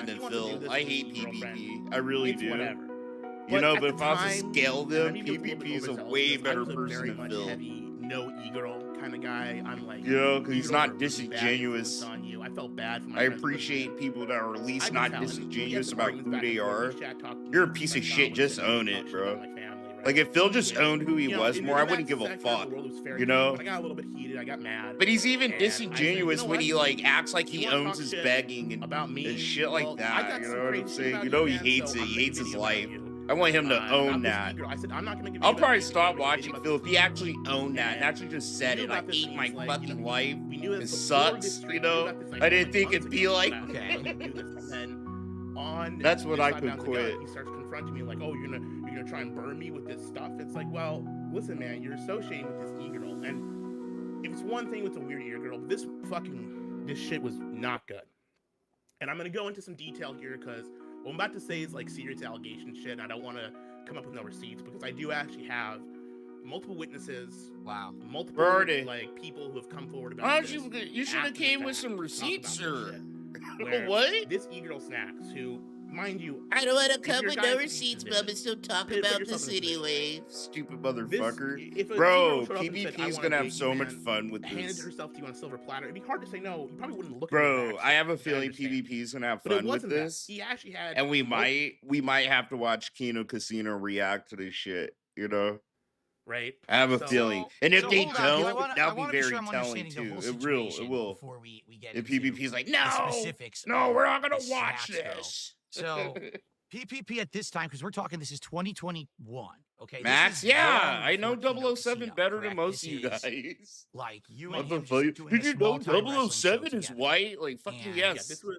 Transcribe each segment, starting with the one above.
person than Phil. I hate PvP. I really do. Whatever. You know, but if I was to scale them, PvP is a way better person than Phil. Heavy, no e-girl kind of guy. I'm like, you know, because he's not disingenuous. On you. I felt bad for my I appreciate people that are at least not disingenuous about who they are. You're a piece of shit. Just own it, bro. Like, if Phil just owned who he was more, I wouldn't give a fuck, you know? I got a little bit heated, I got mad. But he's even disingenuous when he, like, acts like he owns his begging and shit like that, you know what I'm saying? You know he hates it, he hates his life. I want him to own that. I'll probably stop watching Phil if he actually owned that and actually just said it. I hate my fucking life, it sucks, you know? I didn't think it'd be like that's what I could quit. He starts confronting me like, oh, you're gonna try and burn me with this stuff. It's like, well, listen, man, you're associating with this e-girl, and if it's one thing with a weird e-girl, but this shit was not good. And I'm gonna go into some detail here because what I'm about to say is like serious allegation shit, and I don't want to come up with no receipts because I do actually have multiple witnesses. Wow. Multiple like people who have come forward about this. You should have came with some receipts, sir. What? This e-girl Snacks, who, mind you, I don't want to come with no receipts, Bubba. Don't talk about this anyway. Stupid motherfucker. Bro, PvP's gonna have so much fun with this. Handed herself to you on a silver platter. It'd be hard to say no. You probably wouldn't look. Bro, I have a feeling PvP's gonna have fun with this. He actually had, and we might have to watch Kino Casino react to this shit. You know. Right. I have a feeling, and if they don't, that'll be very sure telling too. It will. Before we get if into PvP's like, specifics, no, we're not gonna watch this. So PvP at this time, because we're talking, this is 2021. Okay, Max, yeah, I know 007 better than most of you guys. Like you and him did you know 007 is white? Like fucking yes. Yeah, this was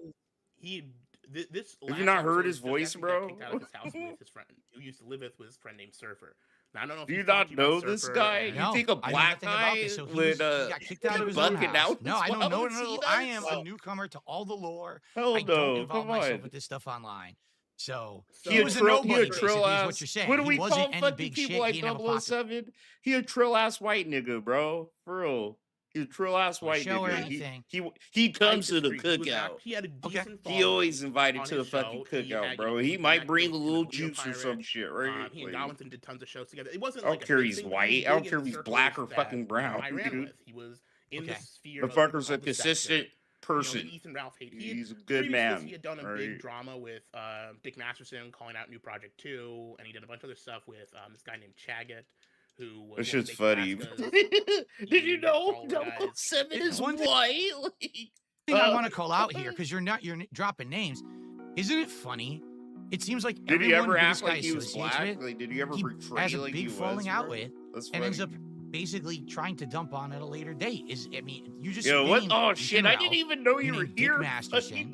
this. Have you not heard his voice, bro? Kicked out of his house with his friend who used to live with his friend named Surfer. Now, I don't know if do you not know this guy? No, you think a black guy would got kicked out of his own house? No, I don't know. No, I am a newcomer to all the lore. Hell I don't involve come myself on. with this stuff online. So he was a nobody, basically, is ass, what you're saying. What do we call any fucking big people shit. like 007? He a trill ass white nigga, bro. For real. He's a trill ass white nigga. He comes to the cookout. He had a decent he always invited to the fucking cookout, bro. He might bring a little juice or some shit, right? He and Darlington did tons of shows together. It wasn't I don't care he's white. I don't care if he's black or fucking brown. He was in the sphere. The fucker's a consistent person. Ethan Ralph hate. He's a good man. He had done a big drama with Dick Masterson calling out New Project 2, and he did a bunch of other stuff with this guy named Chaggett. Who was that shit's funny. Did you know 007 is white? Thing I want to call out here, because you're dropping names. Isn't it funny? It seems like did he ever act like he was black? Like, did he ever portray has a like big he falling was, out with, and ends up basically trying to dump on at a later date. You just what? Oh shit! I didn't even know you were here. Masterson,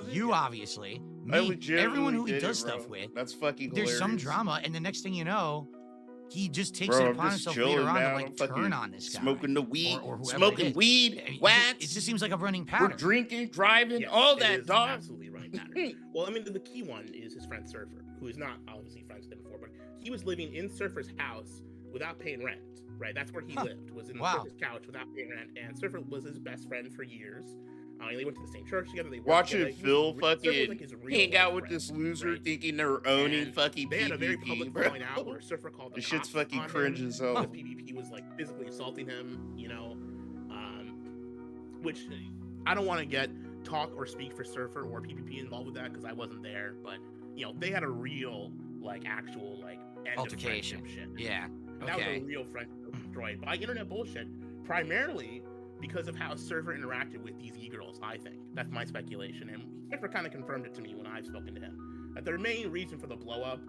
you obviously. Me, everyone who he does stuff with. That's fucking. There's some drama, and the next thing you know, he just takes it upon himself later on to like turn on this guy. Smoking the weed, smoking weed, wax. It just seems like a running pattern. We're drinking, driving, all that, dog. Absolutely running pattern. Well, I mean, the key one is his friend Surfer, who is not obviously friends with him before, but he was living in Surfer's house without paying rent. Right, that's where he lived. Was in Surfer's couch without paying rent, and Surfer was his best friend for years. They went to the same church together. They watching Phil fucking hang out with this loser, thinking they're owning fucking PvP. They had a very public falling out where Surfer called the cops. Shit's fucking cringe as hell. The PvP was like physically assaulting him, which I don't want to talk or speak for Surfer or PvP involved with that because I wasn't there, but they had a real actual end altercation. Of shit. Yeah. That was a real friendship destroyed by internet bullshit, primarily because of how Surfer interacted with these e-girls, I think. That's my speculation, and Surfer kind of confirmed it to me when I've spoken to him. That the main reason for the blow-up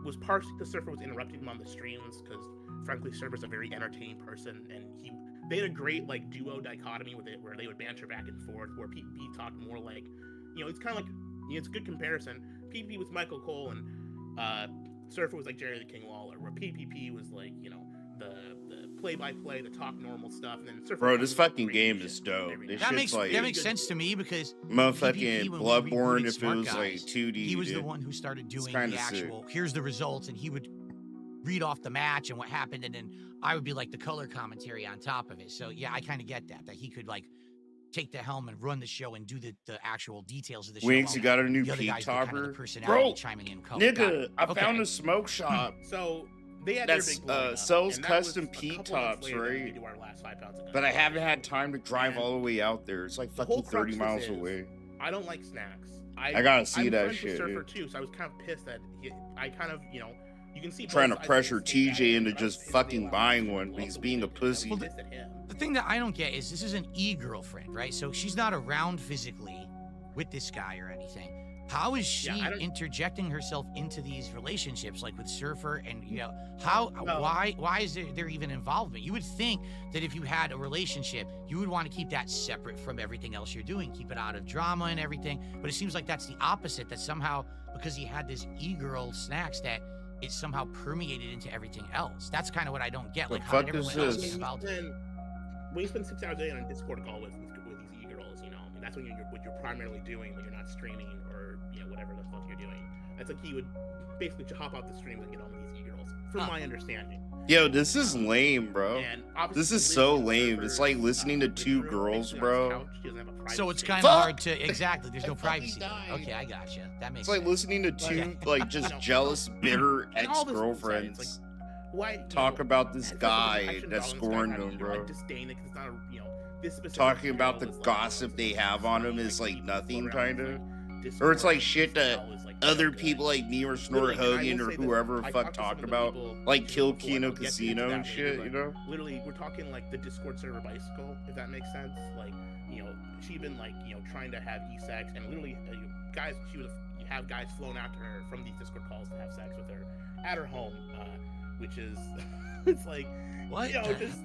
was partially because Surfer was interrupting him on the streams, because frankly, Surfer's a very entertaining person, and they had a great duo dichotomy with it, where they would banter back and forth, where PvP talked more like, it's kind of like, it's a good comparison. PvP was Michael Cole, and Surfer was like Jerry the King Lawler, where PvP was like, the play-by-play, the talk normal stuff, and then Surfer. Bro, this fucking game is dope. That makes sense to me because motherfucking Bloodborne, if it was like 2D, he was the one who started doing the actual. Here's the results, and he would read off the match and what happened, and then I would be like the color commentary on top of it. So yeah, I kind of get that he could take the helm and run the show and do the actual details of the show. Wings, you got a new the other peak guys, kind of topper, the personality bro. chiming in color. Nigga, I found a smoke shop. So they had That's their big blowing up, sells and that custom was a peak couple months tops, later than we right? do our last 5 pounds of But I guns. haven't had time to drive And all the way out there. It's like the whole fucking 30 crux of miles this is, away. I don't like snacks. I gotta see I'm that friends with shit, Surfer dude. too, so I was kind of pissed that I kind of, you know, you can see Trying to both sides pressure of the same TJ guy, into but I was just pissed fucking they allowed buying him one, to but he's love the being a weekend. I was pussy. pissed at him. The thing that I don't get is this is an e-girlfriend, right? So she's not around physically with this guy or anything. How is she interjecting herself into these relationships, like with Surfer, and you know, why is there even involvement? You would think that if you had a relationship, you would want to keep that separate from everything else you're doing, keep it out of drama and everything. But it seems like that's the opposite. That somehow, because he had this e-girl snacks, that it somehow permeated into everything else. That's kind of what I don't get. Like, how did everyone else get involved? When you spend 6 hours a day on a Discord call with these e-girls, you know, and that's when what you're primarily doing when you're not streaming or, you know, whatever the fuck you're doing. That's like he would basically hop out the stream and get on with these e-girls, from my understanding. Yo, this is lame, bro. And this is so lame. It's like listening to two girls, bro. So it's kind of hard to there's no privacy there. Okay, I gotcha. That makes sense. It's like listening to two like just jealous, bitter ex-girlfriends talk about this guy that scorned them, bro. Talking about the gossip they have on him is like nothing, kind of. Or it's like shit that other people like me or Snort Hogan or whoever fuck talked about, like Kill Kino Casino and shit, you know? Literally, we're talking like the Discord server bicycle, if that makes sense. Like, you know, she'd been like, you know, trying to have e-sex, and literally, guys, she would have guys flown out to her from these Discord calls to have sex with her at her home, which is, it's like, what? You know, just...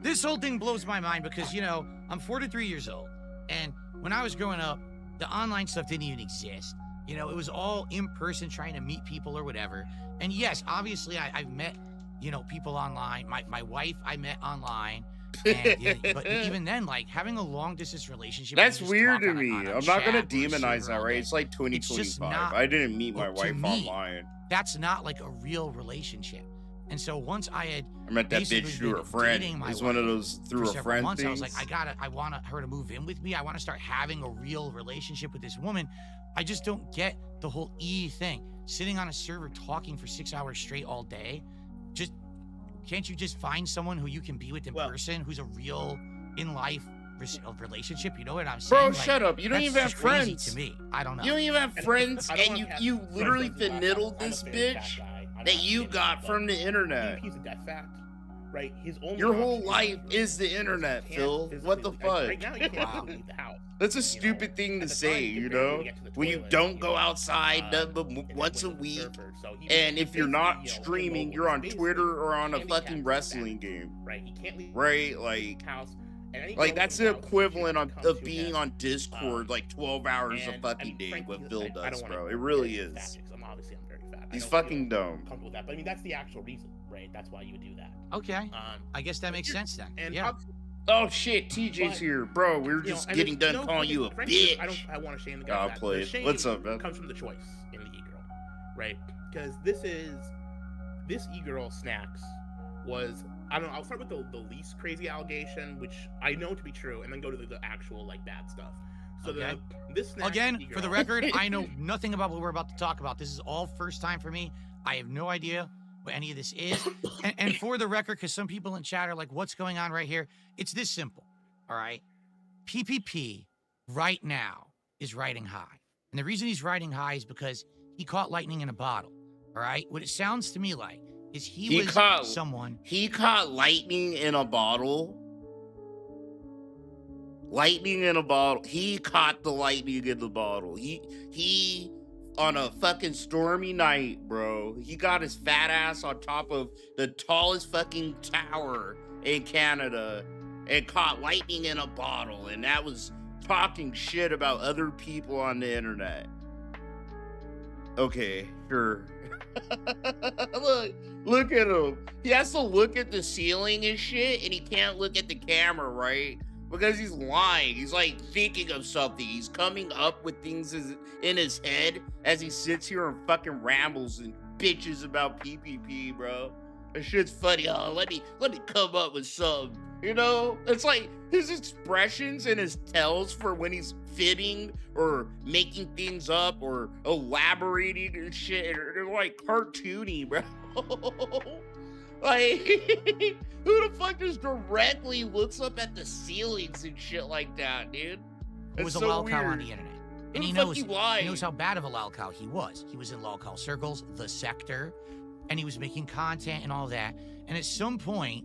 This whole thing blows my mind because, you know, I'm 43 years old, and when I was growing up, the online stuff didn't even exist. You know, it was all in person, trying to meet people or whatever. And yes, obviously, I've met, you know, people online. My wife, I met online. And, but even then, like, having a long distance relationship. That's weird to me. I'm not going to demonize that, right? It's like 2025. I didn't meet my wife online. That's not like a real relationship. And so once I met that bitch through her friend. It's one of those through a friend things. I was like, I want her to move in with me. I want to start having a real relationship with this woman. I just don't get the whole thing. Sitting on a server talking for 6 hours straight all day. Just can't you just find someone who you can be with in person, who's a real in life relationship? You know what I'm saying? Bro, like, shut up. You don't even have friends. To me, I don't know. You don't even have friends, and you literally finittled this bitch that you got from the internet. He's a death fact, right? Your whole life is the internet, Phil. What the fuck? Right now, you can't leave the house. That's a stupid thing to say, you know? When you don't go outside but once a week, and if you're not streaming, you're on Twitter or on a fucking wrestling game. Right? He can't leave. Right? Like that's the equivalent of being on Discord like 12 hours a fucking day, what Phil does, bro. It really is. He's fucking dumb. With that, but I mean, that's the actual reason, right? That's why you would do that. Okay. I guess that makes sense then. And yeah. Oh shit, TJ's here, bro. We were just getting done calling you a bitch. I want to shame the guy. Play. What's up, man? Comes from the choice in the e-girl, right? Because this e-girl snacks was, I don't know. I'll start with the least crazy allegation, which I know to be true, and then go to the actual like bad stuff. So this again, for the record, I know nothing about what we're about to talk about. This is all first time for me. I have no idea what any of this is. and for the record, because some people in chat are like, what's going on right here? It's this simple, all right? PPP right now is riding high. And the reason he's riding high is because he caught lightning in a bottle, all right? What it sounds to me like is he caught lightning in a bottle. Lightning in a bottle. He caught the lightning in the bottle. He on a fucking stormy night, bro. He got his fat ass on top of the tallest fucking tower in Canada and caught lightning in a bottle. And that was talking shit about other people on the internet. Okay, sure. Look at him. He has to look at the ceiling and shit, and he can't look at the camera, right? Because he's lying. He's like thinking of something. He's coming up with things in his head as he sits here and fucking rambles and bitches about PPP, bro. That shit's funny. Oh, let me come up with some. You know, it's like his expressions and his tells for when he's fitting or making things up or elaborating and shit. They're like cartoony, bro. Like, who the fuck just directly looks up at the ceilings and shit like that, dude? It was a lolcow on the internet. And he knows how bad of a lolcow he was. He was in lolcow circles, the sector, and he was making content and all that. And at some point,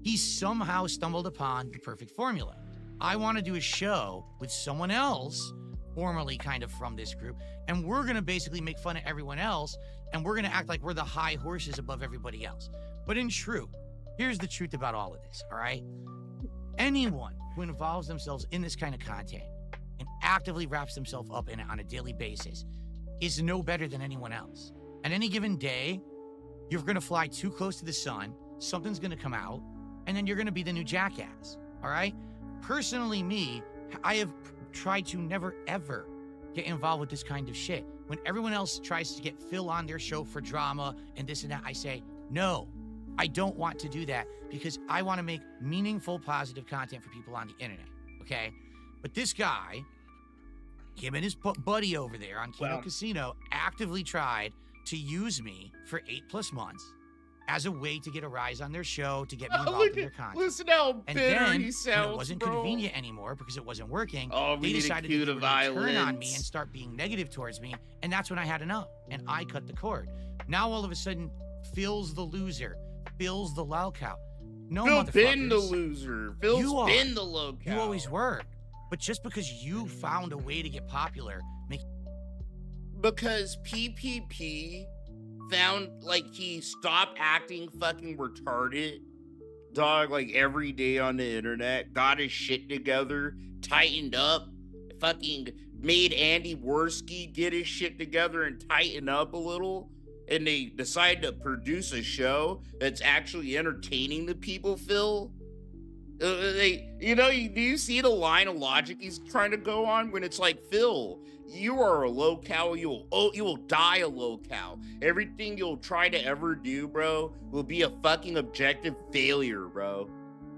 he somehow stumbled upon the perfect formula. I want to do a show with someone else, formerly kind of from this group, and we're going to basically make fun of everyone else, and we're going to act like we're the high horses above everybody else. But in truth, here's the truth about all of this, all right? Anyone who involves themselves in this kind of content and actively wraps themselves up in it on a daily basis is no better than anyone else. At any given day, you're going to fly too close to the sun, something's going to come out, and then you're going to be the new jackass, all right? Personally, I have tried to never, ever get involved with this kind of shit. When everyone else tries to get Phil on their show for drama and this and that, I say, no, I don't want to do that because I want to make meaningful, positive content for people on the internet, okay? But this guy, him and his buddy over there on Kino Casino, actively tried to use me for 8+ months as a way to get a rise on their show, to get me involved in their content. Listen how bitter he sounds, when it wasn't convenient anymore because it wasn't working, they decided to turn on me and start being negative towards me, and that's when I had enough, and I cut the cord. Now all of a sudden, Phil's the loser. Phil's the lolcow. No, Phil motherfuckers. been the loser. Phil's been the lolcow. You always were. But just because you found a way to get popular, because PPP found, like, he stopped acting fucking retarded, dog, like, every day on the internet, got his shit together, tightened up, fucking made Andy Worski get his shit together and tighten up a little, and they decided to produce a show that's actually entertaining the people, Phil. Do you see the line of logic he's trying to go on when it's like, Phil, you are a lolcow, you will die a lolcow. Everything you'll try to ever do, bro, will be a fucking objective failure, bro.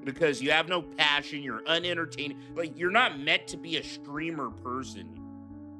Because you have no passion, you're unentertaining. Like, you're not meant to be a streamer person,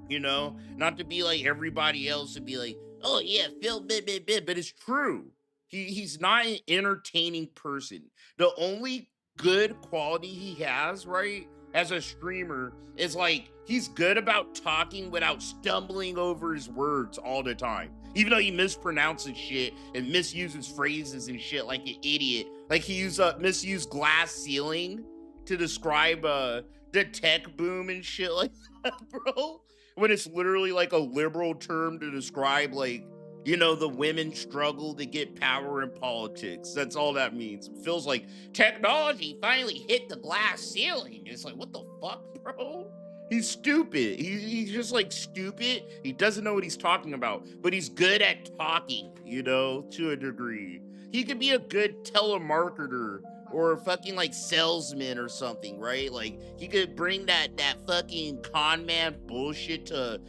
you know? Not to be like everybody else and be like, oh yeah, Phil, but it's true. He's not an entertaining person. The only good quality he has, right, as a streamer is, like, he's good about talking without stumbling over his words all the time. Even though he mispronounces shit and misuses phrases and shit like an idiot. Like, he misused glass ceiling to describe the tech boom and shit like that, bro. When it's literally like a liberal term to describe, like, you know, the women struggle to get power in politics. That's all that means. It feels like technology finally hit the glass ceiling. It's like, what the fuck, bro? He's stupid. He's just, like, stupid. He doesn't know what he's talking about, but he's good at talking, you know, to a degree. He could be a good telemarketer or a fucking, like, salesman or something, right? Like, he could bring that fucking con man bullshit to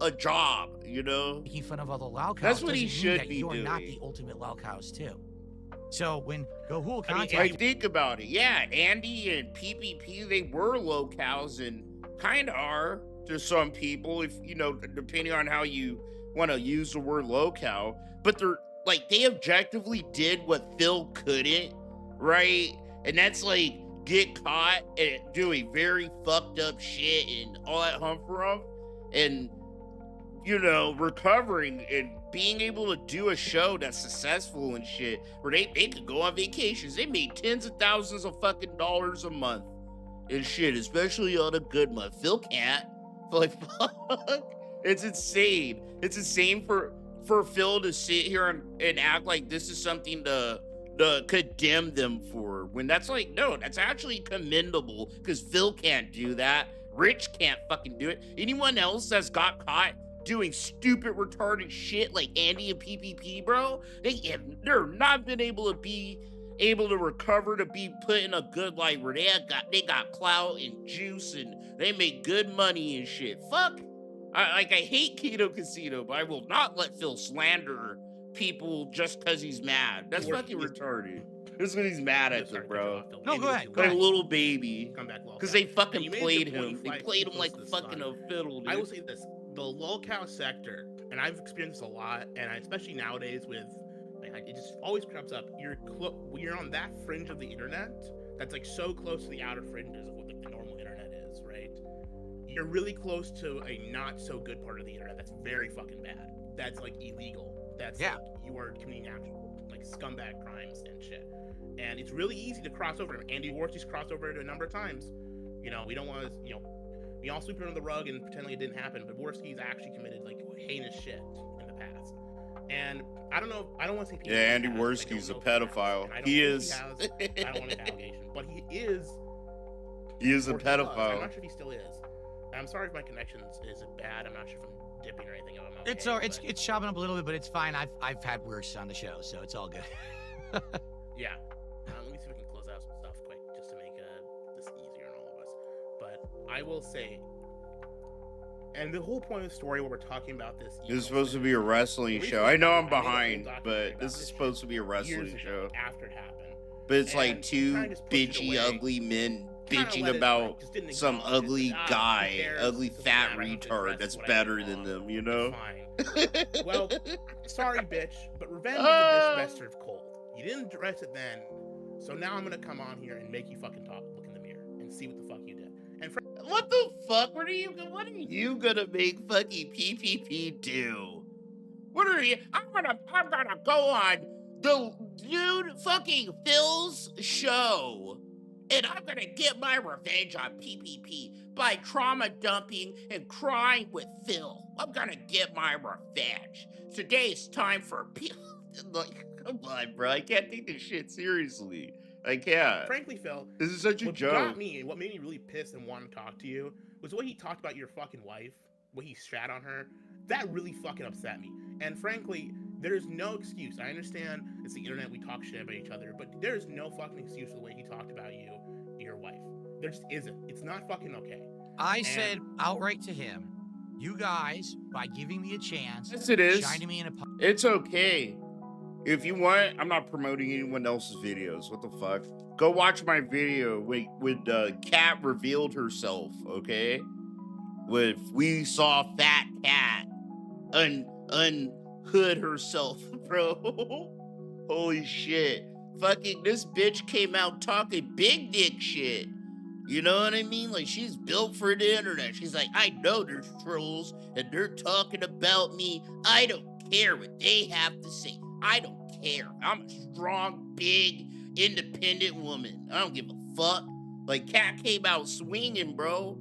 a job, you know? Making fun of other lolcows. That's what he should be doing. You're not the ultimate lolcows too. So when Gahul I think about it, yeah, Andy and PPP, they were lolcows and kind of are to some people, if, you know, depending on how you want to use the word lolcow. But they're, like, they objectively did what Phil couldn't, right? And that's, like, get caught and doing very fucked up shit and all that hump and, you know, recovering and being able to do a show that's successful and shit, where they could go on vacations. They made tens of thousands of fucking dollars a month and shit, especially on a good month. Phil can't. Like, fuck. It's insane. It's insane for Phil to sit here and act like this is something to condemn them for, when that's like, no, that's actually commendable, because Phil can't do that. Rich can't fucking do it. Anyone else that's got caught doing stupid, retarded shit like Andy and PPP, bro, they're not been able to recover to be put in a good light where they got clout and juice and they make good money and shit. Fuck. I hate Kino Casino, but I will not let Phil slander people just because he's mad. That's fucking retarded. That's when he's mad at them, bro. No, go ahead. Like a little baby. Come back, because they fucking played him. point, They played him like fucking a fiddle, dude. I will say this: the lolcow sector, and I've experienced this a lot, and especially nowadays with, like, it just always creeps up. You're on that fringe of the internet that's like so close to the outer fringes of what like, the normal internet is, right? You're really close to a not so good part of the internet that's very fucking bad. That's like illegal. That's like you are committing actual like scumbag crimes and shit. And it's really easy to cross over. Andy Warsty's crossed over it a number of times. You know, we don't want to, you know, we all sweep it under the rug and pretend like it didn't happen, but Warsty's actually committed like heinous shit in the past. And I don't know, I don't want to say people. Yeah, Andy Warsty's a pedophile. He is. I don't want an allegation, but he is. He is a pedophile. I'm not sure if he still is. I'm sorry if my connection is bad. I'm not sure if I'm dipping or anything. It's chopping up a little bit, but it's fine. I've had worse on the show, so it's all good. Yeah. Let me see if we can close out some stuff quick, just to make this easier on all of us. But I will say, and the whole point of the story where we're talking about this is supposed to be a wrestling show. I know I'm behind, but this is supposed to be a wrestling show. After it happened. But it's like two bitchy, ugly men bitching about some ugly guy, ugly fat retard that's better than them, you know? Well, sorry, bitch, but revenge is a dish best served cold. You didn't address it then, so now I'm gonna come on here and make you fucking talk, look in the mirror, and see what the fuck you did. And what the fuck? What are you gonna make fucking PPP do? What are you? I'm gonna go on the dude fucking Phil's show, and I'm gonna get my revenge on PPP by trauma dumping and crying with Phil. I'm gonna get my revenge. Today's time for like, come on, bro. I can't take this shit seriously. I can't. Frankly, Phil, this is such a joke. What got me and what made me really pissed and want to talk to you was what he talked about your fucking wife, what he shat on her. That really fucking upset me. And frankly, there's no excuse. I understand it's the internet, we talk shit about each other, but there's no fucking excuse for the way he talked about you, your wife. There just isn't. It's not fucking okay. I said outright to him, you guys, by giving me a chance, yes, it is. Shining me in a it's okay. If you want, I'm not promoting anyone else's videos. What the fuck? Go watch my video when Cat revealed herself, okay? We saw Fat Cat unhood herself, bro. Holy shit. Fucking this bitch came out talking big dick shit. You know what I mean? Like, she's built for the internet. She's like, I know there's trolls and they're talking about me. I don't care what they have to say. I don't care. I'm a strong, big, independent woman. I don't give a fuck. Like, Cat came out swinging, bro.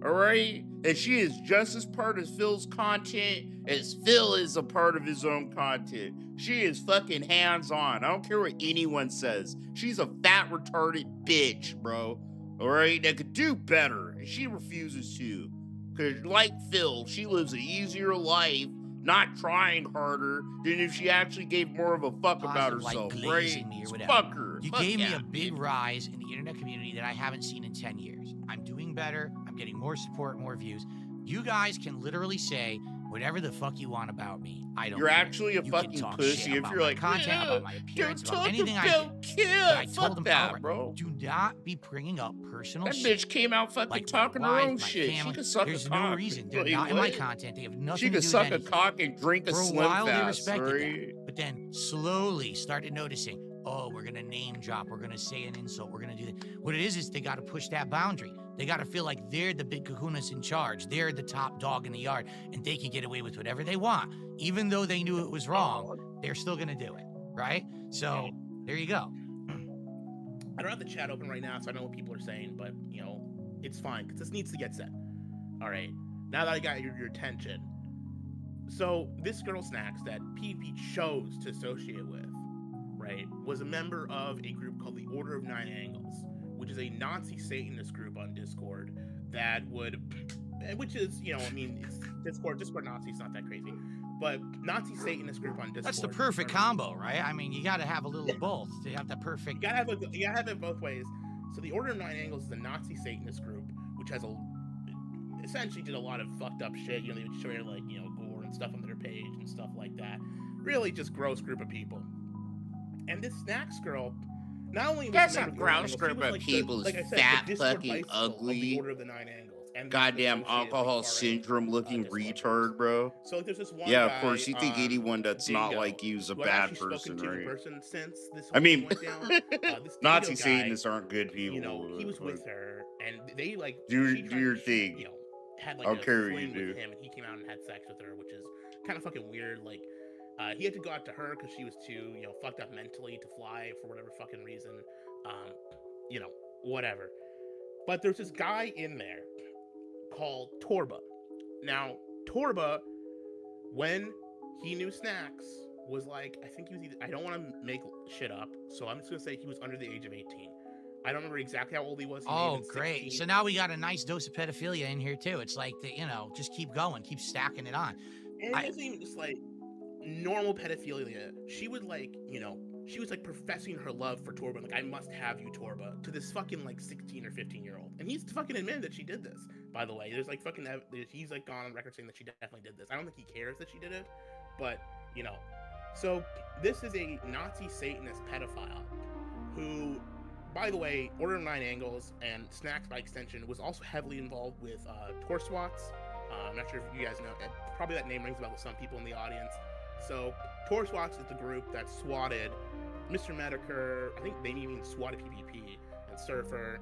All right? And she is just as part of Phil's content as Phil is a part of his own content. She is fucking hands-on. I don't care what anyone says. She's a fat, retarded bitch, bro. All right? That could do better. And she refuses to. Because like Phil, she lives an easier life, not trying harder than if she actually gave more of a fuck about herself, right? Fuck her. You gave me a big rise in the internet community that I haven't seen in 10 years. I'm doing better. I'm getting more support, more views. You guys can literally say whatever the fuck you want about me. I don't You're care. actually a fucking pussy if you're like, content, about my appearance, about anything I do. I told them that, bro. Do not be bringing up personal shit. shit. That bitch came out fucking like talking her own shit. Family. She could suck There's a cock. No reason. They're not in my content. They have nothing to do with anything. She could suck anything. a cock and drink a Slim Fast. For a while, they respected right? that. But then slowly started noticing, oh, we're going to name drop. We're going to say an insult. We're going to do that. What it is they got to push that boundary. They got to feel like they're the big kahunas in charge. They're the top dog in the yard, and they can get away with whatever they want. Even though they knew it was wrong, they're still going to do it, right? So there you go. I don't have the chat open right now, so I don't know what people are saying, but, you know, it's fine, because this needs to get said. All right, now that I got your attention. So this girl Snacks that PvP chose to associate with, right, was a member of a group called the Order of Nine Angles, which is a Nazi Satanist group on Discord that would, which is, you know, I mean, it's Discord Nazi, it's not that crazy, but Nazi Satanist group on Discord. That's the perfect combo, right? I mean, you got to have a little of both to have the perfect. You gotta have it both ways. So the Order of Nine Angles is a Nazi Satanist group, which has essentially did a lot of fucked up shit. You know, they would show you like, you know, gore and stuff on their page and stuff like that. really just gross group of people. And this Snacks girl, not only was That's a gross group of people, fat, fucking ugly, the Order of the Nine Angles, and goddamn alcohol syndrome looking retard, bro. So like, there's this one yeah, guy, of course, you think anyone that's not like you is a bad person, right? I mean, Nazi Satanists aren't good people. You know, he was with her, and they like do your thing. You know, had like I'll a carry fling you, with him, and he came out and had sex with her, which is kind of fucking weird. Like, he had to go out to her because she was too, you know, fucked up mentally to fly for whatever fucking reason. You know, whatever. But there's this guy in there called Torba. Now, Torba, when he knew Snacks, was like, I think he was either, I don't want to make shit up, so I'm just going to say he was under the age of 18. I don't remember exactly how old he was. Oh, great. So now we got a nice dose of pedophilia in here, too. It's like, you know, just keep going, keep stacking it on. And it wasn't even just like normal pedophilia. She would like, you know, she was like professing her love for Torba, like, I must have you, Torba, to this fucking like 16 or 15-year-old. And he's fucking admitted that she did this, by the way. There's like fucking, he's like gone on record saying that she definitely did this. I don't think he cares that she did it, but, you know. So this is a Nazi Satanist pedophile who, by the way, Order of Nine Angles and Snacks by extension was also heavily involved with Torswats. I'm not sure if you guys know, probably that name rings a bell to some people in the audience. So Torswats is the group that swatted Mr. Medicare, I think they mean swatted PvP and Surfer.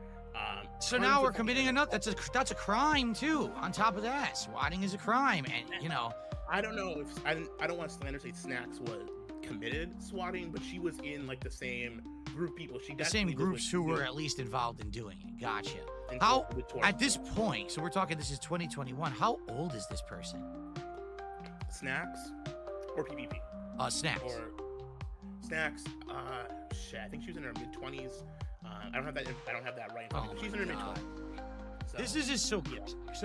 So now we're committing another, that's a crime too, on top of that. Swatting is a crime, and, you know. I don't know if, I don't want to slander say Snacks was committed swatting, but she was in like the same group people. The same groups who were at least involved in doing it. Gotcha. How, at this point, so we're talking, this is 2021, how old is this person? Snacks or PvP? Snacks. Or Snacks, shit, I think she was in her mid-20s. I don't have that right in front of me. She's in her mid-20s. So, this is just so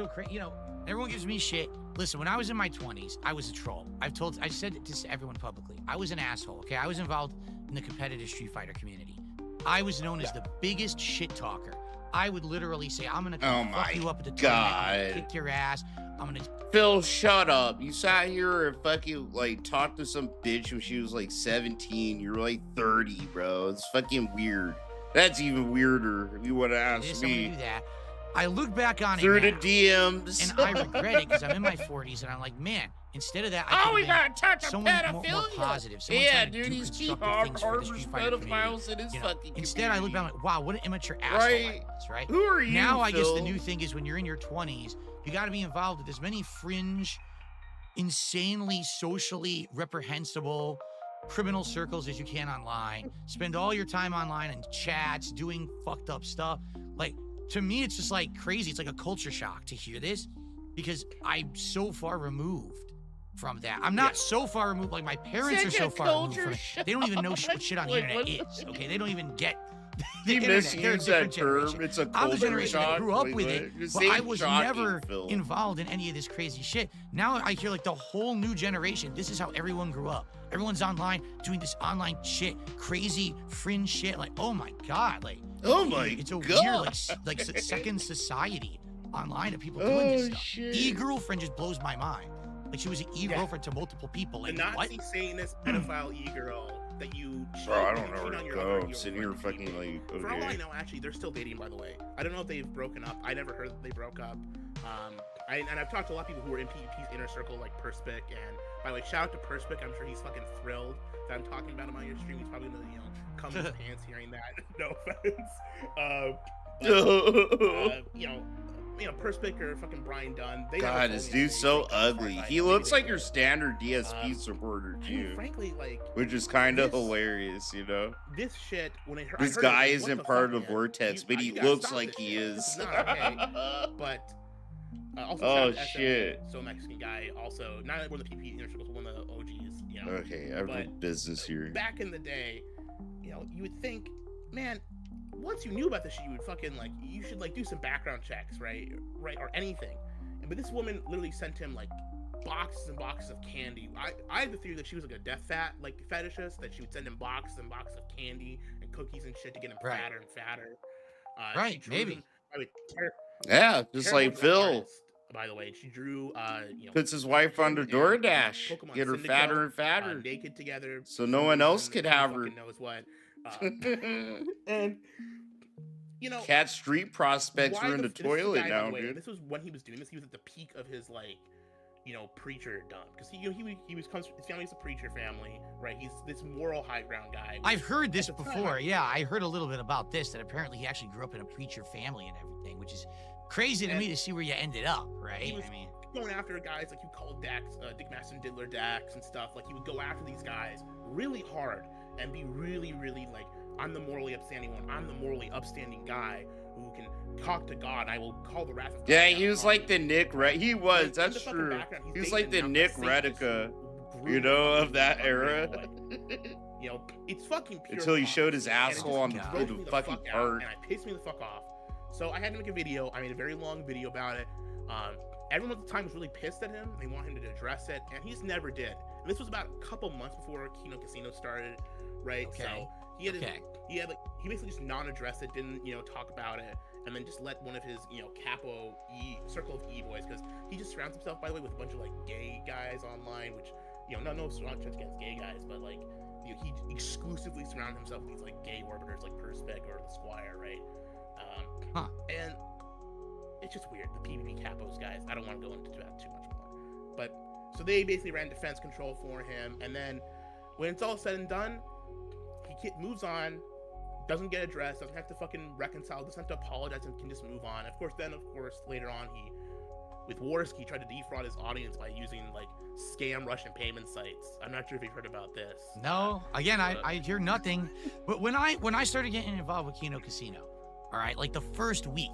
crazy. You know, everyone gives me shit. Listen, when I was in my 20s, I was a troll. I said it to everyone publicly. I was an asshole, okay? I was involved in the competitive Street Fighter community. I was known as the biggest shit talker. I would literally say, I'm gonna fuck you up at the tournament, kick your ass. I'm gonna. Phil, shut up. You sat here and fucking like talked to some bitch when she was like 17. You're like 30, bro. It's fucking weird. That's even weirder if you want to ask me. I'm gonna do that. I look back on through it the DMs, and I regret it because I'm in my 40s, and I'm like, man. Instead of that, I we gotta touch so a much more positive. Yeah, dude, these hardcore pedophiles in his fucking Instead, I look back and I'm like, wow, what an immature asshole I was, right? Who are you, Now, I Phil? guess the new thing is when you're in your 20s, you got to be involved with as many fringe, insanely socially reprehensible criminal circles as you can online. Spend all your time online in chats, doing fucked up stuff. Like, to me, it's just like crazy. It's like a culture shock to hear this because I'm so far removed from that. I'm not so far removed, like my parents are so far removed from it. They don't even know what shit on the internet is, okay? They don't even get the internet. They're a different generation. It's a I'm the generation that grew up with it, but I was never Phil. involved in any of this crazy shit. Now I hear like the whole new generation, this is how everyone grew up. Everyone's online, doing this online shit, crazy fringe shit, like, oh my God, like, it's a weird, like second society online of people doing this stuff. Shit. E-girlfriend just blows my mind. Like, she was an e-girlfriend to multiple people. Like, the Nazi Satanist pedophile e-girl that you cheat, bro, I don't know where to go. I'm sitting here fucking like, okay. For all I know, actually, they're still dating, by the way. I don't know if they've broken up. I never heard that they broke up. And I've talked to a lot of people who are in PvP's inner circle, like Perspic. And by the way, shout out to Perspic. I'm sure he's fucking thrilled that I'm talking about him on your stream. He's probably gonna, you know, come in his pants hearing that. No offense. You know, Perspic or fucking Brian Dunn. God, this dude's so ugly. He looks like your standard DSP supporter too. I mean, frankly, like, which is kind of hilarious, you know. This shit, when I heard this guy isn't part of Vortex, but he looks like he is. It's not okay. But also, shit. So Mexican guy, also not one of the PP inner circles, one of the OGs. You know. Okay, I have business here. Back in the day, you know, you would think, man, once you knew about this shit, you would fucking like, you should like do some background checks, right, or anything. But this woman literally sent him like boxes and boxes of candy. I have the theory that she was like a death fetishist, that she would send him boxes and boxes of candy and cookies and shit to get him fatter and fatter. Maybe. Yeah, just like Phil. by the way. She drew, puts his wife on the DoorDash, get her fatter and fatter, naked together, so no one else could have her. Knows what. And Cat Street prospects are in the toilet now, dude. This was when he was doing this. He was at the peak of his preacher dump, because his family's a preacher family, right? He's this moral high ground guy. I've heard this before. Yeah, I heard a little bit about this, that apparently he actually grew up in a preacher family and everything, which is crazy to me to see where you ended up, right? He was going after guys like you called Dax, Dick Master and Diddler Dax and stuff. Like, he would go after these guys really hard and be really, really like, I'm the morally upstanding one. I'm the morally upstanding guy who can talk to God. I will call the wrath of God. Yeah, he was like the Nick He was, that's true. He was like the Nick Redica, of that era. It's fucking pure. Until he showed his asshole on the fucking part. And it pissed me the fuck off. So I had to make a video. I made a very long video about it. Everyone at the time was really pissed at him. They wanted him to address it, and he just never did. And this was about a couple months before Kino Casino started, right? Okay. So he basically just non-addressed it, didn't talk about it, and then just let one of his capo circle of e-boys, because he just surrounds himself, by the way, with a bunch of like gay guys online, which no strong chance against gay guys, but like he exclusively surrounded himself with these like gay orbiters like Perspec or the Squire, right? And it's just weird, the PvP capos guys. I don't want to go into that too much more, but so they basically ran defense control for him, and then when it's all said and done, he moves on, doesn't get addressed, doesn't have to fucking reconcile, doesn't have to apologize, and can just move on. Of course, later on, with Warski, tried to defraud his audience by using like scam Russian payment sites. I'm not sure if you've heard about this. No, again, I hear nothing. But when I started getting involved with Kino Casino, all right, like the first week,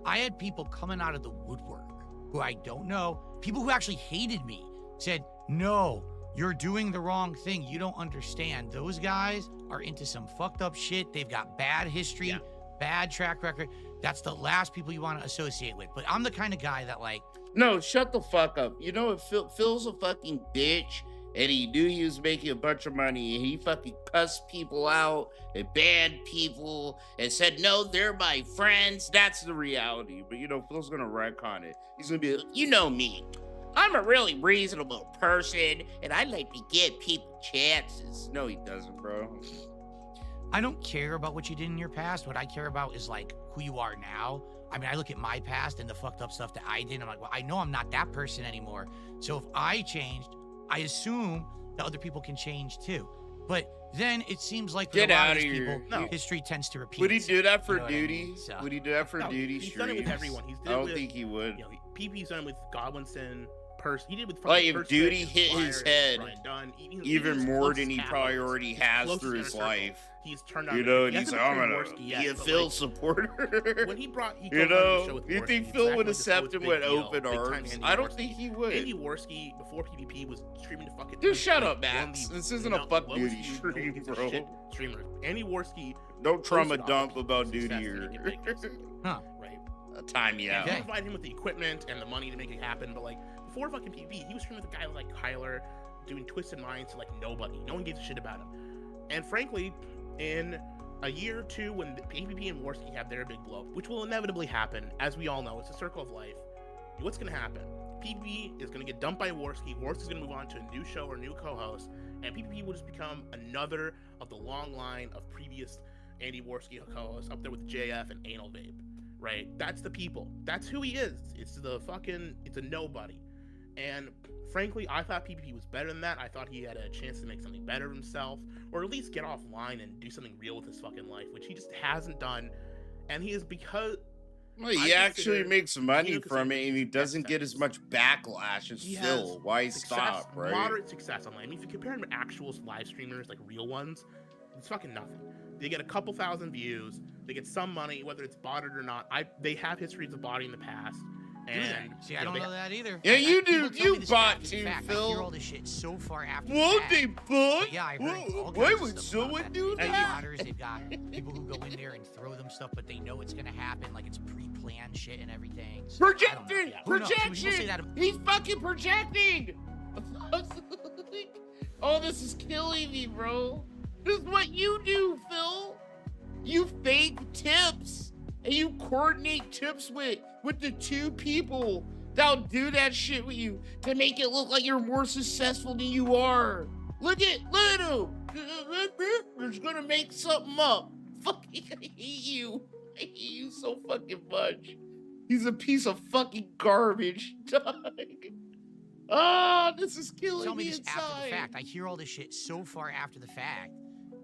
I had people coming out of the woodwork who I don't know, people who actually hated me, said, no, you're doing the wrong thing. You don't understand. Those guys are into some fucked up shit. They've got bad history, bad track record. That's the last people you want to associate with. But I'm the kind of guy that like... No, shut the fuck up. Phil's a fucking bitch, and he knew he was making a bunch of money, and he fucking cussed people out and banned people and said, no, they're my friends. That's the reality. But, Phil's gonna retcon it. He's gonna be like, me. I'm a really reasonable person, and I like to give people chances. No, he doesn't, bro. I don't care about what you did in your past. What I care about is, like, who you are now. I mean, I look at my past and the fucked up stuff that I did, and I'm like, well, I know I'm not that person anymore. So if I changed, I assume that other people can change too. But then it seems like get out of here. History tends to repeat. Would he do that for duty? I mean? So. Would he do that for duty? He's done it with everyone. I don't think he would. PP's done it with Godwinson. He did with like if duty hit his head even more than he probably already has through his life. He's turned out, and he's like, I'm gonna be a Phil supporter. When he brought, you think Phil would accept him with open arms? I don't think he would. Andy Worski before PvP was streaming to fucking. Dude, shut up, Max. This isn't a fuck duty stream, bro. Streamer Andy Worski. Don't trauma dump about duty here. Huh? Right. Time you out. He provided him with the equipment and the money to make it happen, but like. Before fucking PvP, he was streaming with a guy like Kyler, doing Twisted Minds to like nobody. No one gives a shit about him. And frankly, in a year or two, when PvP and Warski have their big blow, which will inevitably happen, as we all know, it's a circle of life. What's gonna happen? PvP is gonna get dumped by Warski. Warski's gonna move on to a new show or new co-host, and PvP will just become another of the long line of previous Andy Warski co-hosts up there with JF and Anal Vape. Right? That's the people. That's who he is. It's a nobody. And frankly, I thought PvP was better than that. I thought he had a chance to make something better of himself, or at least get offline and do something real with his fucking life, which he just hasn't done. And he is because... Well, he actually makes money from it, and he doesn't get as much backlash as Phil. Why stop, right? Moderate success online. I mean, if you compare him to actual live streamers, like real ones, it's fucking nothing. They get a couple thousand views. They get some money, whether it's botted or not. They have histories of botting in the past. And see, I don't know that either. Yeah, you do. You bought too, Phil. I hear all this shit so far after. Well, they bought. Yeah, I heard. Why would someone do that? They've got people who go in there and throw them stuff, but they know it's gonna happen. Like it's pre-planned shit and everything. So Projecting. Projection. He's fucking projecting. Oh, this is killing me, bro. This is what you do, Phil. You fake tips. And you coordinate tips with the two people They'll do that shit with you to make it look like you're more successful than you are. Look at him. He's gonna make something up. Fucking, I hate you. I hate you so fucking much. He's a piece of fucking garbage, dog. Oh, this is killing Tell me me this inside. after the fact. I hear all this shit so far after the fact.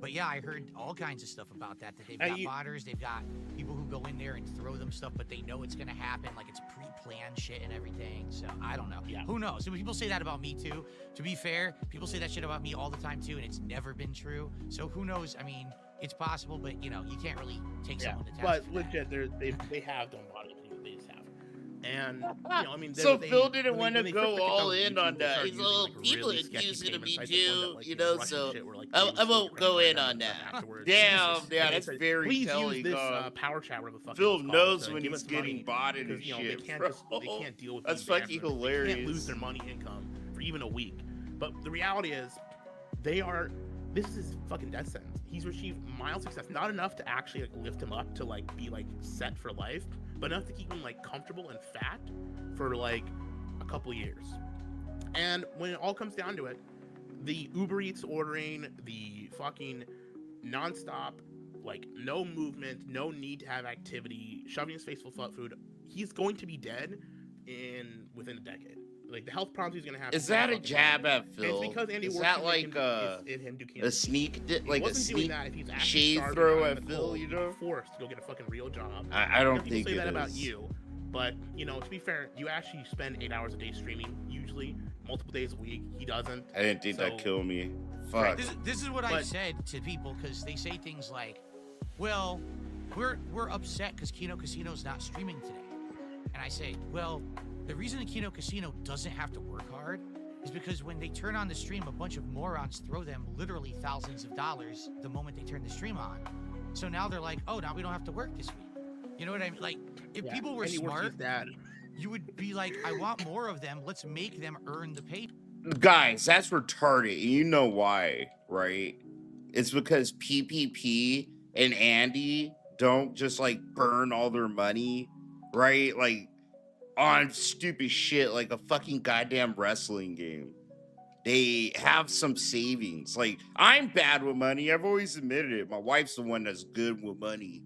But yeah, I heard all kinds of stuff about that they've got botters, they've got people who go in there and throw them stuff, but they know it's gonna happen, like it's pre-planned shit and everything. So I don't know. Yeah. Who knows? So people say that about me too. To be fair, people say that shit about me all the time too, and it's never been true. So who knows? I mean, it's possible, but you know, you can't really take someone to task. But legit, they have done body cleaning. They just have. And you know, I mean, so Phil didn't want to go all in on that. He's like, people accusing me too, you know. So I won't go in on that. Damn, yeah, that's very please telling. Use this power chat where the fuck Phil knows when he's getting botted and shit. They can't deal with that's fucking hilarious. They can't lose their money income for even a week. But the reality is, this is fucking death sentence. He's achieved mild success, not enough to actually like lift him up to like be like set for life, but enough to keep him like comfortable and fat for like a couple years. And when it all comes down to it, the Uber Eats ordering, the fucking nonstop, like no movement, no need to have activity, shoving his face full of food, he's going to be dead within a decade. Like the health problems he's gonna have. Is that a jab at Phil? It's because Andy is that like a sneak, like a sneak shade throw at Phil? You know, forced to go get a fucking real job. I don't think say it that is. About you, but you know, to be fair, you actually spend 8 hours a day streaming, usually multiple days a week. He doesn't. I didn't think that'd kill me. Fuck. This is what I said to people because they say things like, "Well, we're upset because Kino Casino's not streaming today," and I say, "Well." The reason the Kino Casino doesn't have to work hard is because when they turn on the stream, a bunch of morons throw them literally thousands of dollars the moment they turn the stream on. So now they're like, oh, now we don't have to work this week. You know what I mean? Like, if people were smart, you would be like, I want more of them. Let's make them earn the pay. Guys, that's retarded. You know why, right? It's because PPP and Andy don't just like burn all their money, right? Like, on stupid shit like a fucking goddamn wrestling game. They have some savings. Like, I'm bad with money. I've always admitted it. My wife's the one that's good with money,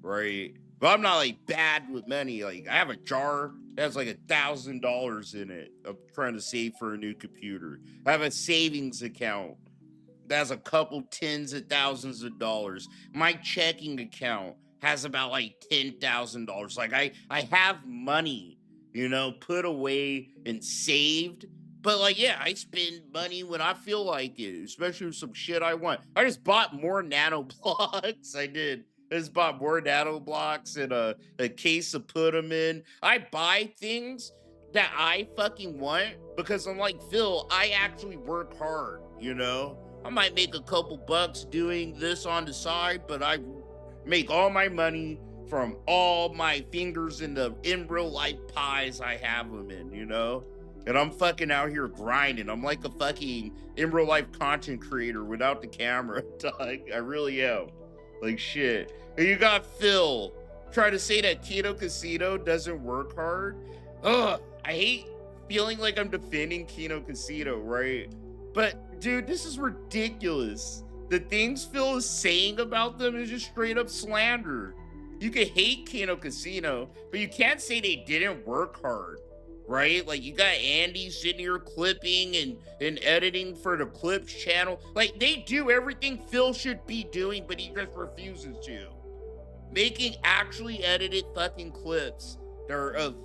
right? But I'm not like bad with money. Like, I have a jar that has like $1,000 in it. I'm trying to save for a new computer. I have a savings account that has a couple tens of thousands of dollars. My checking account has about like $10,000. Like, I have money, you know, put away and saved. But like, yeah, I spend money when I feel like it, especially with some shit I want. I just bought more nano blocks. I did. I just bought more nano blocks and a case to put them in. I buy things that I fucking want because I'm like, Phil, I actually work hard, you know? I might make a couple bucks doing this on the side, but I make all my money from all my fingers in the in real life pies I have them in, you know? And I'm fucking out here grinding. I'm like a fucking in real life content creator without the camera. I really am. Like shit. And you got Phil trying to say that Kino Casino doesn't work hard. Ugh, I hate feeling like I'm defending Kino Casino, right? But dude, this is ridiculous. The things Phil is saying about them is just straight up slander. You can hate Kino Casino, but you can't say they didn't work hard, right? Like, you got Andy sitting here clipping and editing for the Clips channel. Like, they do everything Phil should be doing, but he just refuses to. Making actually edited fucking clips that are of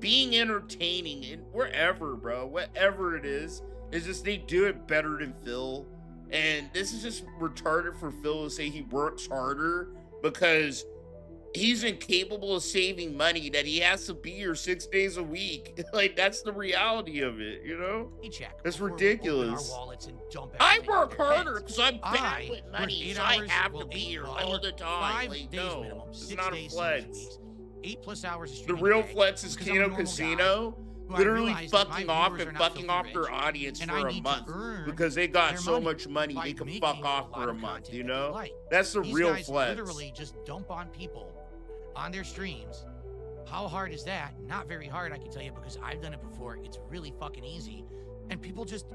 being entertaining and wherever, bro, whatever it is, it's just they do it better than Phil. And this is just retarded for Phil to say he works harder because he's incapable of saving money, that he has to be here 6 days a week. Like, that's the reality of it, you know? That's ridiculous. I work harder because I'm bad with money, so I have to be here all the time. Like, no, it's not a flex. 8+ hours. The real flex is Kino Casino literally fucking off and fucking off their audience for a month because they got so much money they can fuck off for a month, you know? That's the real flex. Literally just dump on people on their streams How hard is that? Not very hard, I can tell you, because I've done it before. It's really fucking easy. And people just...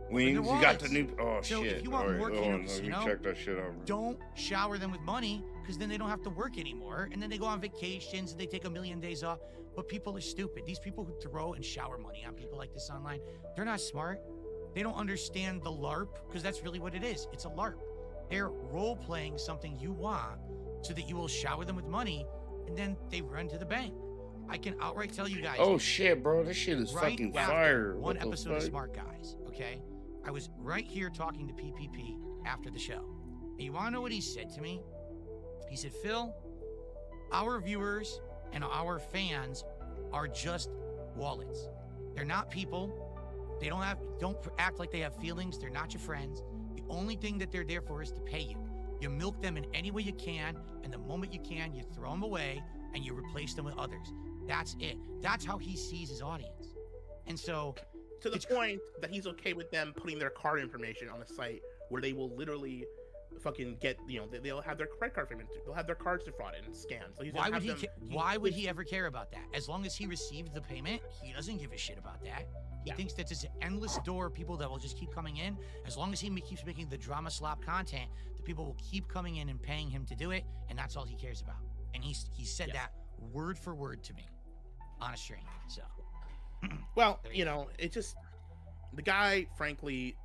Wings, you got the new... Oh, so shit. If you want more let me casino, check that shit out. Don't shower them with money, because then they don't have to work anymore. And then they go on vacations, and they take 1,000,000 days off. But people are stupid. These people who throw and shower money on people like this online, they're not smart. They don't understand the LARP, because that's really what it is. It's a LARP. They're role-playing something you want so that you will shower them with money, and then they run to the bank. I can outright tell you guys. Oh, shit, bro. This shit is right fucking after fire. One episode of Smark, guys, okay? I was right here talking to PPP after the show. And you want to know what he said to me? He said, Phil, our viewers and our fans are just wallets. They're not people. They don't act like they have feelings. They're not your friends. The only thing that they're there for is to pay you. You milk them in any way you can, and the moment you can, you throw them away and you replace them with others. That's it. That's how he sees his audience. And so... to the point that he's okay with them putting their card information on a site where they will literally fucking get, they'll have their credit card payment, they'll have their cards defrauded and scanned. So why would he ever care about that? As long as he received the payment, he doesn't give a shit about that. He thinks that there's an endless door of people that will just keep coming in. As long as he keeps making the drama slop content, the people will keep coming in and paying him to do it, and that's all he cares about. And he said that word for word to me on a stream. So, well, it just, the guy, frankly,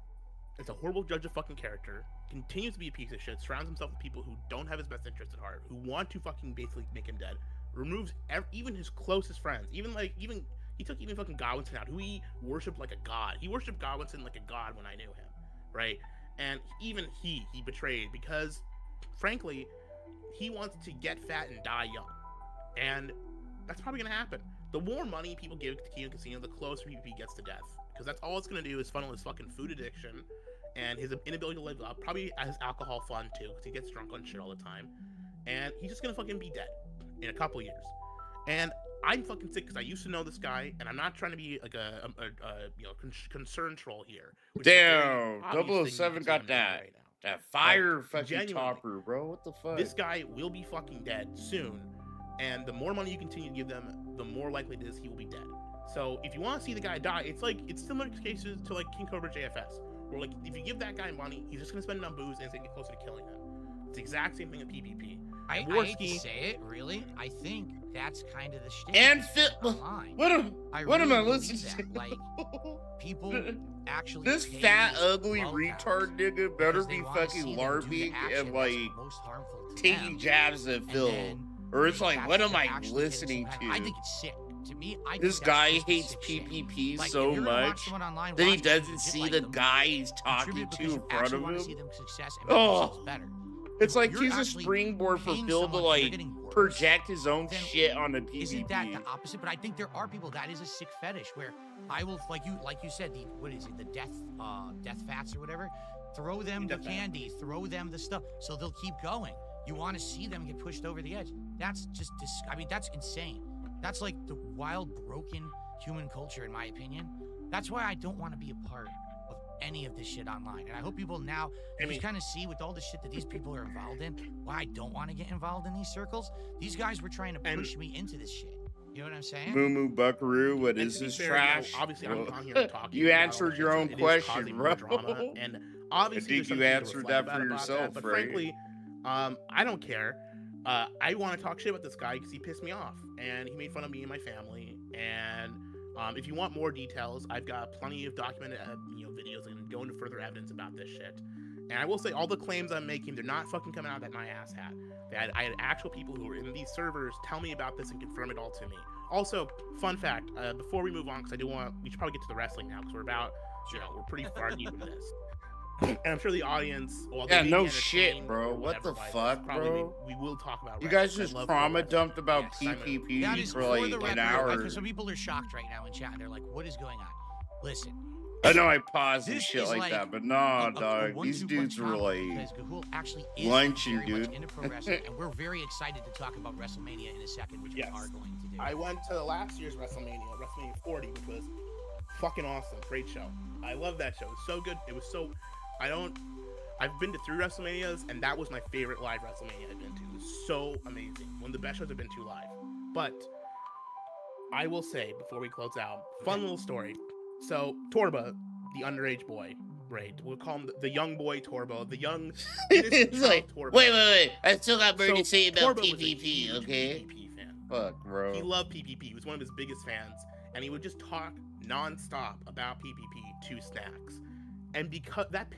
is a horrible judge of fucking character, continues to be a piece of shit, surrounds himself with people who don't have his best interest at heart, who want to fucking basically make him dead, removes even his closest friends, he took even fucking Godwinson out, who he worshipped like a god. He worshipped Godwinson like a god when I knew him, right? And even he betrayed, because, frankly, he wants to get fat and die young. And that's probably going to happen. The more money people give to Kino Casino, the closer he gets to death. Because that's all it's going to do is funnel his fucking food addiction and his inability to live up. Probably his alcohol fun, too, because he gets drunk on shit all the time. And he's just going to fucking be dead in a couple years. And I'm fucking sick, because I used to know this guy, and I'm not trying to be like a concern troll here. Damn, 007 got that. Right, that fire fucking topper, bro. What the fuck? This guy will be fucking dead soon. And the more money you continue to give them, the more likely it is he will be dead. So if you want to see the guy die, it's similar cases to like King Cobra JFS, where like if you give that guy money, he's just gonna spend it on booze and it's gonna get closer to killing him. It's the exact same thing with PvP. I hate to say it, really. I think that's kind of the shtick. And what am I listening to? Like, people actually. This fat, ugly retard nigga better be fucking LARPing and like taking jabs at Phil. Or it's like, what am I listening to? I think it's sick. To me, this guy hates PvP so much that he doesn't see the guy he's talking to in front of him. Oh, it's like he's a springboard for Phil to like project his own shit on the PvP. Isn't that the opposite? But I think there are people that is a sick fetish where I will, like you said, the death fats or whatever. Throw them the candy, throw them the stuff, so they'll keep going. You want to see them get pushed over the edge. That's just, that's insane. That's like the wild, broken human culture, in my opinion. That's why I don't want to be a part of any of this shit online. And I hope people now, just kind of see with all the shit that these people are involved in, why I don't want to get involved in these circles. These guys were trying to push me into this shit. You know what I'm saying? Moo Moo Buckaroo, what is this trash? Obviously, I'm on here talking. You answered your own question, bro. And obviously, I think you answered that for yourself, but right? frankly, I don't care. I want to talk shit about this guy because he pissed me off and he made fun of me and my family. And if you want more details, I've got plenty of documented videos and go into further evidence about this shit. And I will say, all the claims I'm making, they're not fucking coming out of my ass hat. I had actual people who were in these servers tell me about this and confirm it all to me. Also, fun fact, before we move on, because we should probably get to the wrestling now, because we're pretty far deep into this. And I'm sure the audience... no shit, bro. What the fuck, bro? We will talk about you guys just trauma dumped about PPP for like an hour. Some people are shocked right now in chat, and they're like, what is going on? Listen. I know I paused and shit like that, but nah, dog. These dudes were like lunching, dude. Into pro wrestling, and we're very excited to talk about WrestleMania in a second, which we are going to do. I went to last year's WrestleMania 40, which was fucking awesome. Great show. I love that show. It was so good. It was so... I've been to 3 WrestleManias, and that was my favorite live WrestleMania I've been to. It was so amazing. One of the best shows I've been to live. But I will say before we close out, fun little story. So Torba, the underage boy, right? We'll call him the young boy Torbo, the young. It's like, Torba. wait. I still got more to say about Torba was a PPP, huge okay? PPP fan. Fuck, bro. He loved PPP. He was one of his biggest fans, and he would just talk nonstop about PPP to Snacks. And because that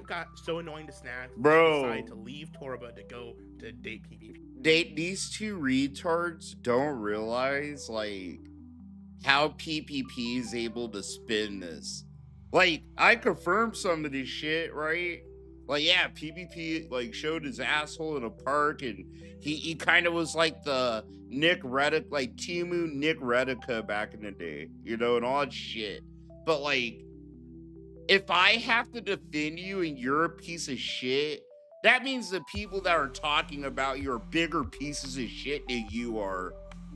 got so annoying to Snacks, bro, he decided to leave Torba to go to date PPP. These two retards don't realize like how PPP is able to spin this. Like, I confirmed some of this shit, right? Like, yeah, PPP like showed his asshole in a park, and he kind of was like the Nick Redick, like Timu Nick Redica back in the day, you know, and all that shit. But like, if I have to defend you and you're a piece of shit, that means the people that are talking about you are bigger pieces of shit than you are,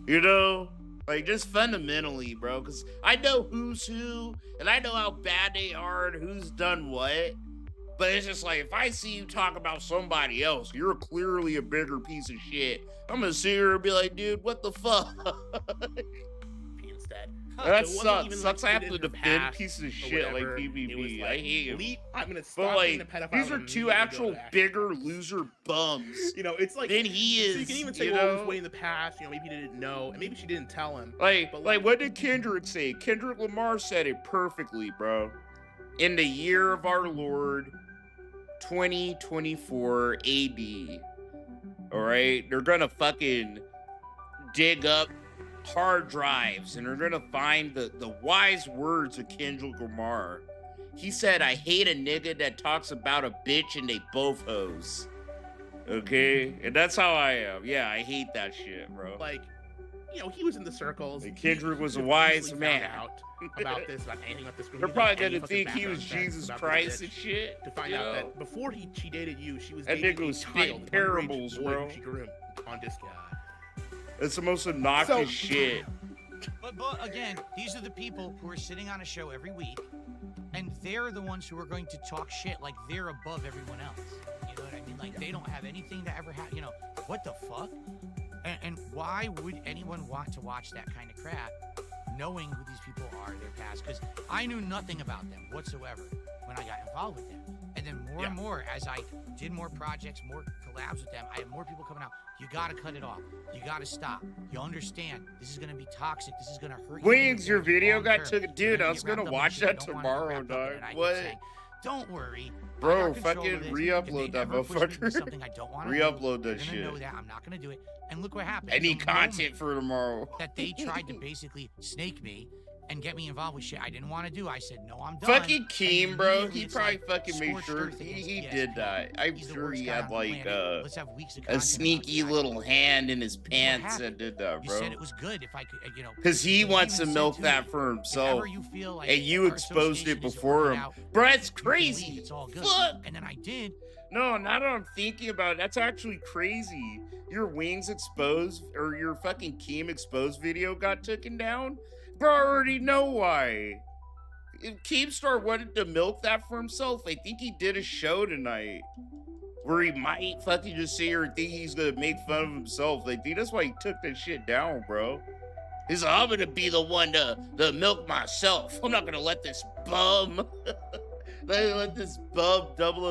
you know? Like, just fundamentally, bro, because I know who's who, and I know how bad they are and who's done what, but it's just like, if I see you talk about somebody else, you're clearly a bigger piece of shit, I'm gonna sit here and be like, dude, what the fuck? Instead. That sucks. Sucks I have to defend pieces of shit like PPP. I hate you. I'm gonna stop but like, being a pedophile. these are two actual bigger loser bums. You know, it's like than he is. So you can even say, well, it was way in the past. You know, maybe he didn't know, and maybe she didn't tell him. Like what did Kendrick say? Kendrick Lamar said it perfectly, bro. In the year of our Lord, 2024 AD. All right, they're gonna fucking dig up hard drives and they're gonna find the wise words of Kendrick Lamar. He said, I hate a nigga that talks about a bitch and they both hoes. Okay? And that's how I am. Yeah, I hate that shit, bro. Like, you know, he was in the circles. Like, Kendrick was a wise man. Out about this, about anything about this. They're probably gonna think he was Jesus Christ and shit. To find out that before she dated you, she was that dating nigga was a spitting child, parables, bro. She grew on Discord. It's the most obnoxious shit. But again, these are the people who are sitting on a show every week, and they're the ones who are going to talk shit like they're above everyone else. You know what I mean? Like, they don't have anything to ever have, you know, what the fuck? And why would anyone want to watch that kind of crap, knowing who these people are, their past? Because I knew nothing about them whatsoever when I got involved with them. And then more and more, as I did more projects, more collabs with them, I had more people coming out. You gotta cut it off. You gotta stop. You understand, this is gonna be toxic. This is gonna hurt you. Wings, your video got taken. Dude, I was gonna watch that tomorrow, dog. What? Don't worry. Bro, fucking re-upload that motherfucker. Something I don't want to re-upload that shit. Know that. I'm not gonna do it. And look what happened. I need content for tomorrow. That they tried to basically snake me and get me involved with shit I didn't want to do. I said, no, I'm done. Fucking Keem, bro. He probably fucking made sure he did that. I'm sure he had like a sneaky little hand in his pants that did that, bro. You said it was good if I could, you know. Because he wants to milk that for himself. And you exposed it before him. Bro, it's crazy. It's all good. And then I did. No, now that I'm thinking about it, that's actually crazy. Your Wings exposed, or your fucking Keem exposed video got taken down? Bro, I already know why. If Keemstar wanted to milk that for himself, I think he did a show tonight where he might fucking just sit here and think he's gonna make fun of himself. I think that's why he took that shit down, bro. He's like, I'm gonna be the one to milk myself. I'm not gonna let this bum, let this bum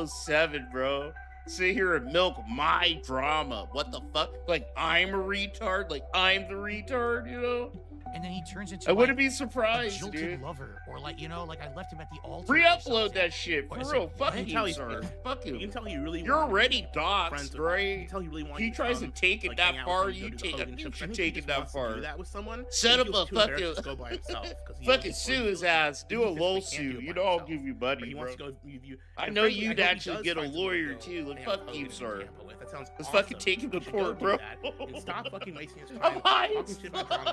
007, bro, sit here and milk my drama. What the fuck? Like, I'm a retard? Like, I'm the retard, you know? And then he turns into I wouldn't be surprised, a jilted dude. Lover, or like, you know, like I left him at the altar. Re-upload that shit, for real. Fuck you, sir. Fuck you. You can tell he really. You're already doxed, right? You can tell he really wants. He tries to take it that far. You take it that far. Do that with someone. Set up a fucking. Go by himself. Fucking sue his ass. Do a low sue. You know I'll give you money, bro. I know you'd actually get a lawyer too. Like, fuck you, sir. Let's fucking take him to court, bro. Stop fucking wasting his time. I'm high.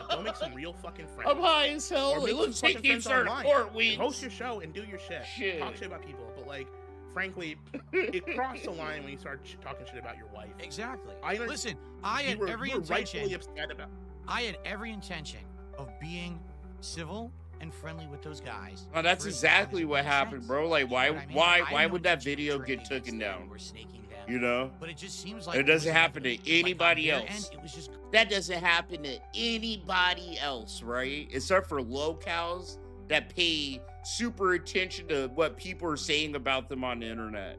Go make some real fucking friends. I'm high as hell. Let's take Keemstar to court, Wings. Host your show and do your shit. Talk shit about people, but like, frankly, it crossed the line when you start talking shit about your wife. Exactly. Listen, I had every intention. Upset about. I had every intention of being civil and friendly with those guys. Oh, that's exactly what happened, bro. Like, why would that video get taken down? We're snaking them. You know? But it just seems like it doesn't happen to anybody else. And it was just that doesn't happen to anybody else, right? Except for locals that pay super attention to what people are saying about them on the internet.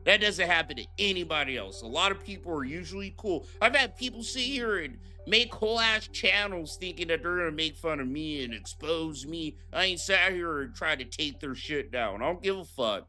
That doesn't happen to anybody else. A lot of people are usually cool. I've had people sit here and make whole ass channels thinking that they're gonna make fun of me and expose me. I ain't sat here and tried to take their shit down. I don't give a fuck.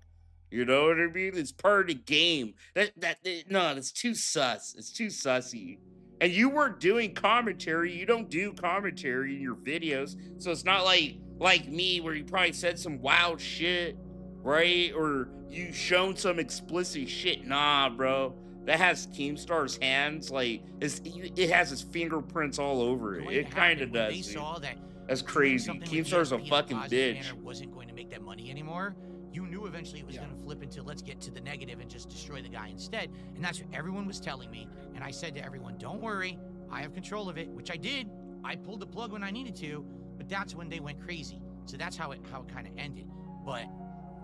You know what I mean? It's part of the game. No, that's too sus. It's too sussy. And you weren't doing commentary. You don't do commentary in your videos. So it's not like me where you probably said some wild shit, right? Or you shown some explicit shit. Nah, bro. That has Keemstar's hands. Like, it has his fingerprints all over it. It kind of does. They saw that's crazy. Keemstar's a fucking bitch. Wasn't going to make that money anymore. You knew eventually it was going to flip into let's get to the negative and just destroy the guy instead. And that's what everyone was telling me. And I said to everyone, don't worry, I have control of it, which I did. I pulled the plug when I needed to, but that's when they went crazy. So that's how it kind of ended. But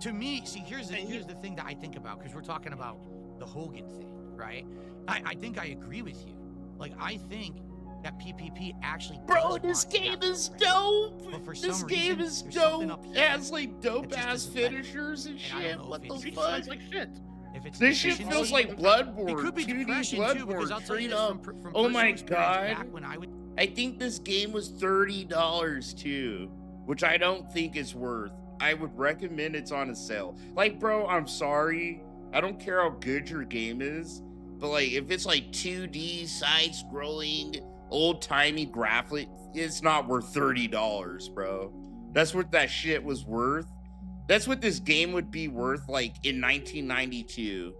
to me, see, here's the thing that I think about, because we're talking about the Hogan thing, right? I think I agree with you. Like, I think that PPP actually bro, this game is dope. This game is dope. It has like dope ass finishers and shit. What the fuck? Like shit. This shit feels like Bloodborne. It could be 2D Bloodborne straight up. Oh my god. I think this game was $30 too, which I don't think is worth. I would recommend it's on a sale. Like, bro, I'm sorry. I don't care how good your game is, but like if it's like 2D side-scrolling old-timey graphic, it's not worth $30, bro. That's what that shit was worth. That's what this game would be worth like in 1992.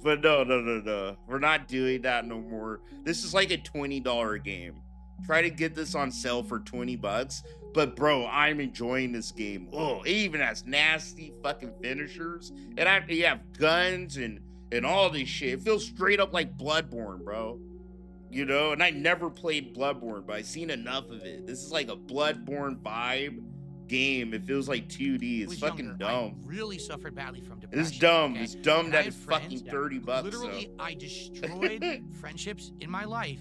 But no. We're not doing that no more. This is like a $20 game. Try to get this on sale for 20 bucks. But bro, I'm enjoying this game. Oh, it even has nasty fucking finishers. And you have guns and all this shit. It feels straight up like Bloodborne, bro. You know, and I never played Bloodborne, but I've seen enough of it. This is like a Bloodborne vibe game. It feels like 2D. It's fucking dumb. I really suffered badly from depression. It's dumb. Okay? It's dumb that it's fucking 30 bucks. Literally, I destroyed friendships in my life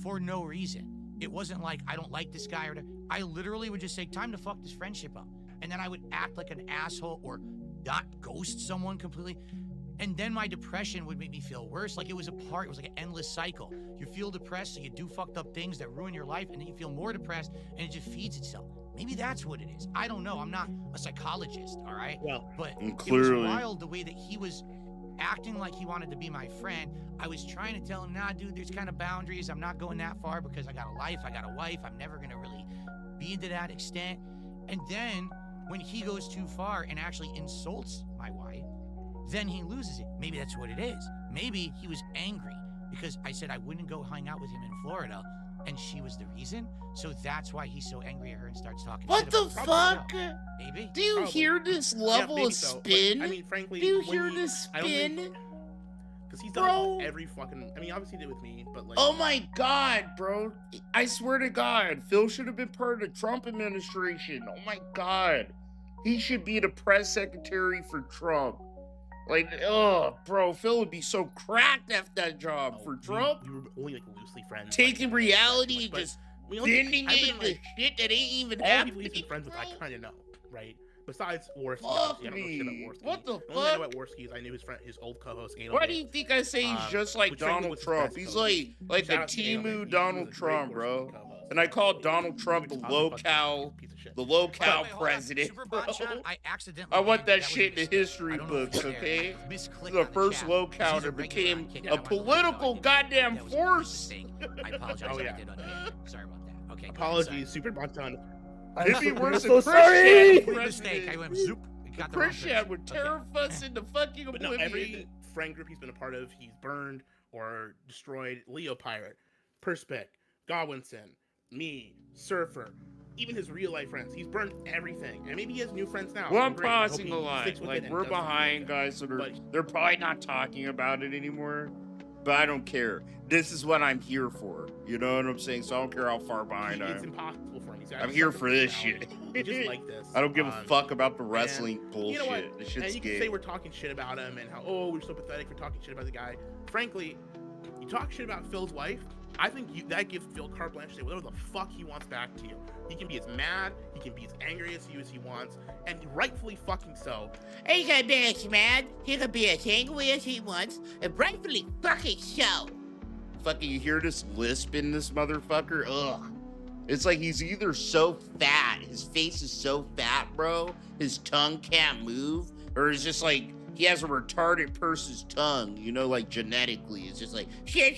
for no reason. It wasn't like I don't like this guy or I literally would just say, time to fuck this friendship up. And then I would act like an asshole or not ghost someone completely. And then my depression would make me feel worse. Like it was like an endless cycle. You feel depressed, so you do fucked up things that ruin your life, and then you feel more depressed, and it just feeds itself. Maybe that's what it is. I don't know. I'm not a psychologist, all right? Well, but clearly. It was wild the way that he was acting like he wanted to be my friend. I was trying to tell him, nah, dude, there's kind of boundaries. I'm not going that far because I got a life, I got a wife. I'm never going to really be to that extent. And then when he goes too far and actually insults my wife, then he loses it. Maybe that's what it is. Maybe he was angry because I said I wouldn't go hang out with him in Florida, and she was the reason. So that's why he's so angry at her and starts talking what shit the about fuck? Maybe. Do you hear this level of spin? But, I mean, frankly, do you hear this spin? Because he's done every fucking... I mean, obviously he did with me, but like... Oh my god, bro. I swear to God, Phil should have been part of the Trump administration. Oh my god. He should be the press secretary for Trump. Like, oh, bro, Phil would be so cracked after that job for Trump. We were only like loosely friends. Taking reality and just bending it into like, shit that ain't even all happening. people he's been friends with, I kind of know, right? Besides Worski, Fuck I don't know me. shit about Worski. What the fuck? The only thing I know about Worski is I knew his old co-host. Why do you think I say he's just like Donald Trump? He's like a Timu Donald Trump, bro. And I called Donald Trump the locale president. I want that shit in the history books, okay? The first locale that became a political goddamn force. I apologize. Oh, yeah. Sorry about that. Okay. Apologies, Super Bonton. It'd be worse than Christian. Mistake. I went zoop. Christian would tear us into fucking oblivion. But no, every friend group he's been a part of, he's burned or destroyed. Leo Pirate, Perspec, Godwinson, me, Surfer, even his real life friends. He's burned everything, and maybe he has new friends now. Well, I'm pausing a lot. Like we're behind, guys, so they're probably not talking about it anymore. But I don't care. This is what I'm here for. You know what I'm saying? So I don't care how far behind I am. It's impossible for him. I'm here for this shit. just like this. I don't give a fuck about the wrestling bullshit. You know what? This shit's and you can say we're talking shit about him and how, oh, we're so pathetic for talking shit about the guy. Frankly, you talk shit about Phil's wife, I think that gives Phil carte blanche to say whatever the fuck he wants back to you. He can be as mad, he can be as angry as he wants, and rightfully fucking so. He can be as mad, he can be as angry as he wants, and rightfully fucking so. Fucking, you hear this lisp in this motherfucker? Ugh. It's like he's either so fat, his face is so fat, bro, his tongue can't move, or it's just like he has a retarded person's tongue, you know, like genetically. It's just like, Phil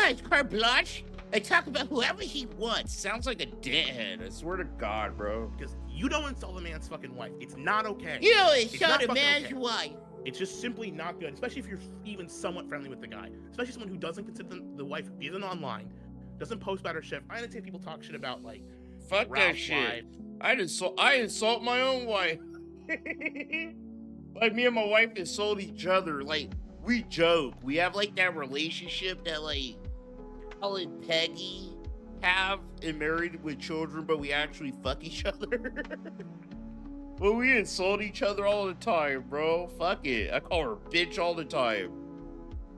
has carte blanche and talk about whoever he wants. Sounds like a dickhead, I swear to God, bro. Because you don't insult a man's fucking wife. It's not okay. You don't insult a man's wife. It's just simply not good, especially if you're even somewhat friendly with the guy. Especially someone who doesn't consider the wife, isn't online, doesn't post about her shit. I understand people talk shit about, like, fuck that shit. I insult my own wife. Like, me and my wife insult each other. Like, we joke. We have, like, that relationship that, like, Al and Peggy have and married with children, but we actually fuck each other. Well, we insult each other all the time, bro. Fuck it. I call her bitch all the time.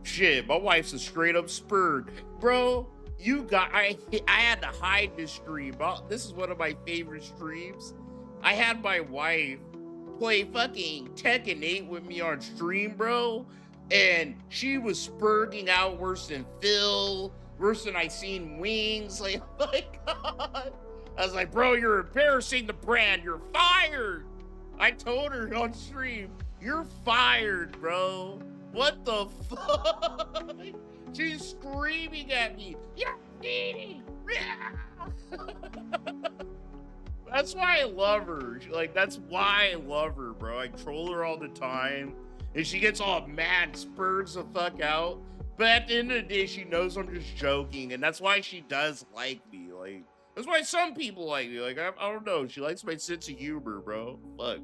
Shit, my wife's a straight up spurred. Bro, I had to hide this stream. This is one of my favorite streams. I had my wife play fucking Tekken 8 with me on stream, bro. And she was spurging out worse than Phil, worse than I seen Wings. Like, oh my God. I was like, bro, you're embarrassing the brand. You're fired. I told her on stream, you're fired, bro. What the fuck? She's screaming at me. You're cheating. That's why I love her. Like, that's why I love her, bro. I troll her all the time. And she gets all mad, spurs the fuck out. But at the end of the day, she knows I'm just joking. And that's why she does like me. Like, that's why some people like me. Like, I don't know. She likes my sense of humor, bro. Fuck.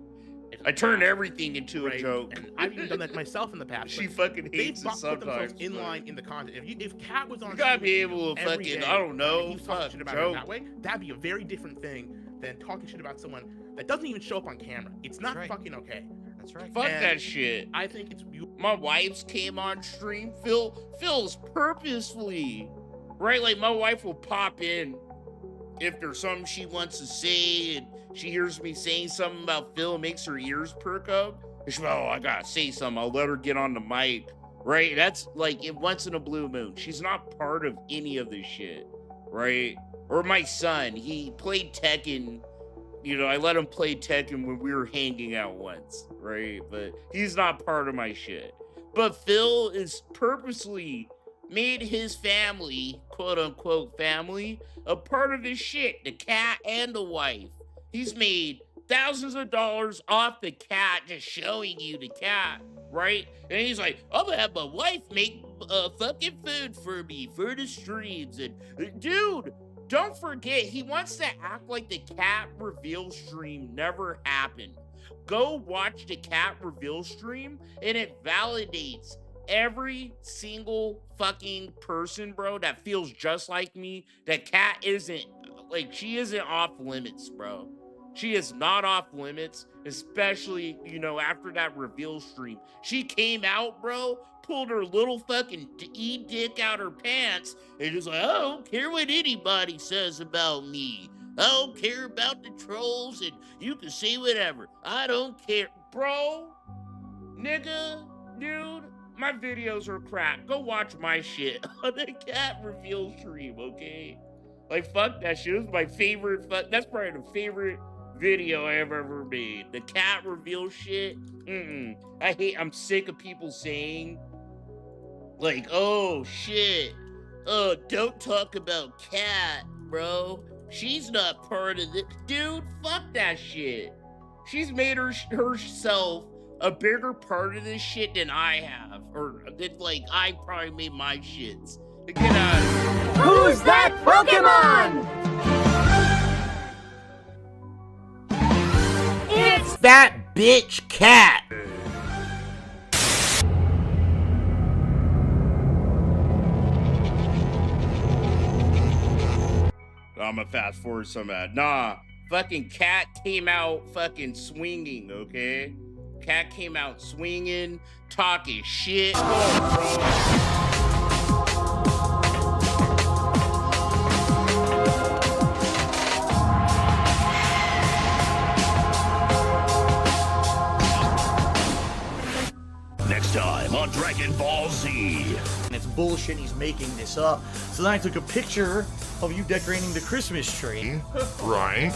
I turn everything into a joke. And I've even done that myself in the past. She fucking hates it sometimes. Put themselves in line in the content. If Kat was on, you gotta be able to fucking, I don't know, fuck, shit about her that way, that'd be a very different thing than talking shit about someone that doesn't even show up on camera. It's not fucking okay. That's right. Fuck that shit. I think it's my wife's came on stream. Phil's purposefully, right? Like, my wife will pop in if there's something she wants to say and she hears me saying something about Phil, makes her ears perk up. And she's like, oh, I gotta say something. I'll let her get on the mic, right? That's like once in a blue moon. She's not part of any of this shit, right? Or my son, he played Tekken. You know, I let him play Tekken when we were hanging out once, right? But he's not part of my shit. But Phil is purposely made his family, quote unquote family, a part of his shit, the cat and the wife. He's made thousands of dollars off the cat just showing you the cat, right? And he's like, I'm gonna have my wife make fucking food for me for the streams. And dude, don't forget, he wants to act like the cat reveal stream never happened. Go watch the cat reveal stream and it validates every single fucking person, bro, that feels just like me. That cat isn't, like, she isn't off limits, bro. She is not off limits, especially, you know, after that reveal stream. She came out, bro, pulled her little fucking dick out her pants, and just like, I don't care what anybody says about me. I don't care about the trolls, and you can say whatever. I don't care. Bro, nigga, dude, my videos are crap. Go watch my shit on the cat reveal stream, okay? Like, fuck that shit. It was my favorite, that's probably the favorite video I have ever made. The cat reveal shit, I'm sick of people saying, like, oh, shit, oh, don't talk about Cat, bro. She's not part of it. Dude, fuck that shit. She's made herself a bigger part of this shit than I have. Or, that, like, I probably made my shits. Get out of here. Who's that Pokemon? It's that bitch Cat. I'm gonna fast forward some of that. Nah, fucking Cat came out fucking swinging, okay? Cat came out swinging, talking shit. Next time on Dragon Ball Z. And it's bullshit, he's making this up. So then I took a picture of you decorating the Christmas tree. Right.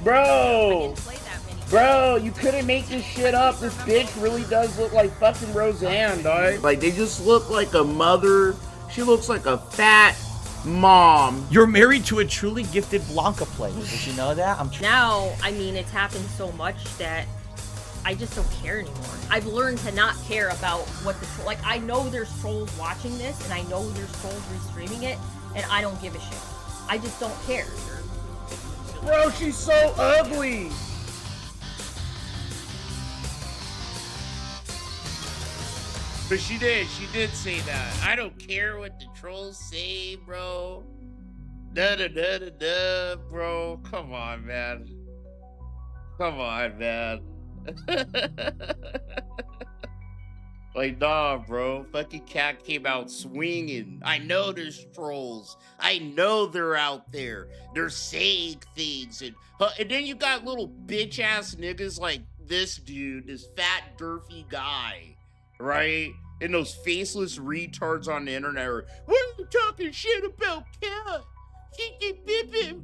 Bro, you couldn't make this shit up. This bitch really does look like fucking Roseanne, dog. Like, they just look like a mother. She looks like a fat mom. You're married to a truly gifted Blanca player. Did you know that? Now, I mean, it's happened so much that I just don't care anymore. I've learned to not care about what the like. I know there's trolls watching this, and I know there's trolls restreaming it, and I don't give a shit. I just don't care. Bro, she's so ugly. But she did say that. I don't care what the trolls say, bro. Da, bro. Come on, man. Come on, man. Like, nah, bro. Fucking Cat came out swinging. I know there's trolls. I know they're out there. They're saying things. And then you got little bitch-ass niggas like this dude, this fat, derpy guy, right? And those faceless retards on the internet are, what are you talking shit about Cat? She keep bipping.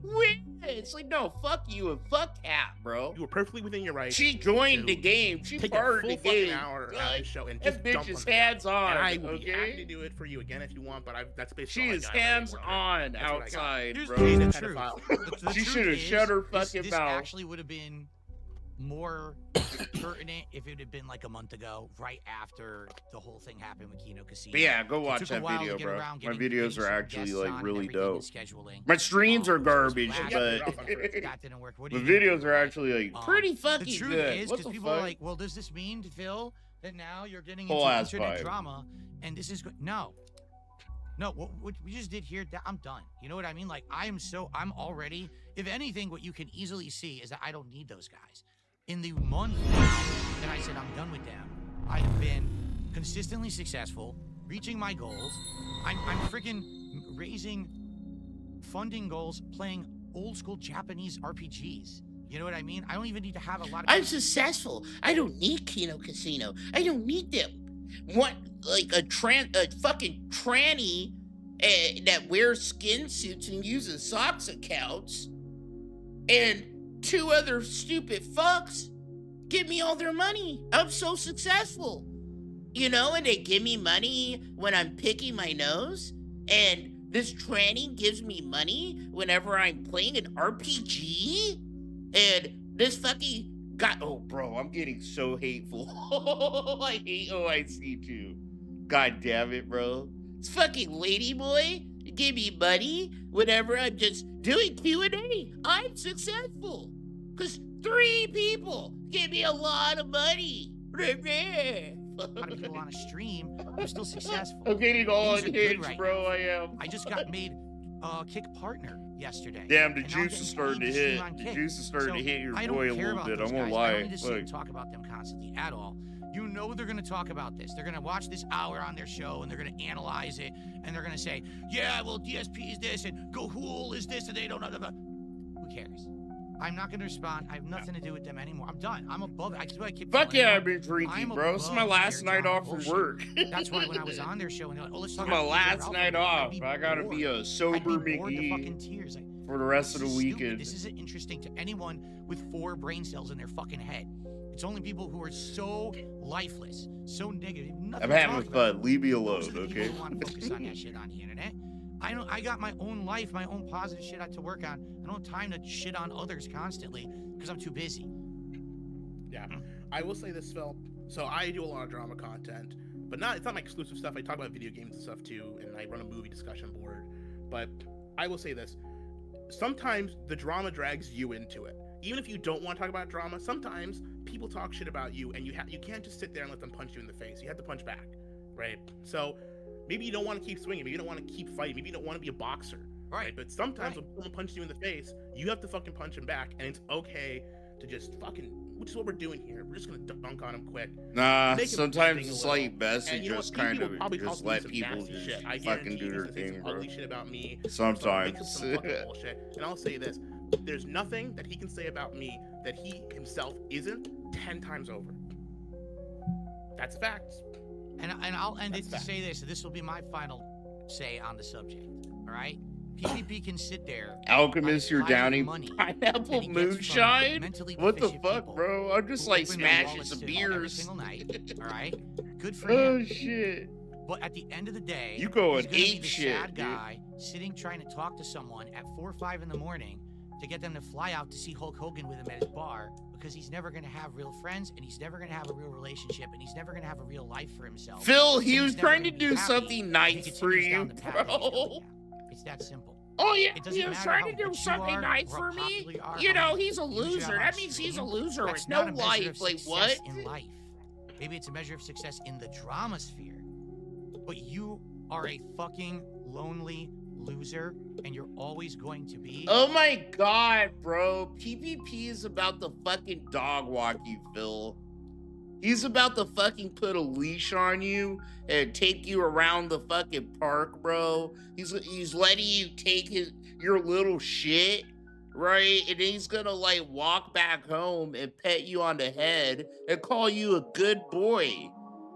It's like, no, fuck you and fuck Cat, bro. You were perfectly within your right. She joined the game. She part of the game. Hour out of the show and that bitch is hands on. And I will be happy to do it for you again if you want, but that's basically she is hands on outside, bro. The truth. She should have shut her fucking this mouth. Actually would have been more pertinent if it had been like a month ago, right after the whole thing happened with Kino Casino. But yeah, go watch that video, bro. My videos are actually like really dope. My streams are garbage, but that didn't work. The videos are actually like pretty fucking good. The truth is, because people are like, well, does this mean, Phil, that now you're getting into internet drama and this is no, what we just did here, I'm done. You know what I mean? Like, I'm already, if anything, what you can easily see is that I don't need those guys. In the month that I said I'm done with them, I have been consistently successful, reaching my goals. I'm freaking raising funding goals, playing old school Japanese RPGs. You know what I mean? I don't even need to have a lot of... I'm successful. I don't need Kino Casino. I don't need them. What, like a fucking tranny that wears skin suits and uses socks accounts, and 2 other stupid fucks give me all their money. I'm so successful. You know, and they give me money when I'm picking my nose, and this tranny gives me money whenever I'm playing an RPG, and this fucking guy, oh bro, I'm getting so hateful. I hate OIC too. God damn it, bro. This fucking ladyboy give me money whenever I'm just doing Q&A. I'm successful. Because 3 people give me a lot of money. A lot of people on a stream, I'm still successful. I'm getting all engaged, right bro. Now. I am. I just got made Kick partner yesterday. Damn, the juice is starting to hit. The juice is starting to hit your boy a little bit. I won't lie. I don't need to sit and talk about them constantly at all. You know they're going to talk about this. They're going to watch this hour on their show, and they're going to analyze it, and they're going to say, yeah, well, DSP is this, and Gohool is this, and they don't know. Who cares? I'm not going to respond. I have nothing to do with them anymore. I'm done. I'm above it. I keep Fuck yeah, I've been drinking, bro. This is my last night off from work. That's why when I was on their show, and they're like, oh, let's talk about my last night off. I got to be a sober McGee for the rest of the weekend. This isn't interesting to anyone with 4 brain cells in their fucking head. It's only people who are so lifeless, so negative. I'm having fun. Leave me alone, okay? I want to focus on that shit on the internet. I got my own life, my own positive shit I have to work on. I don't have time to shit on others constantly because I'm too busy. Yeah, I will say this, Phil. So I do a lot of drama content, but it's not my exclusive stuff. I talk about video games and stuff too, and I run a movie discussion board. But I will say this. Sometimes the drama drags you into it. Even if you don't want to talk about drama, sometimes people talk shit about you, and you can't just sit there and let them punch you in the face. You have to punch back, right? So maybe you don't want to keep swinging, maybe you don't want to keep fighting, maybe you don't want to be a boxer, right? But sometimes when someone punches you in the face, you have to fucking punch him back, and it's okay to just fucking, which is what we're doing here. We're just gonna dunk on him quick. Nah, sometimes it's like best to just kind of just let people just fucking do their thing, bro. Ugly shit about me. Sometimes. Some fucking bullshit. And I'll say this: there's nothing that he can say about me that he himself isn't 10 times over. That's facts. And I'll end it to say this. This will be my final say on the subject. All right. PvP can sit there. Alchemist, you're downing pineapple moonshine? What the fuck, bro? I'm just like smashing some beers. Every single night. All right. Good for him. Oh shit. But at the end of the day, you going ape shit, sad guy sitting trying to talk to someone at 4 or 5 in the morning to get them to fly out to see Hulk Hogan with him at his bar, because he's never going to have real friends, and he's never going to have a real relationship, and he's never going to have a real life for himself. Phil, he was trying to do something nice for you, bro. It's that simple. Oh yeah, he was trying to do something nice for me. You know, he's a loser. That means he's a loser with no life. Like what? In life. Maybe it's a measure of success in the drama sphere. But you are a fucking lonely loser, and you're always going to be. Oh my god, bro. PvP is about to fucking dog walk you, Phil. He's about to fucking put a leash on you and take you around the fucking park, bro. He's letting you take your little shit, right? And he's gonna like walk back home and pet you on the head and call you a good boy.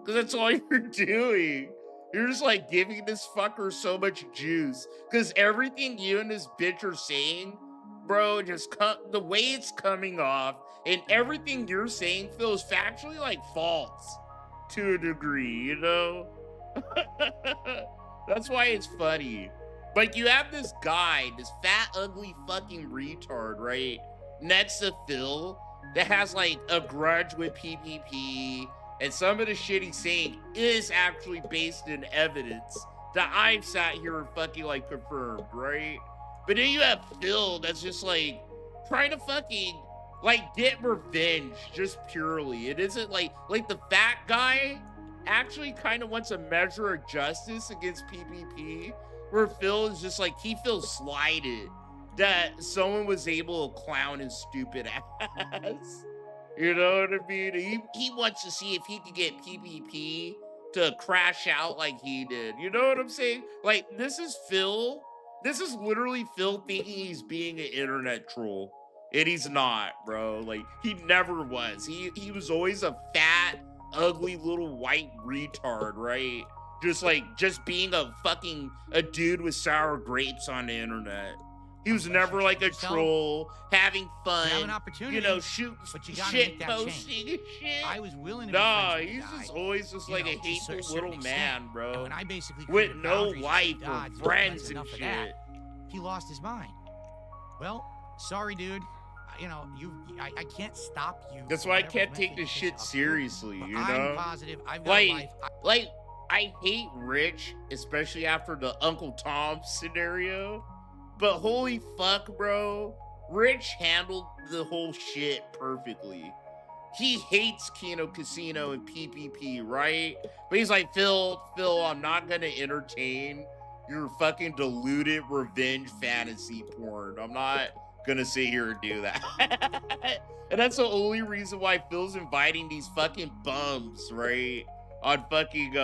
Cause that's all you're doing. You're just like giving this fucker so much juice. Cause everything you and this bitch are saying, bro, just the way it's coming off, and everything you're saying, Phil, is factually like false to a degree, you know? That's why it's funny. Like, you have this guy, this fat, ugly fucking retard, right, next to Phil, that has like a grudge with PvP, and some of the shit he's saying is actually based in evidence that I've sat here and fucking like confirmed, right? But then you have Phil that's just like trying to fucking like get revenge just purely. It isn't like the fat guy actually kind of wants a measure of justice against PvP, where Phil is just like, he feels slighted that someone was able to clown his stupid ass. You know what I mean? He wants to see if he could get PvP to crash out like he did. You know what I'm saying? Like, this is Phil. This is literally Phil thinking he's being an internet troll. And he's not, bro. Like, he never was. He was always a fat, ugly little white retard, right? Just being a dude with sour grapes on the internet. He was never like a troll, having fun, you have an opportunity, you know, shit posting and shit. I was willing to Nah, he's just always just like a hateful little man, bro. And when I basically with no life or friends and shit. That, he lost his mind. Well, sorry, dude. You know, I can't stop you. That's why I can't take this shit seriously, you know? I'm positive. I've got life. I hate Rich, especially after the Uncle Tom scenario. But holy fuck, bro. Rich handled the whole shit perfectly. He hates Kino Casino and PvP, right? But he's like, Phil, I'm not gonna entertain your fucking deluded revenge fantasy porn. I'm not gonna sit here and do that. And that's the only reason why Phil's inviting these fucking bums, right? On fucking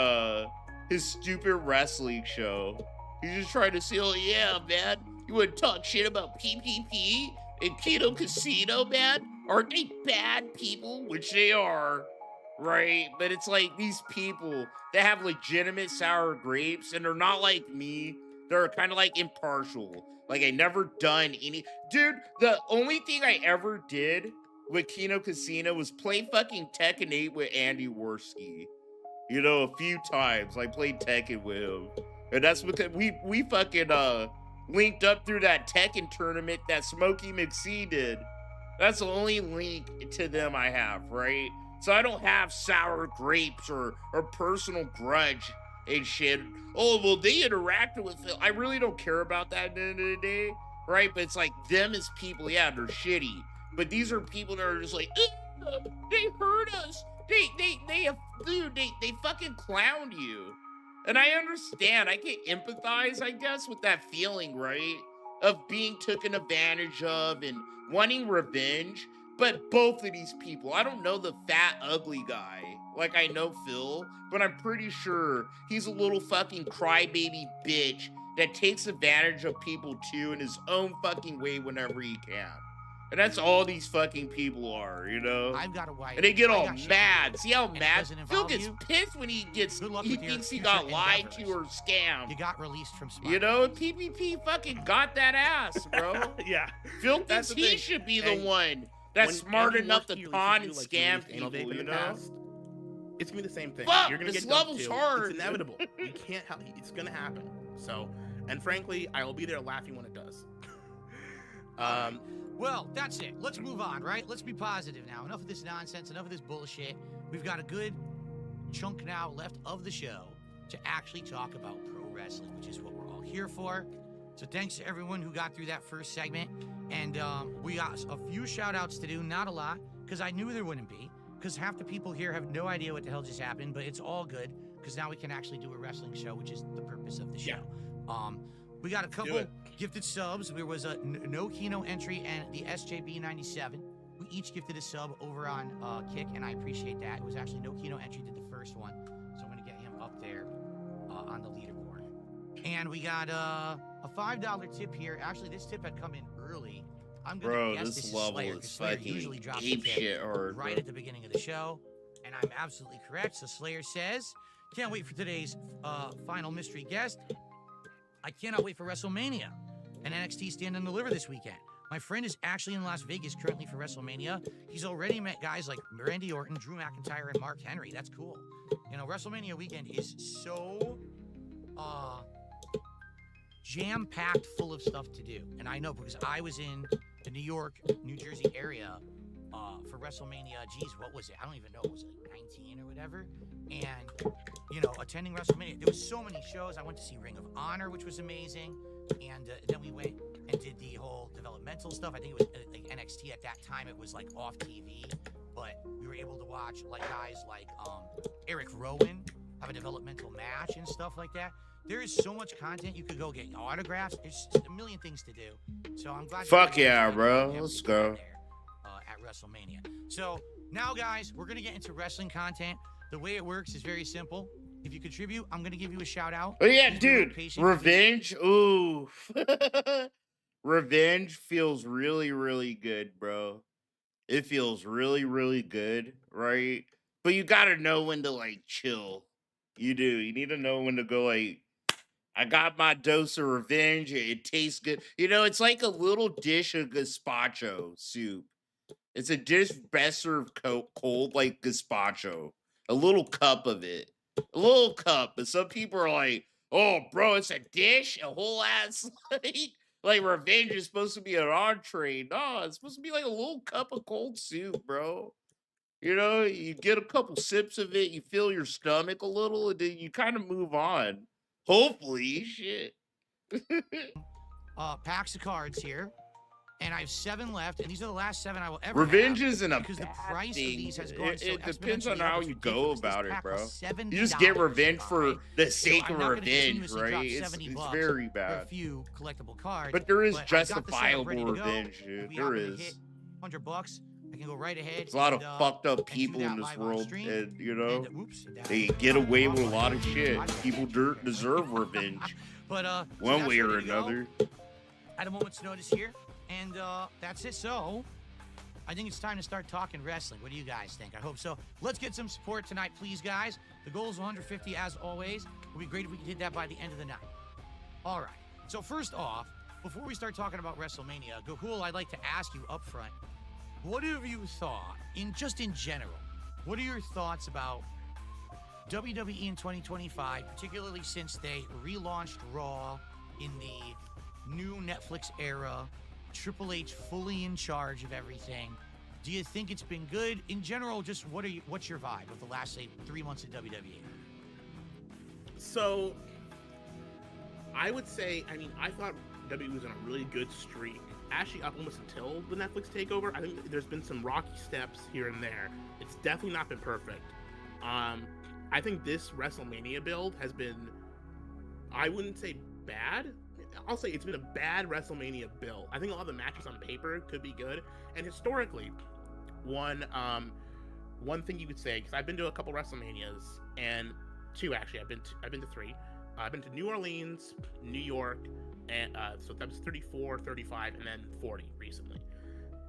his stupid wrestling show. He's just trying to say, oh yeah, man, you would talk shit about PvP and Kino Casino, man? Aren't they bad people? Which they are, right? But it's like these people that have legitimate sour grapes, and they're not like me. They're kind of like impartial. Like, I never done any. Dude, the only thing I ever did with Kino Casino was play fucking Tekken 8 with Andy Worski. You know, a few times I played Tekken with him. And that's because we fucking linked up through that Tekken tournament that Smokey McSee did. That's the only link to them I have, right? So I don't have sour grapes or personal grudge and shit. Oh, well, they interacted with Phil. I really don't care about that at the end of the day, right? But it's like, them as people, yeah, they're shitty. But these are people that are just like, They hurt us. They fucking clowned you. And I understand. I can empathize, I guess, with that feeling, right? Of being taken advantage of and wanting revenge. But both of these people, I don't know the fat, ugly guy like I know Phil, but I'm pretty sure he's a little fucking crybaby bitch that takes advantage of people too in his own fucking way whenever he can. And that's all these fucking people are, you know? I've got a wife. And they get all mad. See how mad? Phil gets you. pissed when he thinks he got lied to or scammed. You got released from Smark. You know, PPP fucking got that ass, bro. Yeah. Phil thinks he should be the one that's smart enough to con and scam people, you know? It's gonna be the same thing. Fuck, You're gonna this get level's too. hard. It's inevitable. You can't help. It's gonna happen. So, and frankly, I will be there laughing when it does. Well, that's it. Let's move on, right? Let's be positive now. Enough of this nonsense, enough of this bullshit. We've got a good chunk now left of the show to actually talk about pro wrestling, which is what we're all here for. So thanks to everyone who got through that first segment. And we got a few shout outs to do, not a lot, because I knew there wouldn't be, because half the people here have no idea what the hell just happened, but it's all good, because now we can actually do a wrestling show, which is the purpose of the show. Yeah. We got a couple gifted subs. There was a No Kino entry and the SJB97, who each gifted a sub over on Kick, and I appreciate that. It was actually No Kino entry did the first one, so I'm going to get him up there on the leaderboard. And we got a $5 tip here. Actually, this tip had come in early. I'm going to guess this level Slayer, because Slayer usually drops the tip right at the beginning of the show, and I'm absolutely correct. So Slayer says, can't wait for today's final mystery guest. I cannot wait for WrestleMania and NXT Stand and Deliver this weekend. My friend is actually in Las Vegas currently for WrestleMania. He's already met guys like Randy Orton, Drew McIntyre, and Mark Henry. That's cool. You know, WrestleMania weekend is so jam-packed full of stuff to do. And I know because I was in the New York, New Jersey area for WrestleMania. Geez, what was it? I don't even know. Was it like 19 or whatever? And, you know, attending WrestleMania, there was so many shows. I went to see Ring of Honor, which was amazing. And then we went and did the whole developmental stuff. I think it was like NXT at that time. It was like off TV, but we were able to watch like guys like Eric Rowan have a developmental match and stuff like that. There is so much content. You could go get autographs. There's a million things to do. So I'm glad. Fuck yeah, bro. Let's go. There, at WrestleMania. So now, guys, we're going to get into wrestling content. The way it works is very simple. If you contribute, I'm going to give you a shout out. Oh, yeah, dude. Revenge. Ooh. Revenge feels really, really good, bro. It feels really, really good, right? But you got to know when to, like, chill. You do. You need to know when to go, like, I got my dose of revenge. It tastes good. You know, it's like a little dish of gazpacho soup. It's a dish best served cold, like gazpacho. A little cup of it. A little cup. But some people are like, oh, bro, it's a dish? A whole ass, like revenge is supposed to be an entree. No, it's supposed to be like a little cup of cold soup, bro. You know, you get a couple sips of it, you fill your stomach a little, and then you kind of move on. Hopefully, shit. Packs of cards here. And I have 7 left, and these are the last 7 I will ever Revenge have, isn't a because bad the price thing. of these has gone It so depends on exponentially how up. you It's go ridiculous. about This it, pack bro. was $70, You just get revenge for right? the sake So of I'm not gonna revenge, continuously right? drop It's $70 very for a bad. few collectible cards. But there is but I got the setup justifiable ready to go. revenge, dude. If we There happen to is. hit $100, I can go right ahead. There's a lot of and, fucked up and do people that in this live on world, stream. and you know, And, oops, they get away with a lot of shit. People deserve revenge, but one so way or ready to go. another. At a moment's notice here, and that's it. So I think it's time to start talking wrestling. What do you guys think? I hope so. Let's get some support tonight, please, guys. The goal is 150 as always. It would be great if we could hit that by the end of the night. All right. So first off, before we start talking about WrestleMania, Gahul, I'd like to ask you up front, what have you thought, in general, what are your thoughts about WWE in 2025, particularly since they relaunched Raw in the new Netflix era, Triple H fully in charge of everything? Do you think it's been good? In general, just what's your vibe of the last, say, 3 months of WWE? So, I would say, I mean, I thought WWE was on a really good streak. Actually, up almost until the Netflix takeover. I think there's been some rocky steps here and there. It's definitely not been perfect. I think this WrestleMania build has been, I wouldn't say bad. I'll say it's been a bad WrestleMania build. I think a lot of the matches on paper could be good. And historically, one thing you could say, because I've been to a couple WrestleManias, and two actually, I've been to three. I've been to New Orleans, New York, and so that was 34, 35, and then 40 recently.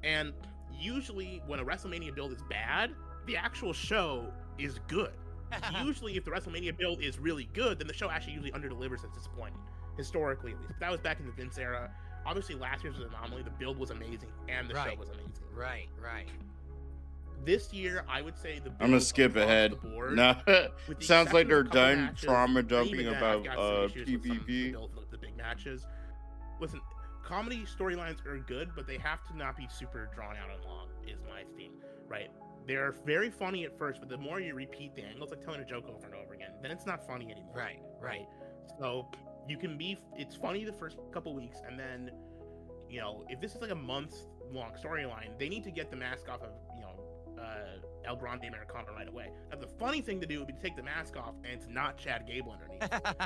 And usually when a WrestleMania build is bad, the actual show is good. Usually if the WrestleMania build is really good, then the show actually usually underdelivers and it's disappointing. Historically, at least. That was back in the Vince era. Obviously last year's was an anomaly. The build was amazing and the show was amazing. Right. This year, I would say the I'm gonna skip ahead. No, sounds like they're done matches, trauma dumping about PvP. The big matches. Listen, comedy storylines are good, but they have to not be super drawn out and long. Is my theme, right? They're very funny at first, but the more you repeat the angles, like telling a joke over and over again, then it's not funny anymore. Right. So you can be. It's funny the first couple weeks, and then, you know, if this is like a month-long storyline, they need to get the mask off of, you know, El Grande Americano right away. Now, the funny thing to do would be to take the mask off and it's not Chad Gable underneath.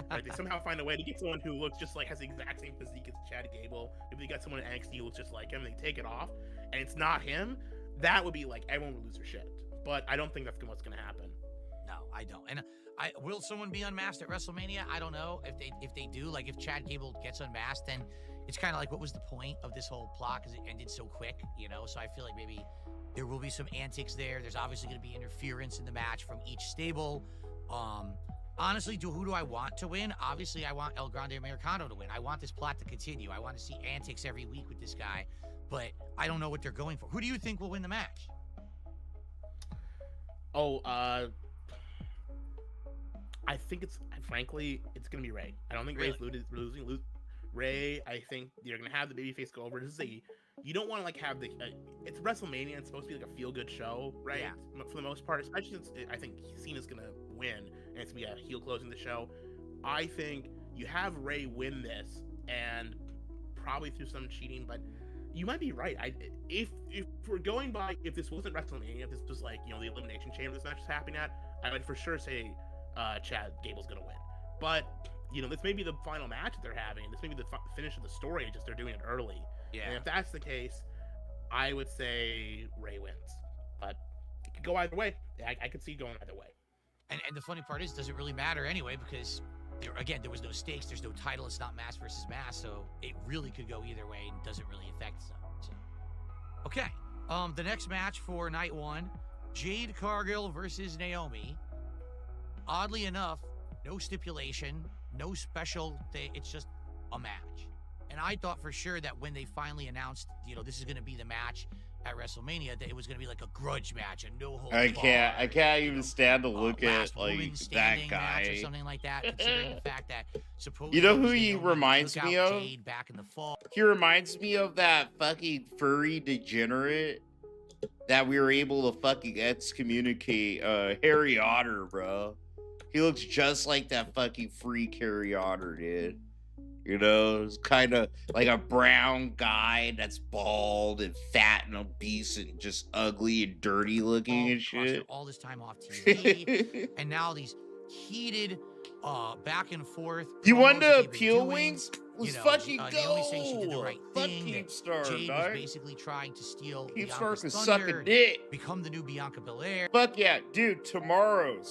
Right? They somehow find a way to get someone who looks just like, has the exact same physique as Chad Gable. If they got someone in NXT who looks just like him, they take it off and it's not him. That would be like, everyone would lose their shit. But I don't think that's what's going to happen. No, I don't. And will someone be unmasked at WrestleMania? I don't know. If they do, like if Chad Gable gets unmasked, then it's kind of like, what was the point of this whole plot? Because it ended so quick, you know? So I feel like maybe there will be some antics there. There's obviously going to be interference in the match from each stable. Honestly, who do I want to win? Obviously, I want El Grande Americano to win. I want this plot to continue. I want to see antics every week with this guy, but I don't know what they're going for. Who do you think will win the match? I think frankly, it's going to be Ray. I don't think Ray's losing. Ray, I think you're going to have the babyface go over. You don't want to like have it's WrestleMania. It's supposed to be like a feel-good show, right? Yeah. For the most part, especially since I think Cena's gonna win and it's gonna be a heel closing the show. I think you have Ray win this, and probably through some cheating, but you might be right. If we're going by, if this wasn't WrestleMania, if this was like, you know, the Elimination Chamber this match is happening at, I would for sure say Chad Gable's gonna win. But you know, this may be the final match that they're having. This may be the finish of the story. Just they're doing it early. Yeah. And if that's the case, I would say Ray wins. But it could go either way. I could see it going either way. And the funny part is, does it really matter anyway? Because there was no stakes. There's no title. It's not mass versus mass. So it really could go either way and doesn't really affect them. So, okay. The next match for night one, Jade Cargill versus Naomi. Oddly enough, no stipulation, no special thing. It's just a match. And I thought for sure that when they finally announced, you know, this is going to be the match at WrestleMania, that it was going to be like a grudge match, a no holds barred. I can't even stand to look at like that guy or something like that. Considering the fact that supposedly, you know who he reminds me of? Jade back in the fall. He reminds me of that fucking furry degenerate that we were able to fucking excommunicate, Harry Otter, bro. He looks just like that fucking freak Harry Otter did. You know, it's kind of like a brown guy that's bald and fat and obese and just ugly and dirty looking and shit. All this time off TV, and now these heated back and forth. You wanted to appeal Wings? Let's fucking go. Naomi saying she did the right thing. Keemstar, Jade was basically trying to steal Keemstar can Bianca's suck thunder, a dick. become the new Bianca Belair. Fuck yeah, dude. Tomorrow,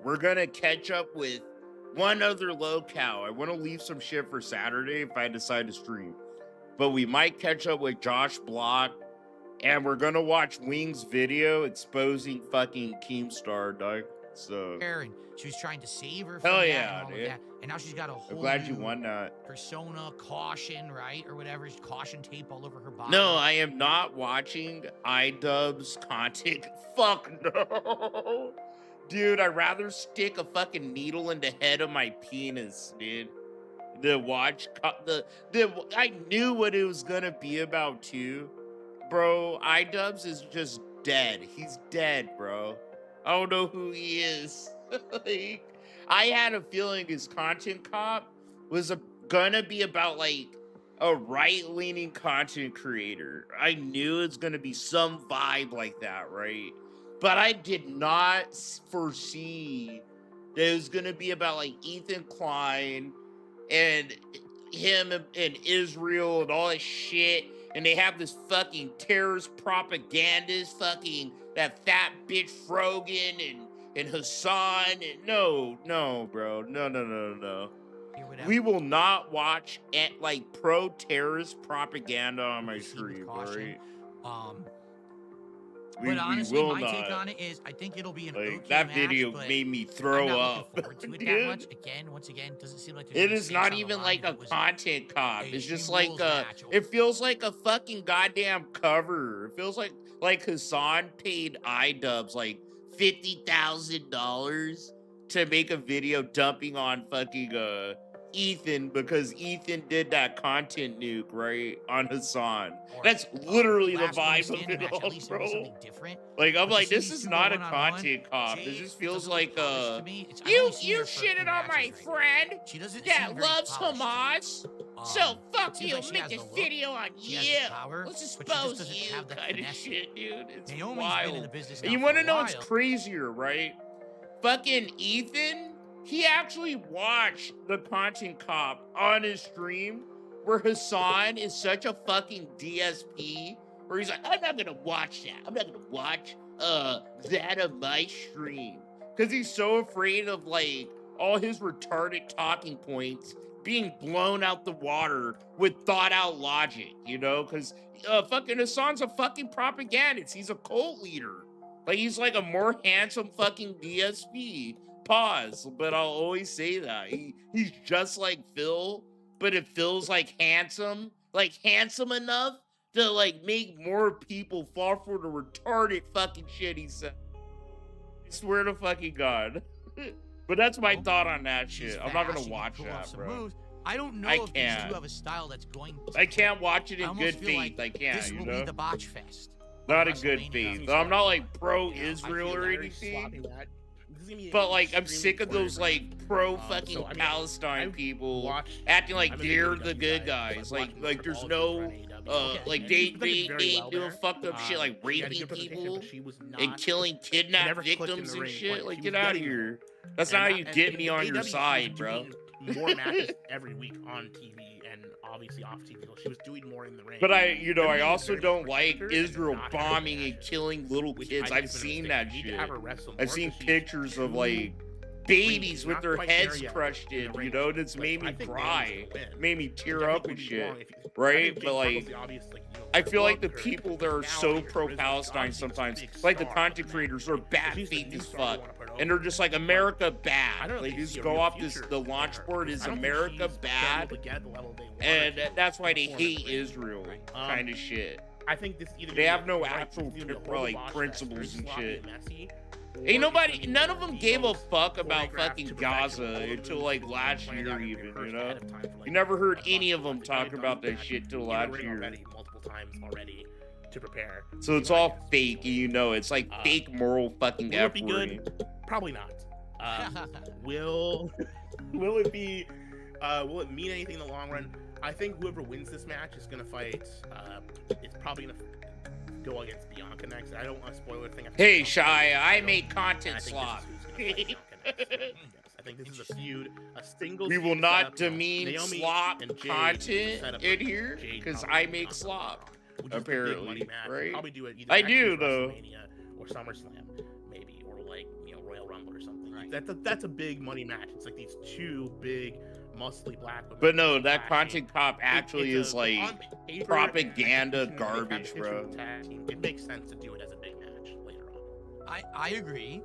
we're gonna catch up with one other locale. I want to leave some shit for Saturday if I decide to stream. But we might catch up with Josh Block, and we're gonna watch Wings' video exposing fucking Keemstar, dog. So and she was trying to save her from hell that yeah, and all dude. of that. And now she's got a whole I'm glad you new won that. persona, caution, right? Or whatever. Caution tape all over her body. No, I am not watching iDubbbz content. Fuck no. Dude, I'd rather stick a fucking needle in the head of my penis, dude. To watch I knew what it was gonna be about too. Bro, iDubbbz is just dead. He's dead, bro. I don't know who he is. Like, I had a feeling his content cop was gonna be about like a right-leaning content creator. I knew it's gonna be some vibe like that, right? But I did not foresee that it was gonna be about like Ethan Klein and him and Israel and all that shit. And they have this fucking terrorist propagandist, fucking that fat bitch Frogan and Hassan. And no, bro. No. We will not watch like pro-terrorist propaganda on my stream, right? But honestly, my take on it is, I think it'll be an okay that video match, made me throw up. Forward to it that much. Once again, doesn't seem like it is not even like a content cop. It's just like it feels like a fucking goddamn cover. It feels like Hassan paid iDubbbz like $50,000 to make a video dumping on fucking Ethan because Ethan did that content nuke, right, on Hassan. That's literally the vibe of it all, bro. Like, I'm like, this is not a content cop. This just feels like, you shitted on my friend that loves Hamas, so fuck you, make this video on you. Let's expose you kind of shit, dude. It's wild. And you want to know what's crazier, right? Fucking Ethan, he actually watched the content cop on his stream where Hassan is such a fucking DSP where he's like, I'm not gonna watch that. I'm not gonna watch that on my stream. Because he's so afraid of like all his retarded talking points being blown out the water with thought out logic, you know? Because fucking Hassan's a fucking propagandist. He's a cult leader. Like he's like a more handsome fucking DSP. Pause, but I'll always say that he's just like Phil, but it feels like handsome enough to like make more people fall for the retarded fucking shit he said. I swear to fucking God. But that's my thought on that shit. I'm not gonna watch that, bro. I don't know if these two have a style that's going to. I can't watch it in good faith. I can't. This will be the botch fest. Not in good faith. I'm not like pro-Israel or anything. But like, I'm sick of those like pro fucking Palestine people acting like they're the good guys. Like there's no like they ain't doing fucked up shit like raping people and killing kidnapped victims and shit. Like get out of here. That's not how you get me on your side, bro. More matches every week on TV and obviously off TV. She was doing more in the ring. But I also don't like Israel bombing and killing little kids. I've seen that shit. I've seen pictures of like babies with their heads crushed in, you know, and it's made me cry, made me tear up and shit, right? But like, I feel like the people that are so pro-Palestine sometimes, like the content creators, are bad faith as fuck. And they're just like, America bad. Like, just go off the launch board is America bad. And that's why they hate Israel, kind of shit. I think this they have no actual like principles and shit. Ain't none of them gave a fuck about fucking Gaza until like last year even, you know? You never heard any of them talk about that shit till last year. Multiple times already to prepare. So it's all fake, you know, it's like fake moral fucking effort. Will it be good? Probably not. Will it be, will it mean anything in the long run? I think whoever wins this match is gonna fight, it's probably gonna go against Bianca next. I don't want to spoil anything. Hey, Shy, I made content slop. I think this is a feud, a single. We will not demean slop content in here because I make slop. Apparently, right? Probably do it either I do though. Or SummerSlam, maybe, or like Royal Rumble or something. Right. That's a big money match. It's like these two big muscly black women. But no, that content cop actually is like propaganda garbage, bro. It makes sense to do it as a big match later on. I agree.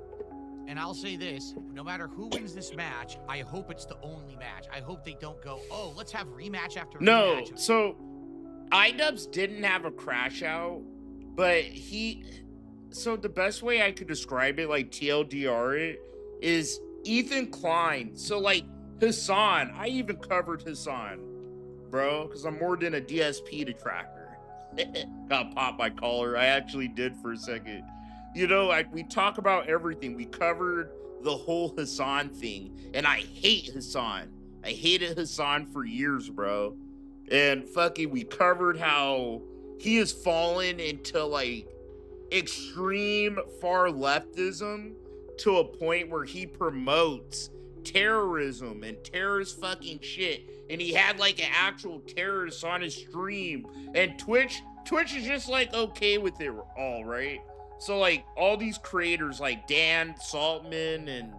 And I'll say this, no matter who wins this match, I hope it's the only match. I hope they don't go, oh, let's have rematch after rematch. No, so iDubbbz didn't have a crash out, but so the best way I could describe it, like TLDR it, is Ethan Klein. So like Hassan, I even covered Hassan, bro, because I'm more than a DSP detractor. Got popped my collar. I actually did for a second. You know, we talk about everything. We covered the whole Hassan thing. And I hate Hassan. I hated Hassan for years, bro. And fucking, we covered how he has fallen into like extreme far leftism to a point where he promotes terrorism and terrorist fucking shit. And he had like an actual terrorist on his stream. And Twitch is just like okay with it all, right? So like all these creators like Dan Saltman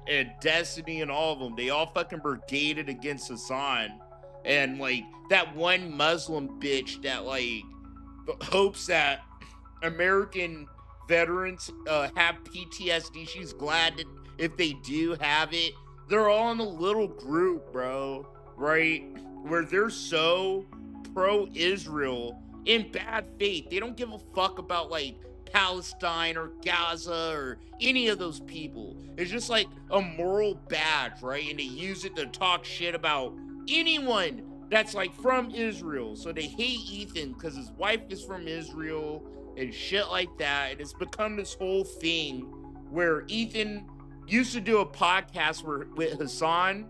and Destiny and all of them, they all fucking brigaded against Hassan. And like that one Muslim bitch that like hopes that American veterans have PTSD. She's glad that if they do have it, they're all in a little group, bro, right? Where they're so pro-Israel in bad faith. They don't give a fuck about like Palestine or Gaza or any of those people. It's just like a moral badge, right? And they use it to talk shit about anyone that's like from Israel. So they hate Ethan because his wife is from Israel and shit like that. And it's become this whole thing where Ethan used to do a podcast with Hassan,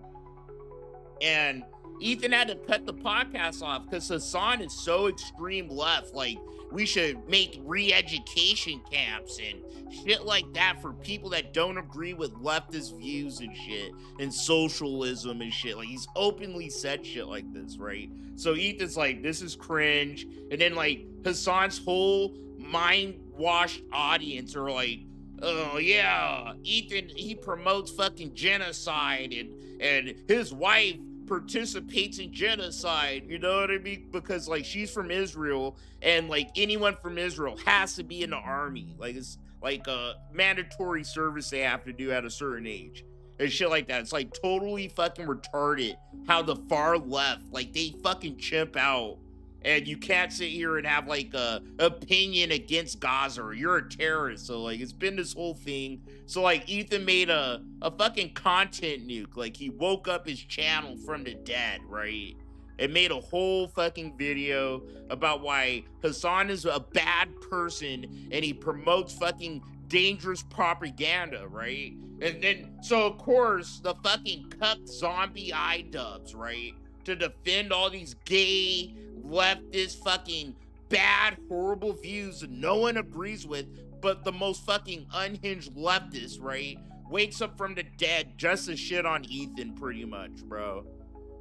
and Ethan had to cut the podcast off because Hassan is so extreme left. Like, we should make re-education camps and shit like that for people that don't agree with leftist views and shit, and socialism and shit. Like, he's openly said shit like this, right? So Ethan's like, this is cringe. And then like Hassan's whole mind-washed audience are like, oh yeah, Ethan, he promotes fucking genocide, and his wife participates in genocide, you know what I mean? Because like she's from Israel, and like anyone from Israel has to be in the army. Like it's like a mandatory service they have to do at a certain age and shit like that. It's like totally fucking retarded how the far left, like they fucking chimp out. And you can't sit here and have like a opinion against Gaza, or you're a terrorist. So like it's been this whole thing. So like Ethan made a fucking content nuke. Like he woke up his channel from the dead, right? And made a whole fucking video about why Hassan is a bad person and he promotes fucking dangerous propaganda, right? And then so of course the fucking cuck zombie iDubbbz, right? To defend all these gay leftist fucking bad horrible views that no one agrees with but the most fucking unhinged leftist, right, wakes up from the dead just to shit on Ethan pretty much, bro.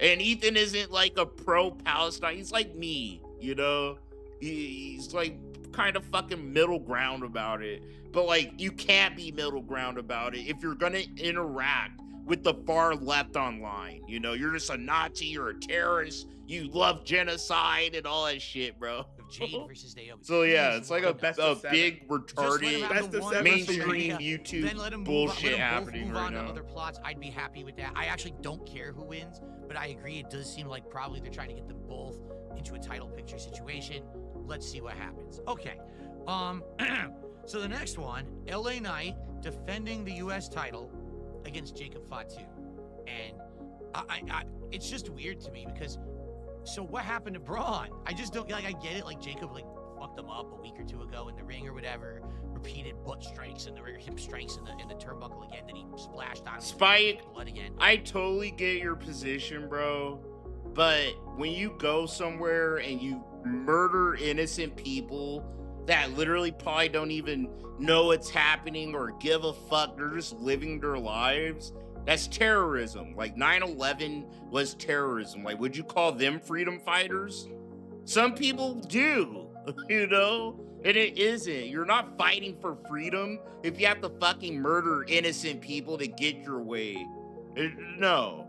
And Ethan isn't like a pro-Palestine, he's like me, you know? He's like kind of fucking middle ground about it, but like you can't be middle ground about it if you're gonna interact with the far left online. You know, you're just a Nazi, you're a terrorist, you love genocide and all that shit, bro. Jade versus Naomi. So yeah, it's like a big Just retarded let him have mainstream then YouTube let him bullshit move happening right on to now. other plots. I'd be happy with that. I actually don't care who wins, but I agree it does seem like probably they're trying to get them both into a title picture situation. Let's see what happens. Okay. So the next one, LA Knight defending the US title against Jacob Fatu. And I it's just weird to me because so what happened to Braun? I just don't like. I get it, like Jacob like fucked him up a week or two ago in the ring or whatever. Repeated butt strikes in the ring, hip strikes in the turnbuckle again. Then he splashed on Spike, blood again. I totally get your position, bro. But when you go somewhere and you murder innocent people that literally probably don't even know it's happening or give a fuck, they're just living their lives. That's terrorism. Like 9/11 was terrorism. Like, would you call them freedom fighters? Some people do, you know? And it isn't. You're not fighting for freedom if you have to fucking murder innocent people to get your way. No.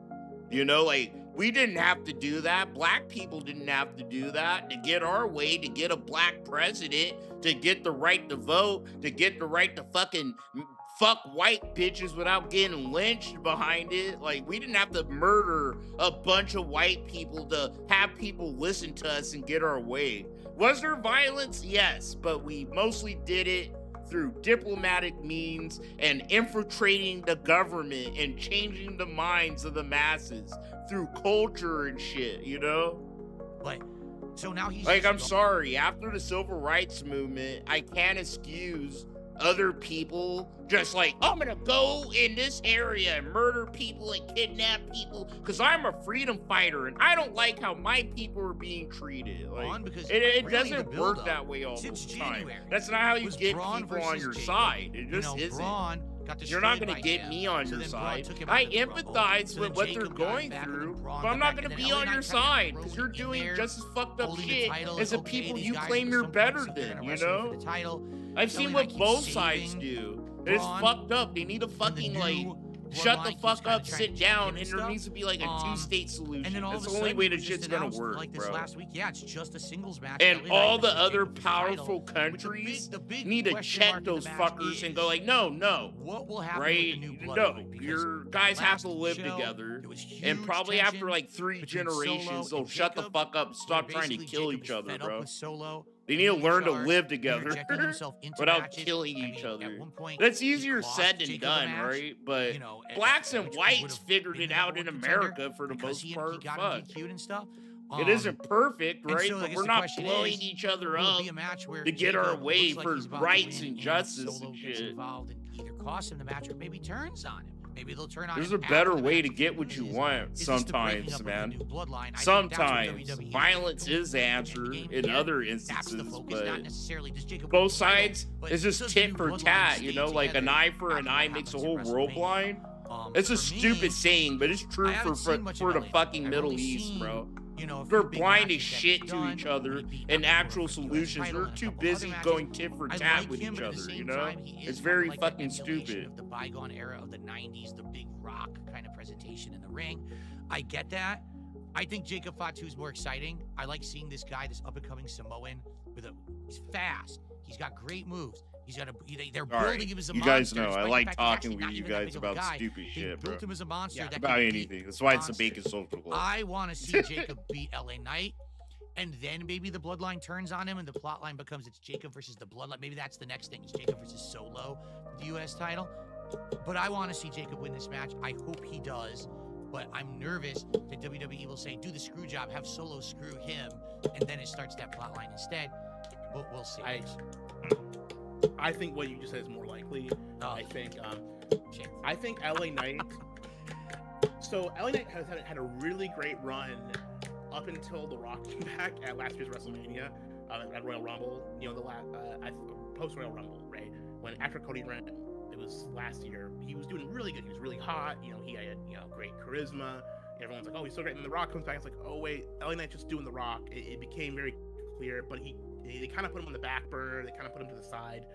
You know, like, we didn't have to do that. Black people didn't have to do that to get our way, to get a black president, to get the right to vote, to get the right to fucking fuck white bitches without getting lynched behind it. Like, we didn't have to murder a bunch of white people to have people listen to us and get our way. Was there violence? Yes, but we mostly did it through diplomatic means and infiltrating the government and changing the minds of the masses through culture and shit, you know? But so now he's like, I'm sorry, after the civil rights movement, I can't excuse other people just like, I'm gonna go in this area and murder people and kidnap people because I'm a freedom fighter and I don't like how my people are being treated. Like, it doesn't work that way all the time. That's not how you get people on your side. It just isn't. You're not going to get me on your side. I empathize with what they're going through, but I'm not going to be on your side because you're doing just as fucked up shit as the people you claim you're better than, you know? I've seen what both sides do. It's fucked up. They need to fucking, like, shut the fuck up, sit down, and there needs to be like a two-state solution. That's the only way the shit's gonna work, like bro. Last week, yeah, it's just a singles match. And all the other powerful countries need to check those fuckers and go like, no, what will happen right? With the new No, your guys have to live together. And probably after like 3 generations, they'll shut the fuck up and stop trying to kill each other, bro. They need to learn to live together without killing each other. That's easier said than done, right? But blacks and whites figured it out in America for the most part. Fuck. It isn't perfect, right? But we're not blowing each other up to get our way for rights and justice and shit. Either cost him the match or maybe turns on him. Maybe they'll turn on There's a better way to get what you want sometimes, man. Sometimes violence is the answer in other instances, but both sides is just tit for tat, you know, like an eye for an eye makes the whole world blind. It's a stupid saying, but it's true for the fucking Middle East, bro. They're blind as shit to each other and actual solutions. They're too busy going tit for tat with each other, you know? It's very fucking stupid. The bygone era of the 90s, the big rock kind of presentation in the ring. I get that. I think Jacob Fatu is more exciting. I like seeing this guy, this up-and-coming Samoan he's fast. He's got great moves. They're building him as a monster. You guys know I like talking with you guys about stupid shit, bro. Built him as a monster. About anything. That's why it's the Bacon Social Club. I want to see Jacob beat LA Knight, and then maybe the bloodline turns on him, and the plot line becomes it's Jacob versus the bloodline. Maybe that's the next thing. It's Jacob versus Solo, the U.S. title. But I want to see Jacob win this match. I hope he does. But I'm nervous that WWE will say, do the screw job, have Solo screw him, and then it starts that plot line instead. But we'll see. I think what you just said is more likely. I think LA Knight. So LA Knight has had a really great run up until The Rock came back at last year's WrestleMania, at Royal Rumble. You know, the post Royal Rumble, right? When after Cody ran, it was last year. He was doing really good. He was really hot. You know, he had great charisma. Everyone's like, oh, he's so great. And The Rock comes back. It's like, oh wait, LA Knight's just doing The Rock. It became very clear, but they kind of put him on the back burner. They kind of put him to the side.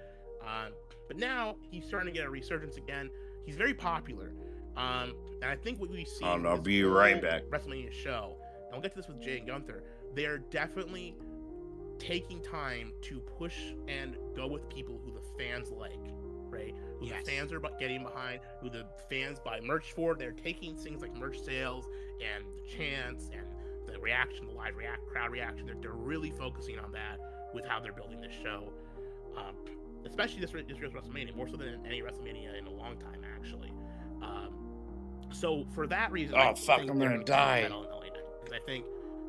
But now he's starting to get a resurgence again. He's very popular. And I think what we see I'll be right back. WrestleMania show, and we'll get to this with Jay and Gunther, they're definitely taking time to push and go with people who the fans like, right? Who the fans are getting behind, who the fans buy merch for. They're taking things like merch sales and the chants and the reaction, the live crowd reaction. They're really focusing on that with how they're building this show. Especially this year's WrestleMania, more so than any WrestleMania in a long time, actually. So for that reason, I'm gonna die. Because I think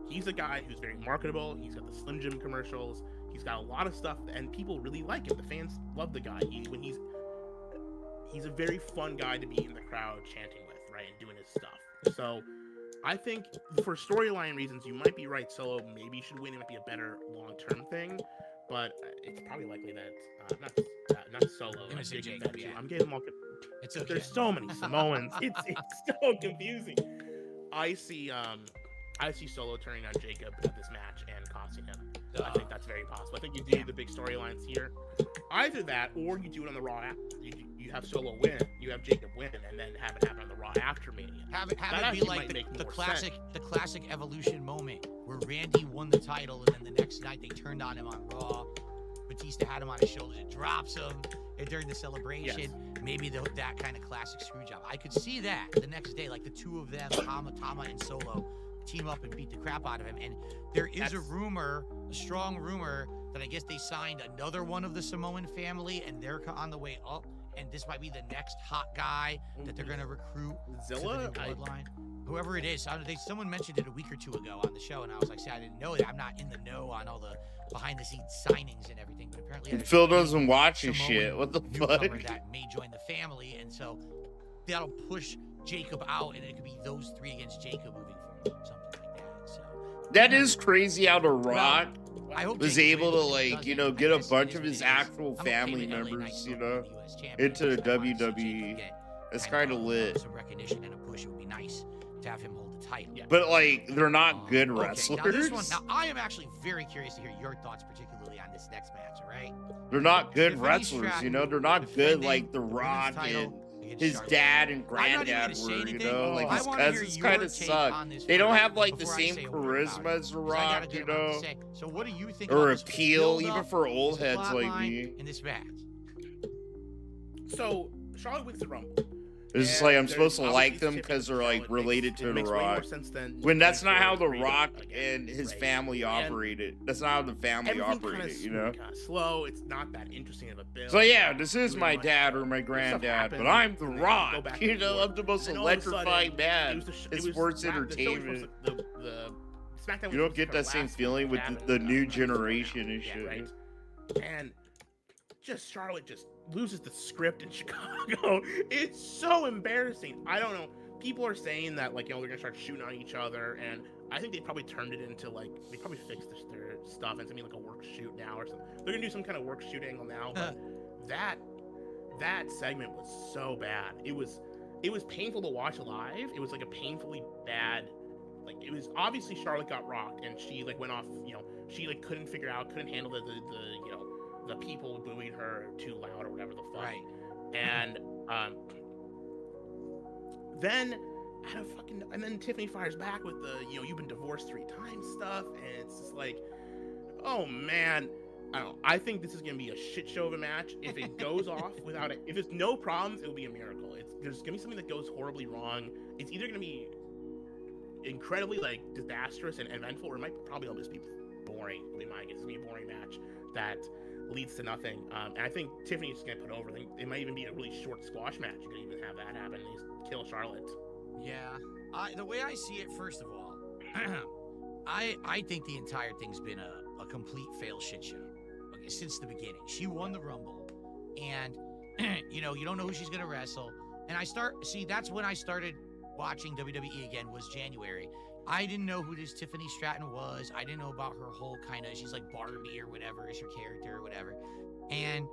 he's a guy who's very marketable. He's got the Slim Jim commercials. He's got a lot of stuff, and people really like him. The fans love the guy. He's a very fun guy to be in the crowd chanting with, right, and doing his stuff. So I think for storyline reasons, you might be right. Solo maybe should win. It might be a better long-term thing. But it's probably likely that not Solo. I'm getting them all. It's okay. There's so many Samoans. it's so confusing. I see Solo turning on Jacob at this match and costing him. I think that's very possible. I think you do the big storylines here. Either that, or you do it on the Raw after. You have Solo win, you have Jacob win, and then have it happen on the Raw after Mania. Have it be like the classic Evolution moment where Randy won the title, and then the next night they turned on him on Raw. Batista had him on his shoulders, it drops him, and during the celebration, maybe that kind of classic screw job. I could see that the next day, like the two of them, Tama and Solo, team up and beat the crap out of him. And there is a strong rumor that I guess they signed another one of the Samoan family, and they're on the way up. and this might be the next hot guy that they're gonna recruit Zilla, to the new bloodline. Whoever it is, someone mentioned it a week or two ago on the show, and I was like, see, I didn't know that. I'm not in the know on all the behind-the-scenes signings and everything, but apparently Phil doesn't watch his shit. What the fuck? That may join the family, and so that'll push Jacob out, and it could be those three against Jacob moving forward, something like that. So that is crazy how The Rock I hope was Jacob able to, wins, like, you know, doesn't. get a I guess bunch it of is his what it is. actual I'm okay family with LA members, Knight you being know, the US champion. into the I just wanted to see WWE. Jacob get That's kind kind of of lit. some recognition and a push. It would be nice to have him hold the title. But like, they're not good Okay, wrestlers. now this one, now I am actually very curious to hear your thoughts, particularly on this next match. All right? They're not good Tiffany wrestlers, you know. They're not good defending like The women's Rock title and against his Charlotte. dad and I'm not even granddad gonna say were, you anything. know. Like I his wanna hear cousins your kind of take suck. on this They don't first have like the before I same say a word about charisma it, as The 'cause I got a Rock, good you amount to know, say. So what do you think or about this appeal even build-up, for old this heads like plotline, me. in this match? So Charlotte wins the Rumble. It's just And like I'm there's supposed to like obviously them Tiffany because they're Charlotte like related to makes The way more Rock. sense than When that's not how The Rhea Rock again, and his right? family And operated. That's not how the family everything operated, you know. Kind of slow. It's not that interesting of a build. So yeah, this is Really my much. dad or my Stuff granddad, happens, but I'm The and then go Rock. back You and know, forth. I'm the most And then all of a sudden, electrifying man it was in it was sports the show was entertainment. supposed to- the SmackDown You was don't supposed get to that same last feeling with happened, the new right before generation now. and Yeah, shit. right. And just Charlotte just loses the script in Chicago. It's so embarrassing. I don't know. People are saying that, like, you know, they're gonna start shooting on each other, and I think they probably turned it into, like, they probably fixed their stuff and it's gonna be like a work shoot now or something. They're gonna do some kind of work shoot angle now, but that segment was so bad. It was painful to watch live. It was like a painfully bad, like, it was obviously Charlotte got rocked and she like went off, you know, she like couldn't handle the you know, the people booing her too loud or whatever the fuck. Right. And then Tiffany fires back with the, you know, you've been divorced 3 times stuff, and it's just like, oh man, I don't know. I think this is gonna be a shit show of a match. If it goes off without it, if there's no problems, it'll be a miracle. There's gonna be something that goes horribly wrong. It's either gonna be incredibly like disastrous and eventful, or it might probably just be boring. It'll be my guess. It's gonna be a boring match that leads to nothing. And I think Tiffany's just gonna put over. I think it might even be a really short squash match. You could even have that happen and just kill Charlotte. Yeah, the way I see it, first of all, I think the entire thing's been a complete fail shit show. Okay, since the beginning, she won the Rumble, and you know, you don't know who she's gonna wrestle. And that's when I started watching WWE again, was January. I didn't know who this Tiffany Stratton was. I didn't know about her whole kind of, she's like Barbie or whatever is her character or whatever. And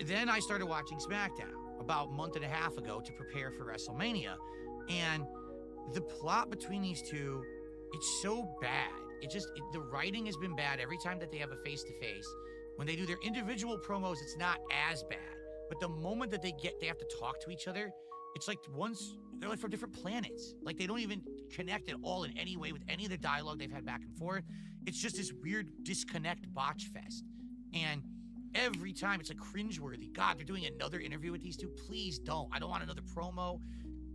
then I started watching SmackDown about a month and a half ago to prepare for WrestleMania. And the plot between these two, it's so bad. The writing has been bad every time that they have a face-to-face. When they do their individual promos, it's not as bad. But the moment that they have to talk to each other, it's like they're like from different planets. Like they don't even connect at all in any way with any of the dialogue they've had back and forth. It's just this weird disconnect botch fest. And every time it's like cringeworthy. God, they're doing another interview with these two. Please don't. I don't want another promo.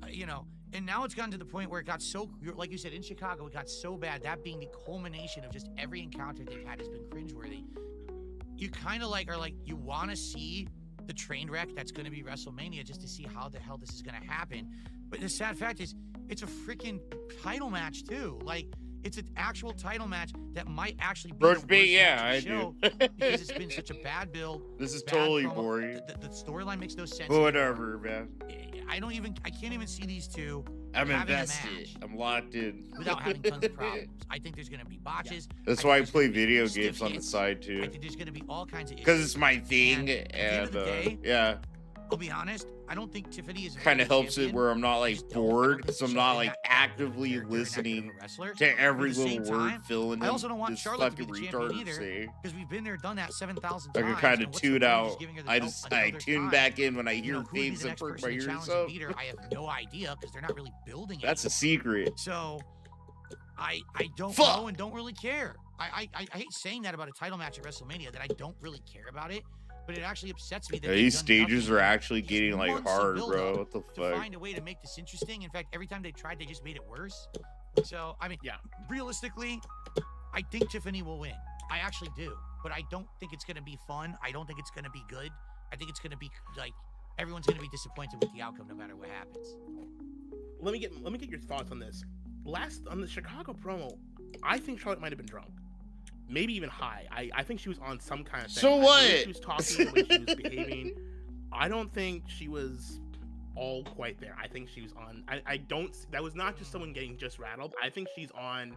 You know, and now it's gotten to the point where it got so, like you said, in Chicago, it got so bad, that being the culmination of just every encounter they've had has been cringeworthy. You kind of are like, you want to see the train wreck that's going to be WrestleMania just to see how the hell this is going to happen. But the sad fact is, it's a freaking title match too. Like, it's an actual title match that might actually be the worst match of the show because it's been such a bad build. This is bad totally promo. boring. The storyline makes no sense. But whatever, man. I can't even see these two. I'm having invested. I'm locked in. Without having tons of problems. I think there's going to be botches. That's I why I think play there's gonna be video stiff games on the hits. side I too. think there's going to be all kinds of issues. Because it's my thing, At the end of the day, yeah. I'll be honest, I don't think Tiffany is a Kind of very helps it champion. where I'm not I like just don't. I bored, don't because think I'm she's not been like that good of a actively character and active of a listening wrestler. to every At the little same word time, filling I in also don't want this Charlotte to fucking be the champion retard either, say. because we've been there, done that 7,000 I times. can kind and of what's the tune point of out. just giving her the I belt just another tune time? back in when I You hear know, who would be things the that next perk person my to ears challenge up. and beat her? I have no idea because they're not really building it. That's a secret. So I don't Fuck. know and don't really care. I hate saying that about a title match at WrestleMania, that I don't really care about it, but it actually upsets me that These they've done stages nothing are actually just getting like months of hard, build bro. up What the to fuck? find a way to make this interesting. In fact, every time they tried, they just made it worse. So, I mean, Yeah. realistically, I think Tiffany will win. I actually do, but I don't think it's going to be fun. I don't think it's going to be good. I think it's going to be like everyone's going to be disappointed with the outcome no matter what happens. Let me get your thoughts on this. On the Chicago promo, I think Charlotte might have been drunk. Maybe even high. I think she was on some kind of thing. So what? She was talking, the way she was behaving. I don't think she was all quite there. I think she was on. That was not just someone getting just rattled. I think she's on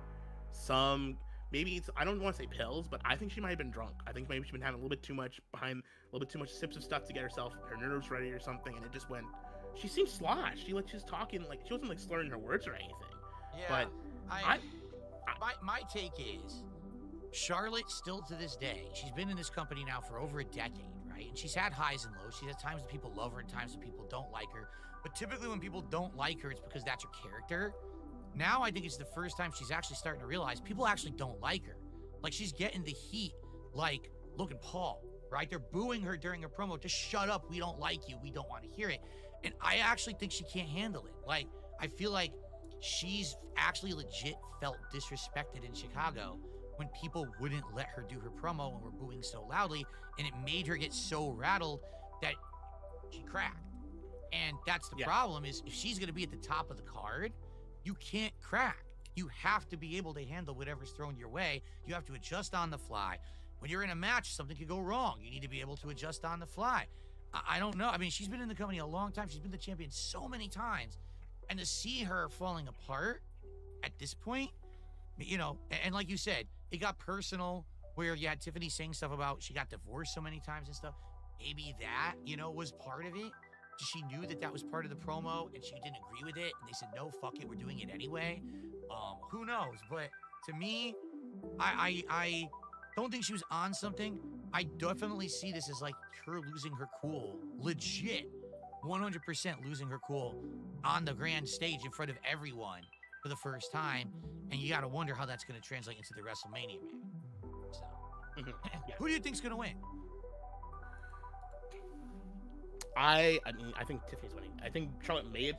some. Maybe it's. I don't want to say pills, but I think she might have been drunk. I think maybe she's been having a little bit too much sips of stuff to get her nerves ready or something, and it just went. She seemed sloshed. She's talking like she wasn't like slurring her words or anything. Yeah. But my take is. Charlotte, still to this day, she's been in this company now for over a decade, right? And she's had highs and lows. She's had times that people love her and times that people don't like her. But typically when people don't like her, it's because that's her character. Now I think it's the first time she's actually starting to realize people actually don't like her. Like, she's getting the heat, like, look at Paul, right? They're booing her during her promo. Just shut up. We don't like you. We don't want to hear it. And I actually think she can't handle it. Like, I feel like she's actually legit felt disrespected in Chicago when people wouldn't let her do her promo and were booing so loudly, and it made her get so rattled that she cracked. And that's the problem, is if she's gonna be at the top of the card, you can't crack. You have to be able to handle whatever's thrown your way. You have to adjust on the fly. When you're in a match, something could go wrong. You need to be able to adjust on the fly. I don't know. I mean, she's been in the company a long time. She's been the champion so many times. And to see her falling apart at this point, you know, and like you said, it got personal where you had Tiffany saying stuff about she got divorced so many times and stuff. Maybe that, you know, was part of it. She knew that was part of the promo and she didn't agree with it. And they said, no, fuck it, we're doing it anyway. Who knows? But to me, I don't think she was on something. I definitely see this as like her losing her cool. Legit, 100% losing her cool on the grand stage in front of everyone for the first time, and you gotta wonder how that's gonna translate into the WrestleMania match. So, who do you think's gonna win? I mean, I think Tiffany's winning. I think Charlotte might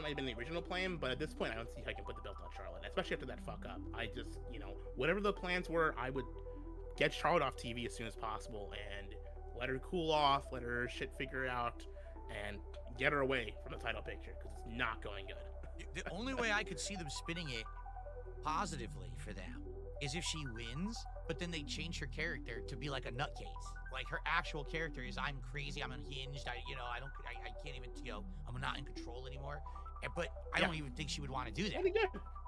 have been the original plan, but at this point, I don't see how I can put the belt on Charlotte, especially after that fuck up. I just, you know, whatever the plans were, I would get Charlotte off TV as soon as possible and let her cool off, let her shit figure out, and get her away from the title picture because it's not going good. The only way I could see them spinning it positively for them is if she wins, but then they change her character to be like a nutcase. Like, her actual character is, I'm crazy, I'm unhinged, I can't even, you know, I'm not in control anymore. But I don't even think she would want to do that.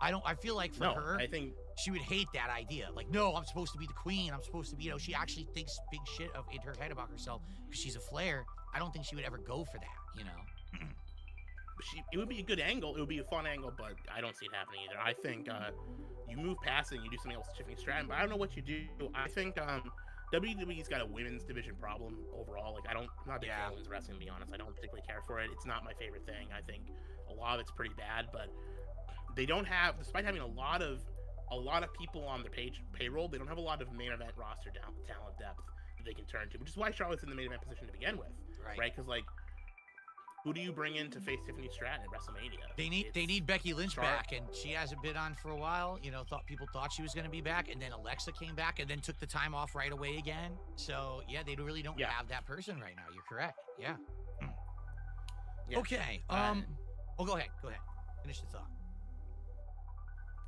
I feel like for her, I think she would hate that idea. Like, no, I'm supposed to be the queen. I'm supposed to be, you know, she actually thinks big shit in her head about herself because she's a Flair. I don't think she would ever go for that, you know? It would be a good angle. It would be a fun angle, but I don't see it happening either. I think you move past it and you do something else with Tiffany Stratton, but I don't know what you do. I think WWE's got a women's division problem overall. Like, I'm not a big fan of women's wrestling, to be honest. I don't particularly care for it. It's not my favorite thing. I think a lot of it's pretty bad, but they don't have, despite having a lot of people on their payroll, they don't have a lot of main event roster talent depth that they can turn to, which is why Charlotte's in the main event position to begin with, right? Because, like, who do you bring in to face Tiffany Stratton at WrestleMania? They need Becky Lynch back, and she hasn't been on for a while. You know, people thought she was going to be back, and then Alexa came back, and then took the time off right away again. So yeah, they really don't have that person right now. You're correct. Yeah. Okay. Go ahead. Finish the thought.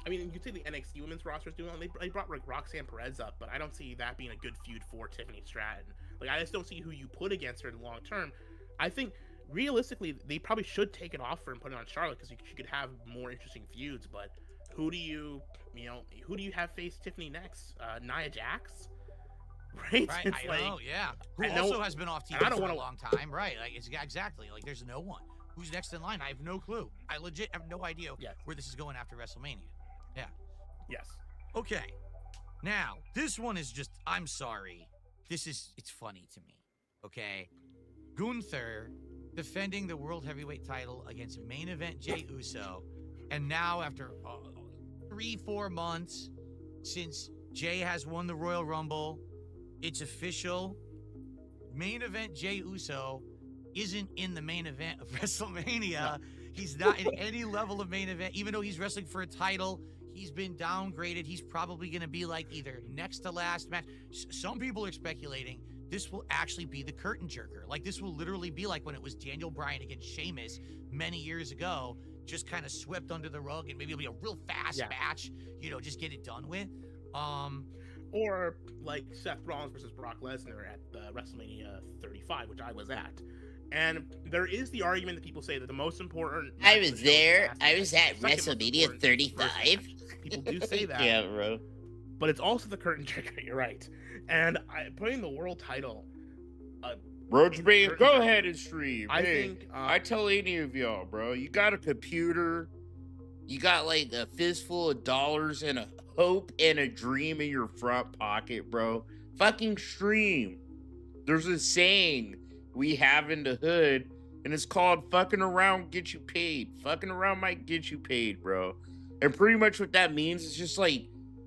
I mean, you could say the NXT women's roster is doing well. They brought like Roxanne Perez up, but I don't see that being a good feud for Tiffany Stratton. Like, I just don't see who you put against her in the long term. I think, realistically, they probably should take it off her and put it on Charlotte because she could have more interesting feuds. But who do you have face Tiffany next? Nia Jax, right? Right. I know. Yeah. Who also has been off TV for a long time, right? Like, it's exactly like there's no one. Who's next in line? I have no clue. I legit have no idea where this is going after WrestleMania. Yeah. Yes. Okay. Now, this one is just, I'm sorry. It's funny to me. Okay. Gunther defending the World Heavyweight title against main event Jey Uso. And now, after 3-4 months since Jey has won the Royal Rumble, it's official. Main event Jey Uso isn't in the main event of WrestleMania. No. He's not in any level of main event, even though he's wrestling for a title. He's been downgraded. He's probably going to be like either next to last match. Some people are speculating this will actually be the curtain jerker. Like, this will literally be like when it was Daniel Bryan against Sheamus many years ago, just kind of swept under the rug, and maybe it'll be a real fast match, you know, just get it done with. Or like Seth Rollins versus Brock Lesnar at WrestleMania 35, which I was at. And there is the argument that people say that the most important... I was there. I was at WrestleMania 35. People do say that. Yeah, bro. But it's also the curtain jerker, you're right. And putting the world title... Roach Beef, go ahead and stream. I think... I tell any of y'all, bro, you got a computer, you got like a fistful of dollars and a hope and a dream in your front pocket, bro. Fucking stream. There's a saying we have in the hood, and it's called fucking around get you paid. Fucking around might get you paid, bro. And pretty much what that means is just like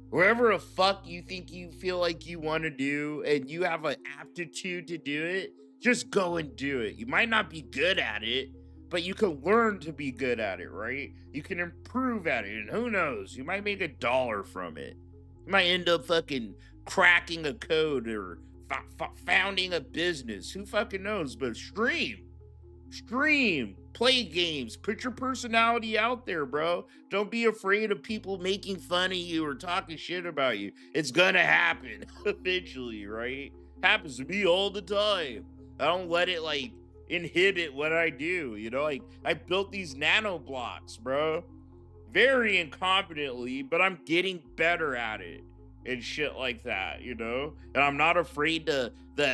wherever the fuck you think you feel like you want to do and you have an aptitude to do it, just go and do it. You might not be good at it, but you can learn to be good at it, right? You can improve at it, and who knows, you might make $1 from it. You might end up fucking cracking a code or founding a business. Who fucking knows? But stream, play games, put your personality out there, bro. Don't be afraid of people making fun of you or talking shit about you. It's gonna happen eventually, right? Happens to me all the time. I don't let it like inhibit what I do, you know? Like, I built these nano blocks, bro, very incompetently, but I'm getting better at it and shit like that, you know? And I'm not afraid to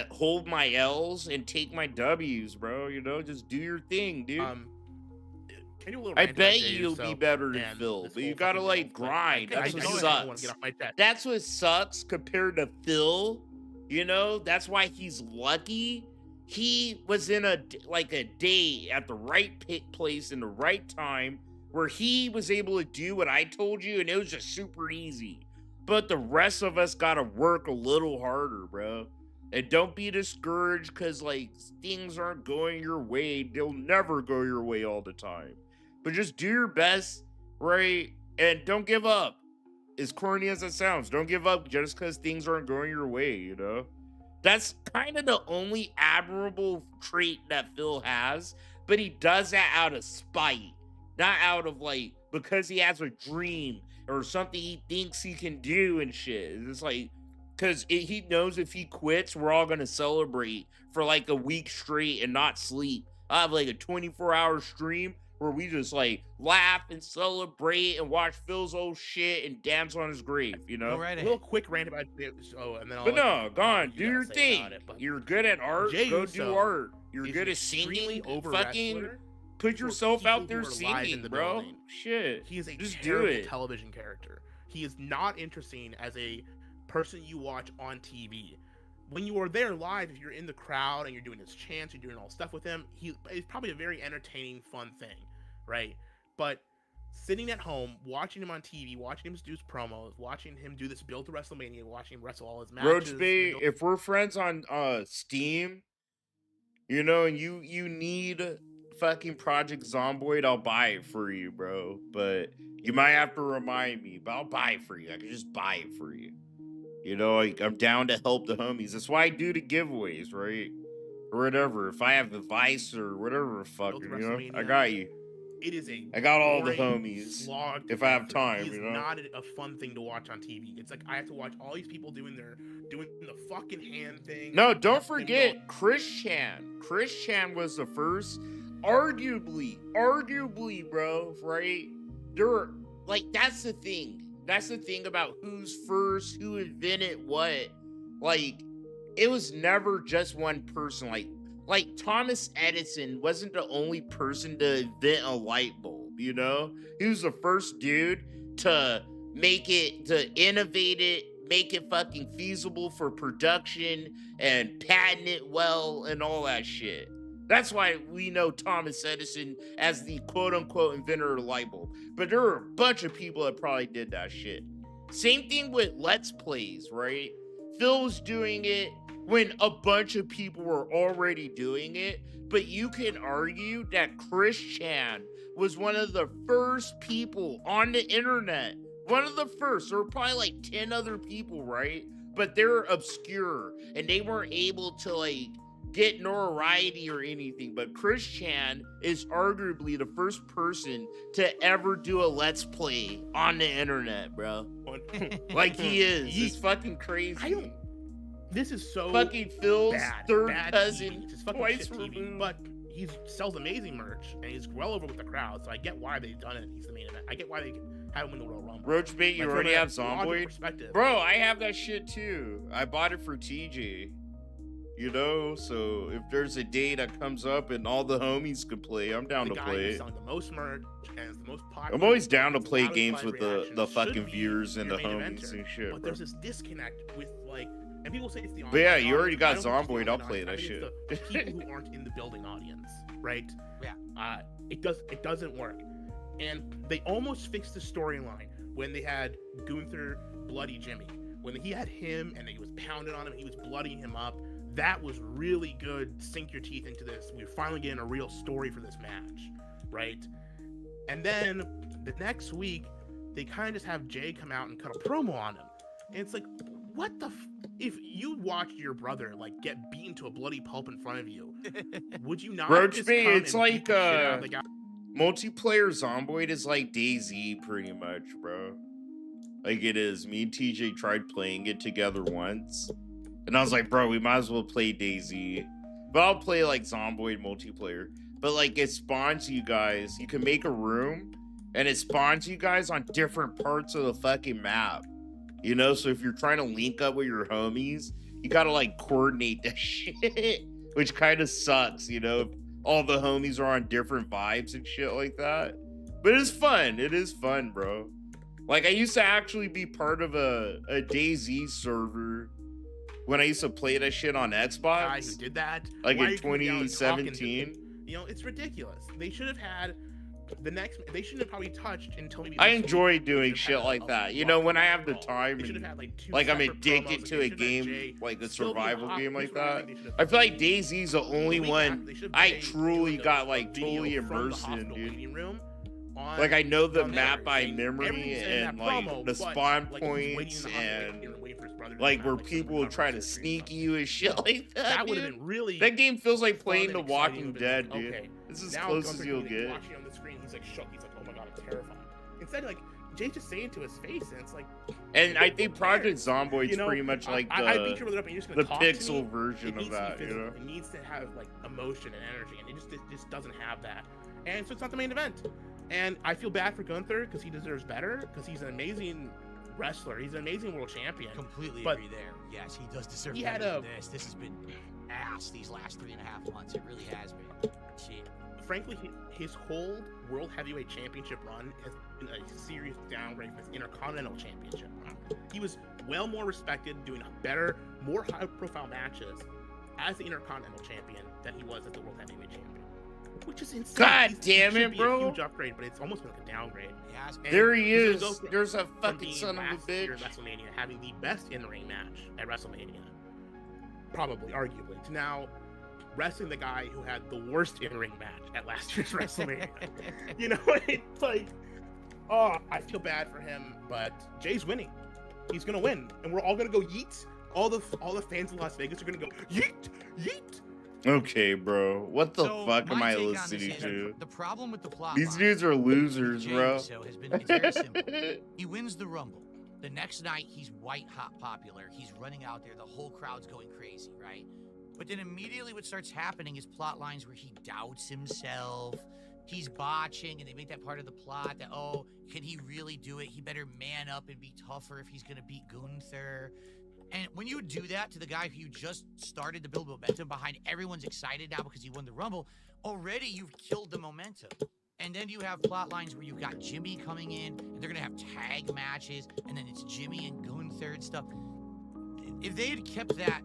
hold my L's and take my W's, bro, you know? Just do your thing, dude. I bet you'll be better than Phil, but you gotta like grind. That's what sucks. That's what sucks compared to Phil, you know? That's why he's lucky. He was in a day at the right place in the right time where he was able to do what I told you, and it was just super easy. But the rest of us gotta work a little harder, bro. And don't be discouraged because, like, things aren't going your way. They'll never go your way all the time. But just do your best, right? And don't give up. As corny as it sounds, don't give up just because things aren't going your way, you know? That's kind of the only admirable trait that Phil has, but he does that out of spite, not out of like, because he has a dream or something he thinks he can do and shit. It's like, because he knows if he quits, we're all going to celebrate for like a week straight and not sleep. I have like a 24-hour stream where we just like laugh and celebrate and watch Phil's old shit and dance on his grave, you know? A little quick rant about this. Oh, and then I'll go on, do your thing. You're good at art, go do art. You're good at singing, fucking put yourself out there singing, bro. Shit. He is a terrible television character. He is not interesting as a person you watch on TV. When you are there live, if you're in the crowd and you're doing his chants, you're doing all stuff with him, he's probably a very entertaining, fun thing, right? But sitting at home, watching him on TV, watching him do his promos, watching him do this build to WrestleMania, watching him wrestle all his matches. Roach B, if we're friends on Steam, you know, and you need fucking Project Zomboid, I'll buy it for you, bro. But you might have to remind me, but I'll buy it for you. I can just buy it for you. You know, like, I'm down to help the homies. That's why I do the giveaways, right? Or whatever. If I have advice or whatever the fuck, you know, I got you. It is I got all the homies. If I have time, you know. It's not a fun thing to watch on TV. It's like I have to watch all these people doing the fucking hand thing. No, don't forget Chris Chan. Chris Chan was the first, arguably, bro, right? That's the thing. That's the thing about who's first, who invented what. Like, it was never just one person. Like Thomas Edison wasn't the only person to invent a light bulb, you know? He was the first dude to innovate it, make it fucking feasible for production and patent it well and all that shit. That's why we know Thomas Edison as the quote-unquote inventor of the light bulb. But there are a bunch of people that probably did that shit. Same thing with Let's Plays, right? Phil was doing it when a bunch of people were already doing it. But you can argue that Chris Chan was one of the first people on the internet. One of the first. There were probably like 10 other people, right? but they're obscure and they weren't able to like get notoriety or anything. But Chris Chan is arguably the first person to ever do a Let's Play on the internet, bro. Like he is. It's fucking crazy. This is so fucking Phil's third bad cousin, it's fucking twice shit TV, removed. but he sells amazing merch and he's well over with the crowd. So I get why they've done it. He's the main event. I get why they have him win the Royal Rumble. Roach Bait, you Like, already from a have Zomboid? perspective. Bro, I have that shit too. I bought it for TJ. You know, so if there's a day that comes up and all the homies can play, I'm down The to guy play who's it. selling the most merch and is the most popular. I'm always down to has the play loudest games live with reaction, the should fucking be viewers and the your main homies eventer. and shit, But bro. there's this disconnect with like, and people say it's the. But yeah, online you already audience. got I don't think Zomboid, it's the I'll online play audience. that I think it's the people who aren't in the building audience, right? Yeah. It doesn't work, and they almost fixed the storyline when they had Gunther bloody Jimmy. When he had him and he was pounding on him, he was bloodying him up. That was really good. Sink your teeth into this. We're finally getting a real story for this match, right? And then the next week, they kind of just have Jay come out and cut a promo on him. And it's like, what the if you watched your brother like get beaten to a bloody pulp in front of you, would you not Roach just Bait, come it's and beat like the shit out of the guy? multiplayer Zomboid is like DayZ pretty much, bro. Like it is. Me and TJ tried playing it together once. And I was like, bro, we might as well play DayZ. But I'll play like Zomboid multiplayer. But like it spawns you guys. You can make a room and it spawns you guys on different parts of the fucking map. You know, so if you're trying to link up with your homies, you gotta like coordinate that shit. Which kind of sucks, you know. All the homies are on different vibes and shit like that. But it's fun. It is fun, bro. Like I used to actually be part of a DayZ server when I used to play that shit on Xbox. Guy who did that, like why are in you coming down and talking to 2017. them? You know, it's ridiculous. They should have had they shouldn't have probably touched until maybe I this enjoy week. They doing should shit have had like a that. You lot know, more when I have the involved. time They should and have had, like, two like I'm separate addicted promos. to They a should have had game, Jay like a still be survival hot. game like Here's what I that. think they should have I feel like done. DayZ's the only The week one after, they should have I Jay truly doing got a like video totally from the immersed in, hospital dude. waiting room on Like I know the from map there, by saying memory everything's in and that like promo, the but, spawn like, he's waiting in points the hospital and waiting for his brother to like come where out, like, people will try to surgery and sneak stuff. you and shit like that. That would have dude. been really That game feels like fun playing and The exciting. Walking It would've Dead, been dude. like, okay, This is as now close Gunther as you'll can be get. watching on the screen, he's like shook. He's like, oh my god, I'm terrified. Instead, like Jay's just saying to his face, and it's like. And I think who Project cares? Zomboid's You know, pretty much like I beat your brother up and you're just gonna the talk to me? pixel version It of needs to be that, you physical. know? It needs to have like emotion and energy, and it just doesn't have that. And so it's not the main event. And I feel bad for Gunther because he deserves better because he's an amazing wrestler. He's an amazing world champion. Completely But agree there. Yes, he does deserve he better had than this. This has been ass these last 3.5 months. It really has been. Shit. Frankly, his whole World Heavyweight Championship run has been a serious downgrade from his Intercontinental Championship run. He was well more respected, doing better, more high-profile matches as the Intercontinental Champion than he was as the World Heavyweight Champion. Which is insane. God He damn should it, be bro. A huge upgrade, but it's almost been like a downgrade. Yes, And There he he's is. gonna go There's a from fucking being son of a last year bitch. at WrestleMania, having the best in-ring match at WrestleMania, probably, arguably, to now wrestling the guy who had the worst in-ring match at last year's WrestleMania. You know, it's like, oh, I feel bad for him, but Jay's winning. He's gonna win, and we're all gonna go yeet. All the fans in Las Vegas are gonna go yeet, yeet. Okay, bro. What the So, fuck am my I take on listening this is to? The problem with the plot These line dudes are with losers, Jay bro. Uso has been, it's very simple. He wins the Rumble. The next night, he's white hot popular. He's running out there. The whole crowd's going crazy, right? But then immediately what starts happening is plot lines where he doubts himself. He's botching, and they make that part of the plot that, oh, can he really do it? He better man up and be tougher if he's going to beat Gunther. And when you do that to the guy who you just started to build momentum behind, everyone's excited now because he won the Rumble, already you've killed the momentum. And then you have plot lines where you've got Jimmy coming in, and they're going to have tag matches, and then it's Jimmy and Gunther and stuff. If they had kept that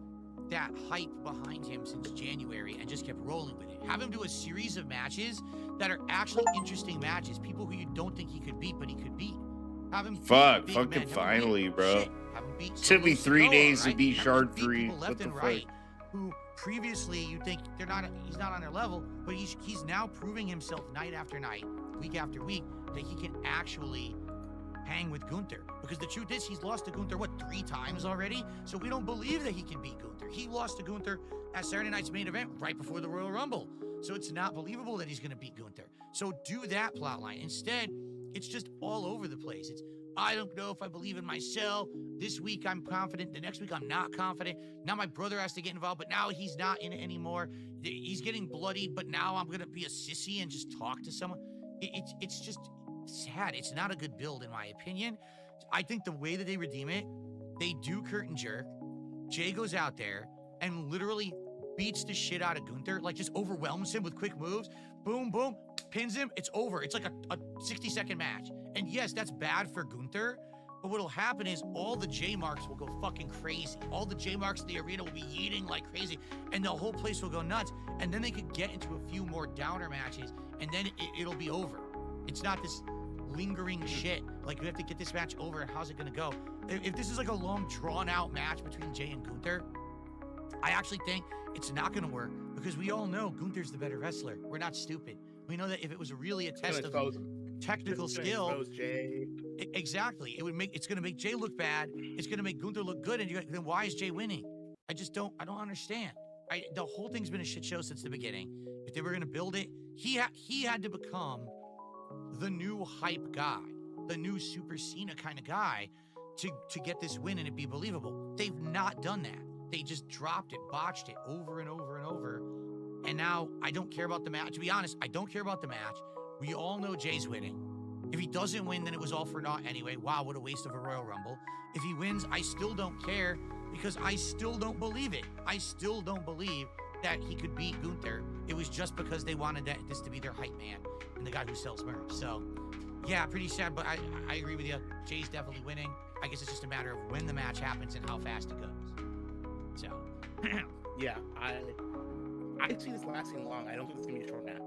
hype behind him since January and just kept rolling with it, have him do a series of matches that are actually interesting matches, people who you don't think he could beat, but he could beat. Have him Fuck, beat fucking big men. Have him finally, beat bro. shit. Have him beat Took me Solo 3 Sikoa, days to right? beat Have him Shard beat 3. people left What the and fuck? right who previously you think he's not on their level, but he's now proving himself night after night, week after week, that he can actually hang with Gunther. Because the truth is, he's lost to Gunther, what, 3 times already? So we don't believe that he can beat Gunther. He lost to Gunther at Saturday night's main event right before the Royal Rumble. So it's not believable that he's going to beat Gunther. So do that plot line. Instead, it's just all over the place. It's, I don't know if I believe in myself. This week I'm confident. The next week I'm not confident. Now my brother has to get involved, but now he's not in it anymore. He's getting bloodied, but now I'm going to be a sissy and just talk to someone. It's just sad. It's not a good build, in my opinion. I think the way that they redeem it, they do curtain jerk. Jay goes out there and literally beats the shit out of Gunther, like just overwhelms him with quick moves. Boom, boom, pins him. It's over. It's like a 60-second match. And yes, that's bad for Gunther, but what'll happen is all the J marks will go fucking crazy. All the J marks in the arena will be eating like crazy, and the whole place will go nuts. And then they could get into a few more downer matches, and then it'll be over. It's not this lingering shit. Like, we have to get this match over, and how's it gonna go? If this is like a long, drawn-out match between Jay and Gunther, I actually think it's not gonna work, because we all know Gunther's the better wrestler. We're not stupid. We know that if it was really a test of technical skill, exactly, it's gonna make Jay look bad. It's gonna make Gunther look good, and then why is Jay winning? I don't understand. The whole thing's been a shit show since the beginning. If they were gonna build it, he had to become the new hype guy, the new Super Cena kind of guy to get this win and it be believable. They've not done that. They just dropped it, botched it over and over and over. And now I don't care about the match. To be honest, I don't care about the match. We all know Jay's winning. If he doesn't win, then it was all for naught anyway. Wow, what a waste of a Royal Rumble. If he wins, I still don't care, because I still don't believe it. I still don't believe that he could beat Gunther. It was just because they wanted this to be their hype man and the guy who sells merch. So, yeah, pretty sad, but I agree with you. Jay's definitely winning. I guess it's just a matter of when the match happens and how fast it goes. So, yeah, I see this lasting long. I don't think it's gonna be a short match.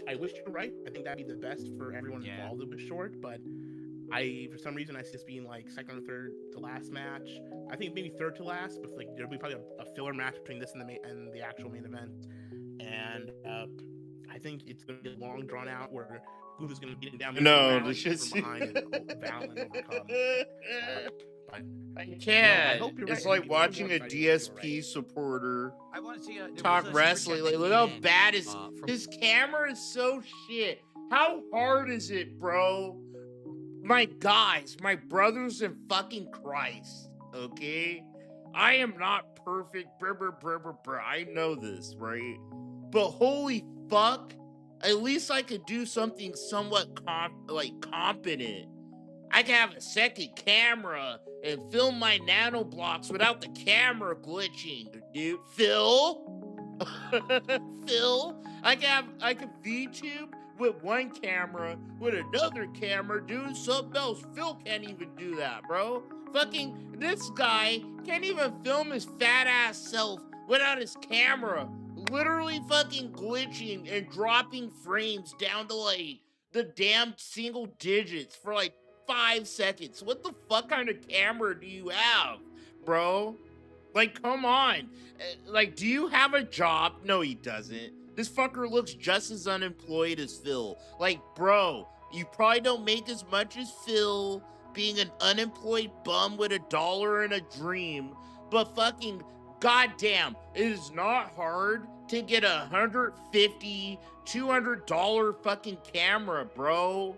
I wish you were right. I think that'd be the best for everyone involved if it was short, but for some reason I see this being like second or third to last match. I think maybe third to last, but like there'll be probably a filler match between this and the actual main event. And I think it's gonna be long drawn out where Gunther's gonna beat him down. No, the shit's behind and Valin overcome. I can't. It's like watching a DSP supporter I want to see talk wrestling. Like, look how bad his camera is so shit. How hard is it, bro? My guys, my brothers in fucking Christ, okay? I am not perfect, I know this, right? But holy fuck, at least I could do something somewhat competent. I can have a second camera and film my nano blocks without the camera glitching, dude. Phil? Phil? I can VTube with one camera, with another camera, doing something else. Phil can't even do that, bro. Fucking, this guy can't even film his fat ass self without his camera. Literally fucking glitching and dropping frames down to like the damn single digits for like 5 seconds. What the fuck kind of camera do you have, bro? Like, come on. Like, do you have a job? No, he doesn't. This fucker looks just as unemployed as Phil. Like, bro, you probably don't make as much as Phil, being an unemployed bum with $1 and a dream, but fucking goddamn, it is not hard to get a $150, $200 fucking camera, bro.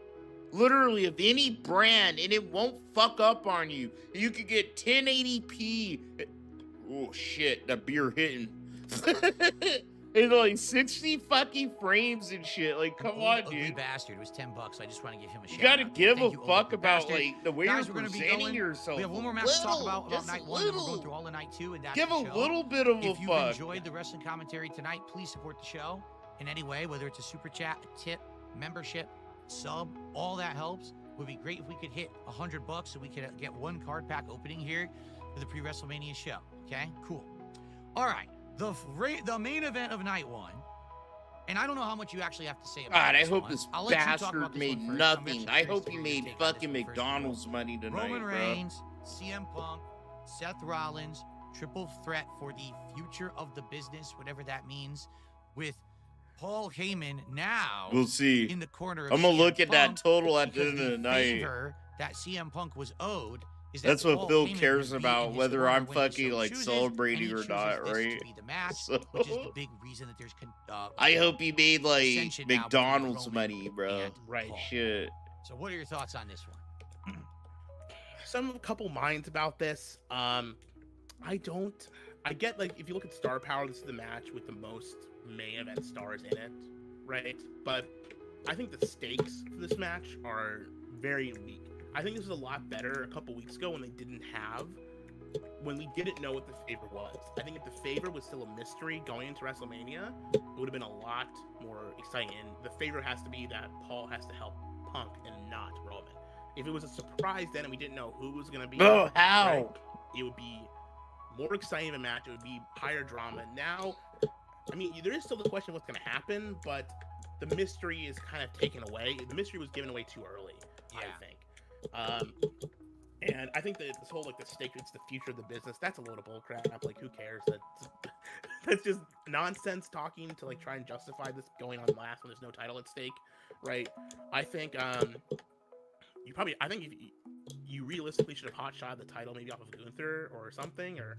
Literally, of any brand, and it won't fuck up on you. You could get 1080p. Oh shit, that beer hitting. It's like 60 fucking frames and shit. Like, come on, dude. Bastard. It was $10. I just want to give him a shout. You gotta give a fuck about like the way you're presenting yourself. We have one more match to talk about night one. We're going through all the night two, and that's give a little bit of a fuck. If you've enjoyed the wrestling commentary tonight, please support the show in any way, whether it's a super chat, a tip, membership, sub. All that helps. It would be great if we could hit $100 so we could get one card pack opening here for the pre-WrestleMania show. Okay, cool. All right. The main event of night one, and I don't know how much you actually have to say about God, this I hope one. this bastard made nothing. I hope he made fucking McDonald's money tonight, Roman Reigns, CM Punk, Seth Rollins, triple threat for the future of the business, whatever that means, with Paul Heyman now we'll see. In the corner of I'm gonna CM look at Punk that total at the end of the night. Favor that CM Punk was owed is that That's what Paul Bill Heyman cares would be about, in his whether corner I'm when he fucking so like chooses, celebrating and he or chooses not, this right? to be the match, So which is the big reason that there's I hope he made like ascension now between McDonald's Roman money, bro. and Right. Paul. Shit. So what are your thoughts on this one? A couple minds about this. I get, like, if you look at star power, this is the match with the most main event stars in it, right? But I think the stakes for this match are very weak. I think this was a lot better a couple weeks ago when we didn't know what the favor was. I think if the favor was still a mystery going into WrestleMania, it would have been a lot more exciting. And the favor has to be that Paul has to help Punk and not Roman. If it was a surprise then and we didn't know who was going to be, Oh, how? right, it would be more exciting of a match. It would be higher drama. Now, I mean, there is still the question of what's going to happen, but the mystery is kind of taken away. The mystery was given away too early, I think. And I think that this whole, like, the stake, it's the future of the business, that's a load of bullcrap. Like, who cares? That's just nonsense talking to, like, try and justify this going on last when there's no title at stake, right? I think, you realistically should have hotshot the title maybe off of Gunther or something, or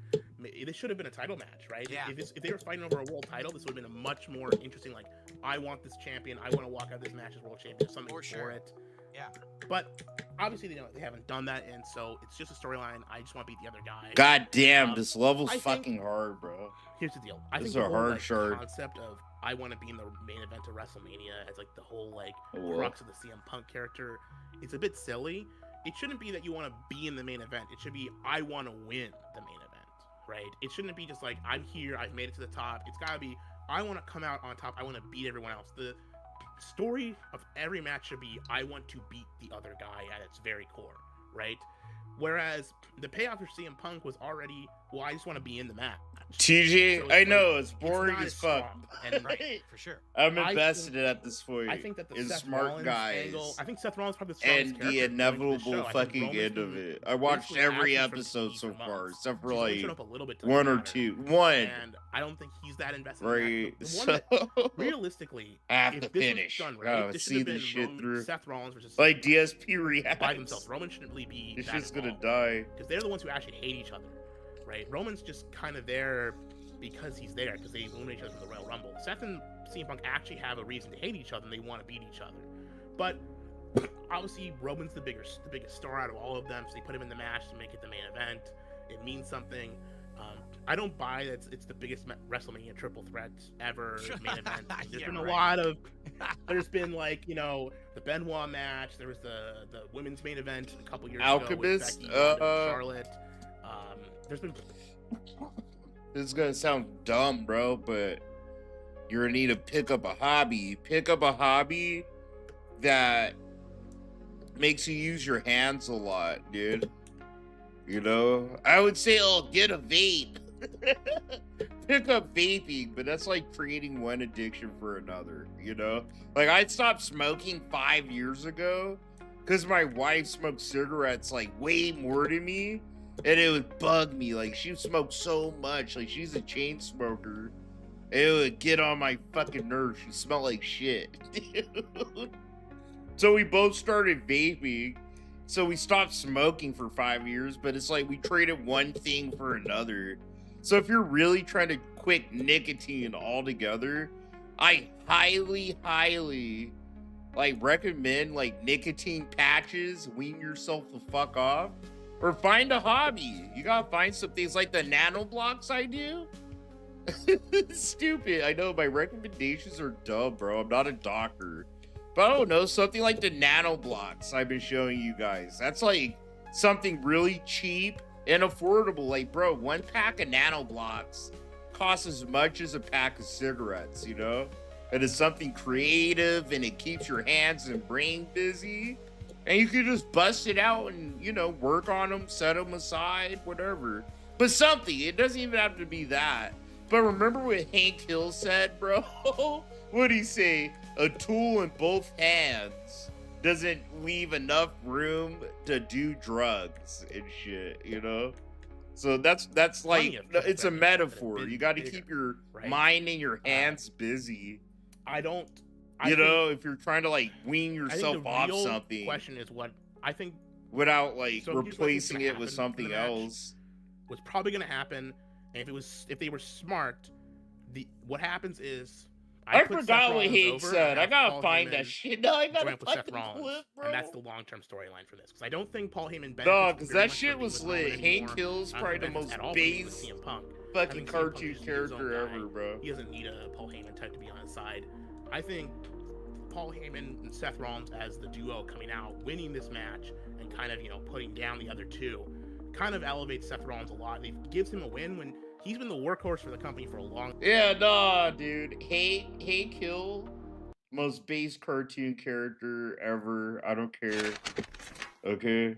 this should have been a title match, right? Yeah. If they were fighting over a world title, this would have been a much more interesting, like, I want this champion, I want to walk out of this match as world champion, something for it. Yeah. But obviously they haven't done that, and so it's just a storyline. I just want to beat the other guy. God damn, this level's I think- fucking hard, bro. Here's the deal. I This think is the a whole, hard like, shard. concept of I want to be in the main event of WrestleMania as, like, the whole, like, Whoa. crux of the CM Punk character, it's a bit silly. It shouldn't be that you want to be in the main event. It should be I want to win the main event, right? It shouldn't be just like I'm here, I've made it to the top. It's got to be I want to come out on top. I want to beat everyone else. The story of every match should be I want to beat the other guy at its very core, right? Whereas the payoff for CM Punk was already, well, I just want to be in the match. TJ, So I it's know like, it's boring not as fuck. strong. And Right, for sure. I'm I invested think- at this point. I think that the in Seth smart Rollins guys angle, I think Seth Rollins is probably the strongest and the character going into this inevitable show. I think fucking Roman's end of been it. I watched basically every absent from episode TV so for far, months. except for He's only like shown up a little bit to one or matter. two. One, And I don't think he's that invested. right? In that. The one So that, realistically, I have if to this finish. was done I right, gotta this see should have this been shit through. Seth Rollins versus Like DSP by reacts. themselves. Roman shouldn't really be It's that just gonna involved, die. because they're the ones who actually hate each other, right? Roman's just kind of there because he's there, because they eliminate each other for the Royal Rumble. Seth and CM Punk actually have a reason to hate each other, and they want to beat each other. But obviously, Roman's the biggest star out of all of them, so they put him in the match to make it the main event. It means something. I don't buy that it's the biggest WrestleMania triple threat ever main event. There's Yeah, been a right. lot of. There's been, like, you know, the Benoit match. There was the women's main event a couple years ago Alchemist, with Becky, Ronda, and Charlotte. There's been. This is gonna sound dumb, bro, but you're gonna need to pick up a hobby. Pick up a hobby that makes you use your hands a lot, dude. You know? I would say, oh, get a vape. Pick up vaping, but that's like creating one addiction for another, you know? Like, I stopped smoking 5 years ago because my wife smoked cigarettes like way more than me. And it would bug me. Like, she smoked so much. Like, she's a chain smoker. It would get on my fucking nerves. She smelled like shit. Dude. So we both started vaping. So we stopped smoking for 5 years. But it's like we traded one thing for another. So if you're really trying to quit nicotine altogether, I highly, like, recommend, like, nicotine patches. Wean yourself the fuck off. Or find a hobby. You gotta find some things like the nano blocks I do. Stupid. I know my recommendations are dumb, bro. I'm not a doctor. But I don't know, something like the nano blocks I've been showing you guys. That's like something really cheap and affordable. Like, bro, one pack of nano blocks costs as much as a pack of cigarettes, you know? And it's something creative and it keeps your hands and brain busy. And you can just bust it out and, you know, work on them, set them aside, whatever. But something. It doesn't even have to be that. But remember what Hank Hill said, bro? What'd he say? A tool in both hands doesn't leave enough room to do drugs and shit, you know? So that's like, it's a metaphor. You got to keep your mind and your hands busy. I know, if you're trying to, like, wean I think yourself the off real something. question is what I think. without like So here's what I think's replacing gonna it with happen in the something match. else. What's probably gonna happen, and if they were smart, what happens is I put Seth forgot what Rollins Hate over said. and I have gotta Paul find Heyman that shit. No, I gotta join up with find Seth the Rollins, clip, bro. and that's the long-term storyline for this. Because I don't think Paul Heyman benefits. Dog, because very that much shit from being was with Roman lit. anymore. Hank Hill's I don't probably the think most benefits at all from being with base CM Punk. I fucking think CM Punk cartoon is just his own character guy. ever, bro. He doesn't need a Paul Heyman type to be on his side. I think Paul Heyman and Seth Rollins as the duo coming out, winning this match, and kind of, putting down the other two, kind of elevates Seth Rollins a lot. And it gives him a win when he's been the workhorse for the company for a long time. Yeah, nah, dude. Hank Hill, most base cartoon character ever. I don't care. Okay.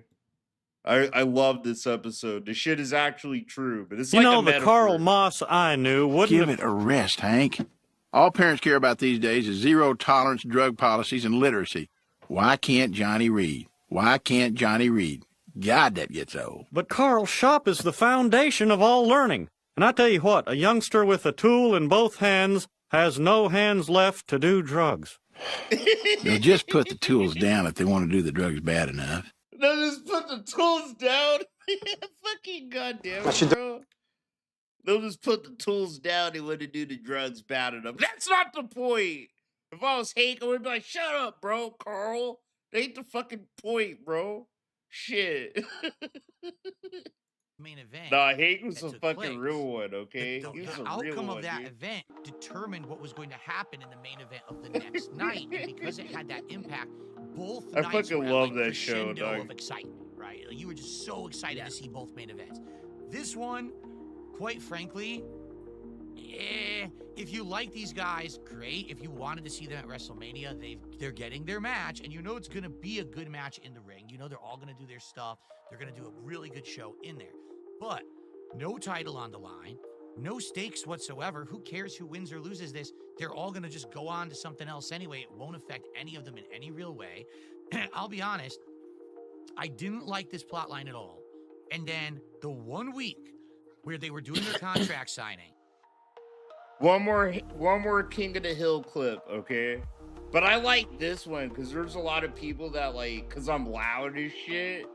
I love this episode. The shit is actually true, but it's like a metaphor. Carl Moss I knew wouldn't Give it a rest, Hank. All parents care about these days is zero tolerance drug policies and literacy. Why can't Johnny read? Why can't Johnny read? God, that gets old. But Carl, shop is the foundation of all learning. And I tell you what, a youngster with a tool in both hands has no hands left to do drugs. They'll just put the tools down if they want to do the drugs bad enough. They'll just put the tools down. Fucking goddamn it, bro. They'll just put the tools down and want to do the drugs bad enough. That's not the point. If I was Hank, I would be like, shut up, bro, Carl. That ain't the fucking point, bro. Shit. Main event. Nah, Hank was a took fucking place. real one, okay? The He was a real outcome one, of that dude. event determined what was going to happen in the main event of the next night, and because it had that impact, both I nights fucking were at, love like, that show, crescendo dog. of excitement, right? Like, you were just so excited to see both main events. This one, quite frankly, if you like these guys, great. If you wanted to see them at WrestleMania, they're getting their match, and you know it's going to be a good match in the ring. You know they're all going to do their stuff. They're going to do a really good show in there. But no title on the line, no stakes whatsoever. Who cares who wins or loses this? They're all going to just go on to something else anyway. It won't affect any of them in any real way. I'll be honest, I didn't like this plot line at all. And then the 1 week where they were doing their contract signing. One more King of the Hill clip, okay? But I like this one because there's a lot of people that like, because I'm loud as shit,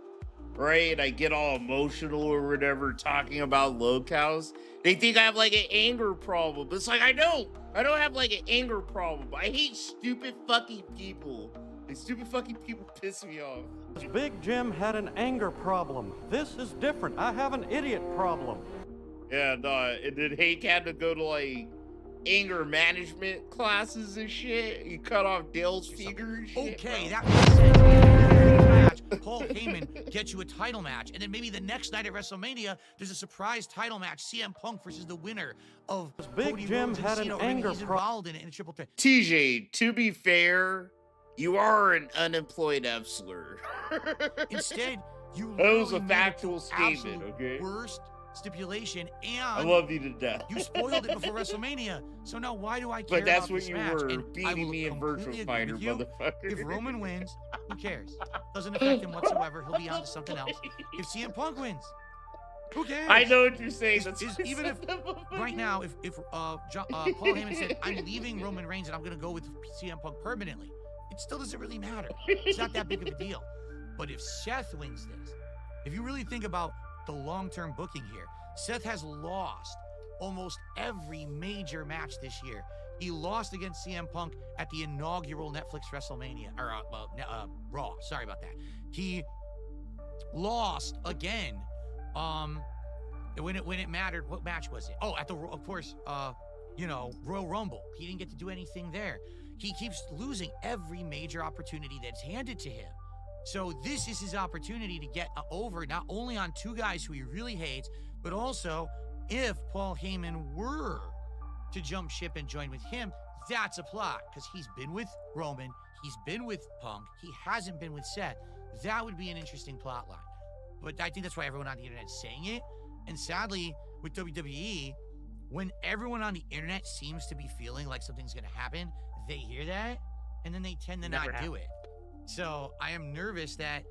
right? I get all emotional or whatever talking about locales. They think I have like an anger problem. But it's like, I don't have like an anger problem. I hate stupid fucking people. These stupid fucking people piss me off. Big Jim had an anger problem. This is different. I have an idiot problem. Yeah, no, and then Hank had to go to like anger management classes and shit. He cut off Dale's finger and shit. Okay, that makes sense. Match, Paul Heyman gets you a title match, and then maybe the next night at WrestleMania, there's a surprise title match: CM Punk versus the winner of Big Cody Jim Rhodes and had an Cena. anger He's involved in it in a triple threat. TJ, to be fair, you are an unemployed F-slur. Instead, you That was a literally made it factual the statement, absolute okay? worst stipulation, and I love you to death. you spoiled it before WrestleMania. So now why do I care But that's about what this you match? were, And I beating will me in completely Virtual agree Fighter, with you. motherfucker. If Roman wins, who cares? Doesn't affect him whatsoever. He'll be on to something else. If CM Punk wins, who cares? I know what you're saying. That's Even if right now, if Paul Heyman said, I'm leaving Roman Reigns and I'm going to go with CM Punk permanently, it still doesn't really matter. It's not that big of a deal. But if Seth wins this, if you really think about the long-term booking here, Seth has lost almost every major match this year. He lost against CM Punk at the inaugural Netflix WrestleMania, or Raw. Sorry about that. He lost again when it mattered. What match was it? Oh, at the, of course, Royal Rumble. He didn't get to do anything there. He keeps losing every major opportunity that's handed to him. So this is his opportunity to get over not only on two guys who he really hates, but also if Paul Heyman were to jump ship and join with him, that's a plot because he's been with Roman, he's been with Punk, he hasn't been with Seth. That would be an interesting plot line. But I think that's why everyone on the internet is saying it. And sadly, with WWE, when everyone on the internet seems to be feeling like something's going to happen, they hear that and then they tend to not do it. So I am nervous that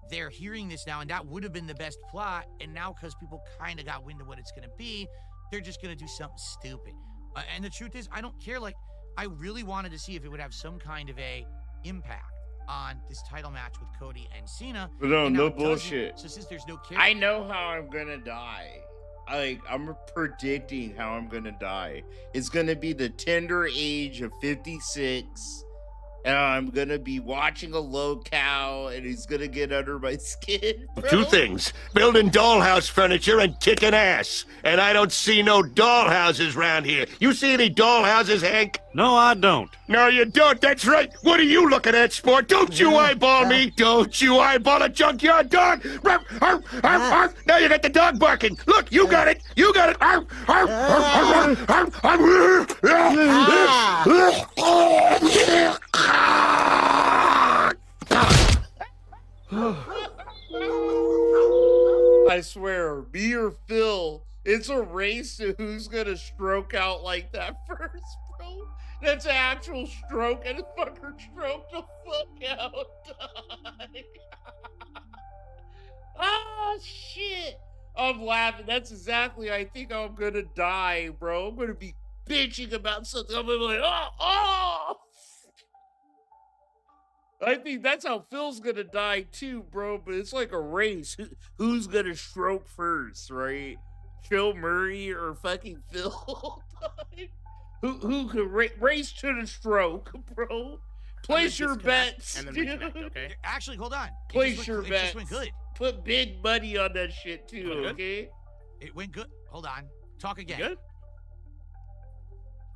they're hearing this now, and that would have been the best plot. And now, because people kind of got wind of what it's going to be, they're just going to do something stupid. And the truth is, I don't care. Like, I really wanted to see if it would have some kind of a impact. on this title match with Cody and Cena. No, and now no it doesn't. bullshit. So since there's no character, I know how I'm gonna die. I'm predicting how I'm gonna die. It's gonna be the tender age of 56. And I'm gonna be watching a low cow, and he's gonna get under my skin, bro. Two things: building dollhouse furniture and kicking ass. And I don't see no dollhouses around here. You see any dollhouses, Hank? No, I don't. No, you don't. That's right. What are you looking at, sport? Don't you eyeball me. Don't you eyeball a junkyard dog. Ruff, arf, arf, arf. Now you got the dog barking. Look, you got it. You got it. Arf, arf, arf, arf, arf, arf. I swear, me or Phil, it's a race to who's gonna stroke out like that first, bro. That's an actual stroke, and a fucker stroke the fuck out. Ah, shit. I'm laughing. That's exactly, I think I'm gonna die, bro. I'm gonna be bitching about something. I'm gonna be like, oh! I think that's how Phil's gonna die too, bro. But it's like a race. Who's gonna stroke first, right? Phil Murray or fucking Phil? who could race to the stroke, bro? Place your bets, and then dude. reconnect, okay? Actually, hold on. Place your It bets. just went good. Put big money on that shit too, Went good? okay? It went good. Hold on. Talk again. Good.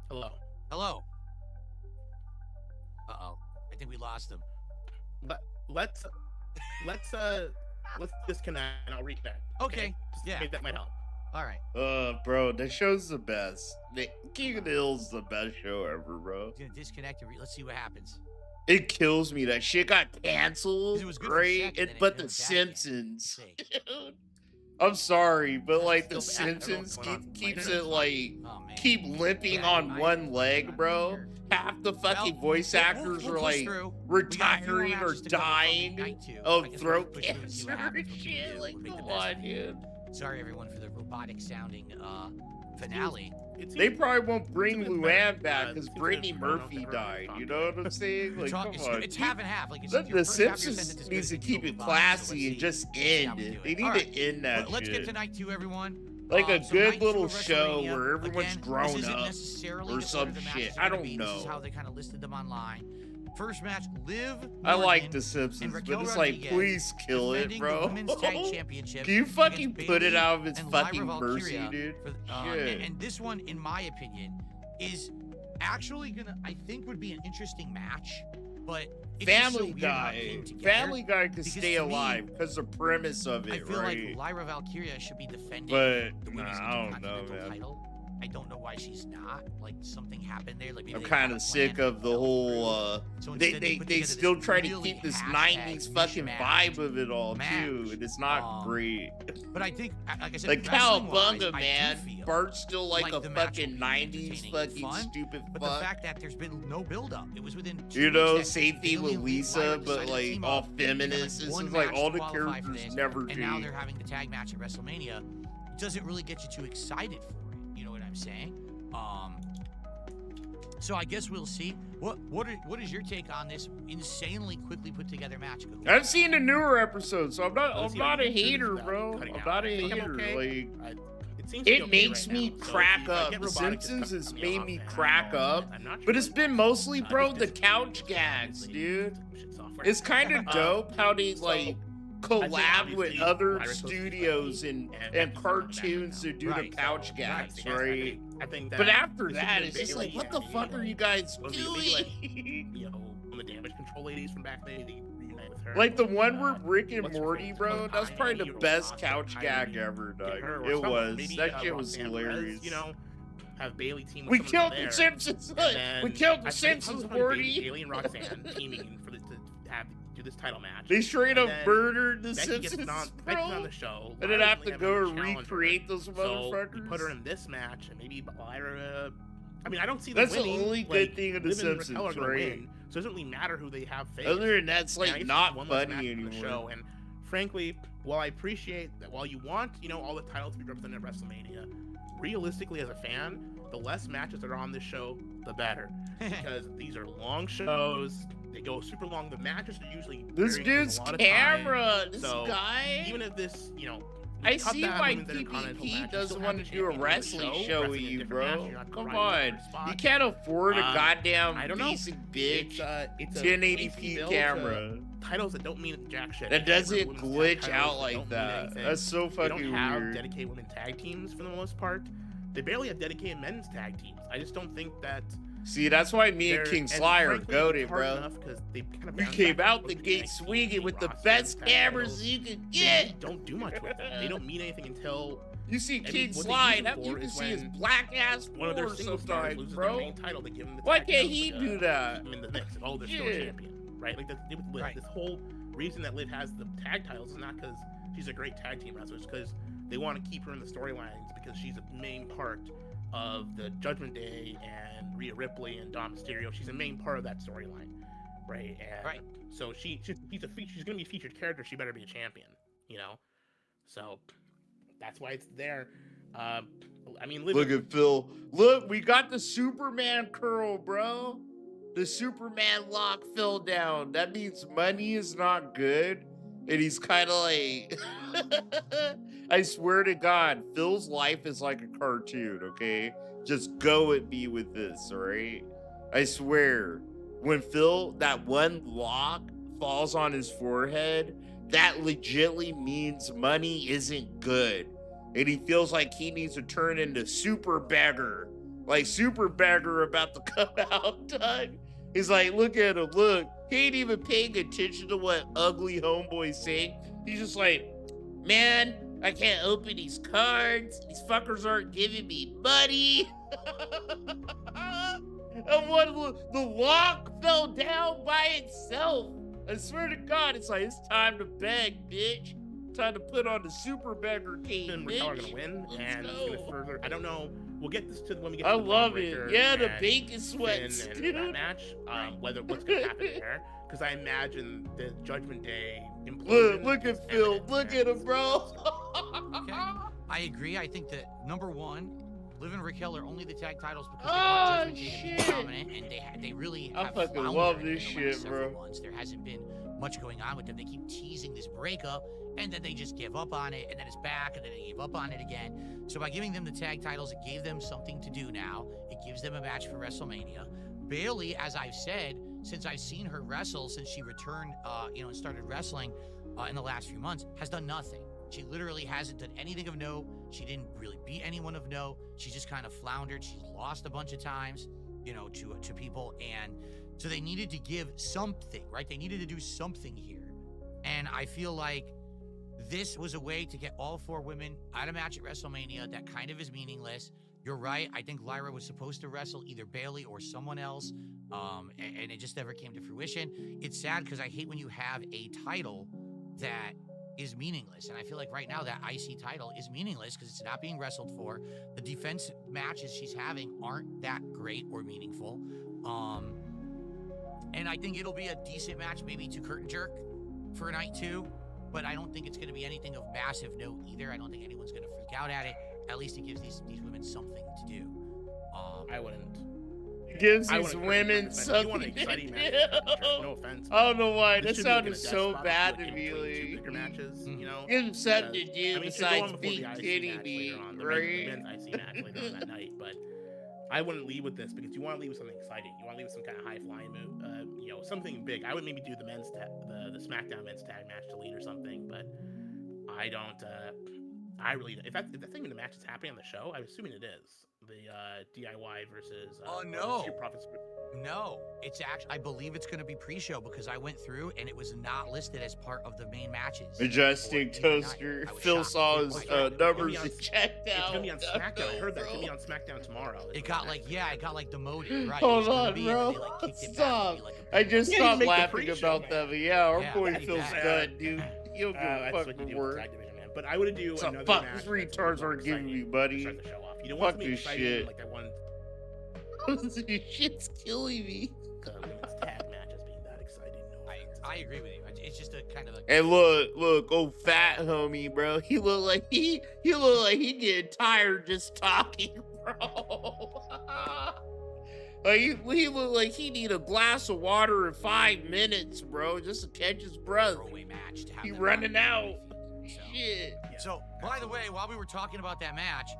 Hello. Hello. Uh-oh. I think we lost him. Let's disconnect and I'll reconnect. Okay. Just Yeah. maybe that might help. All right. Bro, that show's the best. King of the Hill's the best show ever, bro. He's gonna disconnect and let's see what happens. It kills me that shit got canceled, It was good for a right? second, then But it The went bad again. Simpsons. Let's I'm sorry, but like The Still bad. I don't know Simpsons what's going on. keeps My it like Oh, man. keep limping Yeah, on I- one leg, bro. Half the fucking voice actors we'll are push like through. We got a few more retiring or matches to go before dying night two. I of guess we'll throat push through and see cancer what happens. and What can we shit. do? Like, We'll make the come best on, of it. dude. Sorry, everyone, for the robotic sounding finale. They probably won't bring it's a bit Luann better. back It because seems Brittany like Murphy Toronto died. Toronto You know what I'm saying? Like, come on. It's half and half. Like it's The your first half of your Simpsons sentence is needs to good, keep you it go goodbye, so let's classy and see- just let's see how end we do it. it. They need All to right. end that Let's get shit. to night 2, everyone. Like a So good night 2 little of show WrestleMania, where everyone's again, grown this isn't up necessarily or the some order the match shit. is I gonna don't be. This is know. how they kind of listed them online. First match, Liv I like Morgan The and Simpsons, but Raquel it's like, Rodriguez please kill it, defending the bro. Women's Tag Championship Can you fucking against put it Bayley out of its and Lyra fucking mercy, Valkyria dude? for- Shit. and this one, in my opinion, is actually gonna, I think, would be an interesting match, but it's just so Family weird how it Guy. came together, Family Guy could because stay to me, alive because the premise of I it, feel right? like Lyra Valkyria should be defending But, the women's nah, I don't know, Intercontinental man. title. I don't know why she's not. Like, something happened there. Like, maybe I'm they kind had a of sick plan of the fell whole, through. So they instead put they together still this try to really keep this hashtag 90s fucking mishmashed vibe of it all, match. too, and it's not great. But I think, like I said, Like wrestling-wise, Cowabunga, I do man. feel Bart's still like like a the match fucking will be 90s entertaining and fucking fun, stupid But the fuck. fact that there's been no build-up, it was within 2 You know, weeks that same thing Bayley with and Lisa, Lyra but decided to like team all up. They had, feminists. This one is like match all to the qualify for characters this, never and do. now they're having the tag match at WrestleMania. It doesn't really get you too excited for it. You know what I'm saying? So I guess we'll see. What is your take on this insanely quickly put together match? Cookie? I've seen the newer episodes, so I'm not Let's see a how you hater, do this bro. without cutting I'm out. not a I think I'm hater. okay. Like, It seems to be it okay makes right me now. So crack if I up. get The robotic, just Simpsons cut has me made off, me man. crack up, I'm not but it's sure. been mostly, I bro, just the did- couch gags, dude. Shit software. It's kind of dope how they like collab with obviously, other Lyra's supposed to be studios funny, and Becky's not cartoons that to do Right. the couch So, gags, yes, right? I think that But after this that, should've it's been just like, Bayley what the and fuck maybe, are you like, guys maybe, doing? like, you know, one of the Damage Control ladies from back then, they reunite with her. Like the one where Rick and What's her Morty, face? bro, that's probably the Tiny best or couch Tiny, gag ever, get dog. her or It someone, was. maybe, That shit was Roxanne Perez, hilarious. you know, have Bayley team. We with killed someone the there. Simpsons. And Look, then we killed the I think Simpsons, sometime Morty. Bayley and Roxanne teaming for this to have do this title match. They straight And up then murdered the Becky gets Simpsons, Becky's on bro. the show. And then Lyra's have to gonna go have and a challenger. recreate those So motherfuckers. we put her in this match, and maybe Lyra. I mean, I don't see them That's the winning. only good thing of The Liv and Raquel Simpsons, are gonna right? win, so it doesn't really matter who they have faced. Other than that, it's And I like guess not one less match funny on the anymore. show. And frankly, while I appreciate that, while you want, you know, all the titles to be represented at WrestleMania, realistically, as a fan, the less matches that are on this show, the better. Because these are long shows. They go super long. The matches are usually This very, dude's a lot of camera. time. This So, guy. even if this, you know, I cut see that why women's intercontinental match, PvP you still doesn't have want the to do a champion on the wrestling show with wrestling a you, different match, bro. you're not Come grinding a on. different spot. You can't afford a goddamn I don't know. decent bitch It's a 1080p build camera. Titles that don't mean jack shit. That doesn't Women's glitch tag out titles like don't mean that. anything. That's so They fucking don't have weird. dedicated women tag teams for the most part. They barely have dedicated men's tag teams. I just don't think that. See, that's why me and King Sly are goated, bro. We came out the gate swinging with the best cameras you could get. They don't do much with them. They don't mean anything until you see King what Sly. they use them You for can is see his when black ass one of their floor single stars sometimes, loses bro. their main title. They give them the Why tag can't titles, he like, do that? keep them in the mix. Oh, they're still a champion, right? Like with Liv. Right. This whole reason that Liv has the tag titles is not because she's a great tag team wrestler. It's because they want to keep her in the storylines because she's a main part of the Judgment Day and Rhea Ripley and Dom Mysterio. She's a main part of that storyline, right? And so she's gonna be a featured character. She better be a champion, you know. So that's why it's there. I mean, Look at Phil. Look, we got the Superman curl, bro. The Superman lock fell down. That means money is not good. And he's kind of like, I swear to God, Phil's life is like a cartoon, okay? Just go at me with this, all right? I swear, when Phil, that one lock falls on his forehead, that legitly means money isn't good. And he feels like he needs to turn into Super Beggar. Like Super Beggar about to come out, Doug. He's like, look at him, look. He ain't even paying attention to what ugly homeboy's saying. He's just like, man, I can't open these cards. These fuckers aren't giving me money. And the lock fell down by itself. I swear to God, it's like, it's time to beg, bitch. Time to put on the Super Beggar team, bitch. We're gonna win, and it's gonna further. I don't know. We'll get this to when we get. I to the love it. Yeah, the bacon and sweats, dude. that match. Whether what's gonna happen there, because I imagine the Judgment Day Look implosion. at Phil. Look at him, bro. Okay. I agree. I think that number one, Liv and Raquel are only the tag titles because they want Judgment Day to be dominant, and they really have I fucking floundered love in this the shit, last several bro. months. There hasn't been much going on with them. They keep teasing this breakup, and then they just give up on it, and then it's back, and then they give up on it again. So by giving them the tag titles, it gave them something to do now. It gives them a match for WrestleMania. Bayley, as I've said, since I've seen her wrestle, since she returned, and started wrestling in the last few months, has done nothing. She literally hasn't done anything of note. She didn't really beat anyone of note. She just kind of floundered. She's lost a bunch of times, to people. And so they needed to give something, right? They needed to do something here. And I feel like this was a way to get all four women at a match at WrestleMania that kind of is meaningless. You're right. I think Lyra was supposed to wrestle either Bayley or someone else. And it just never came to fruition. It's sad because I hate when you have a title that is meaningless. And I feel like right now that IC title is meaningless because it's not being wrestled for. The defense matches she's having aren't that great or meaningful. And I think it'll be a decent match, maybe to curtain jerk for night 2. But I don't think it's going to be anything of massive note either. I don't think anyone's going to freak out at it. At least it gives these women something to do. I wouldn't. It gives these women something to do. No offense. I don't know why. That This should be sounded like a so death bad spot, to like, me. in between two Like, bigger matches, give them something to do I mean, it should go besides on before being the IC kidding match me, later on, the right? men's IC match later on that night, but I wouldn't lead with this because you want to lead with something exciting. You want to lead with some kind of high flying move, something big. I would maybe do the the SmackDown men's tag match to lead or something, but I don't. I really, if that's even the match that's happening on the show, I'm assuming it is the DIY versus. No. Street Profits. No, it's actually, I believe it's going to be pre-show because I went through and it was not listed as part of the main matches. Majestic Toaster. Phil saw his numbers and checked out. It's gonna be on SmackDown. I heard that. It's gonna be on SmackDown tomorrow. It got demoted, right? Hold on, bro. Stop. I just stopped laughing about that, but yeah, our boy Phil's done, dude. You don't give a fucking word. But I would do another fuck match. these retards aren't giving me, buddy. Start the show off. You don't want Fuck to be this exciting shit. like that one. This shit's killing me. Women's tag match as being that exciting. No, I agree with you. It's just a kind of a. Hey, look, old fat homie, bro. He look like he getting tired just talking, bro. Like, he looked like he need a glass of water in 5 minutes, bro, just to catch his breath. Match to have He running out. So, Shit. So, by the way, while we were talking about that match,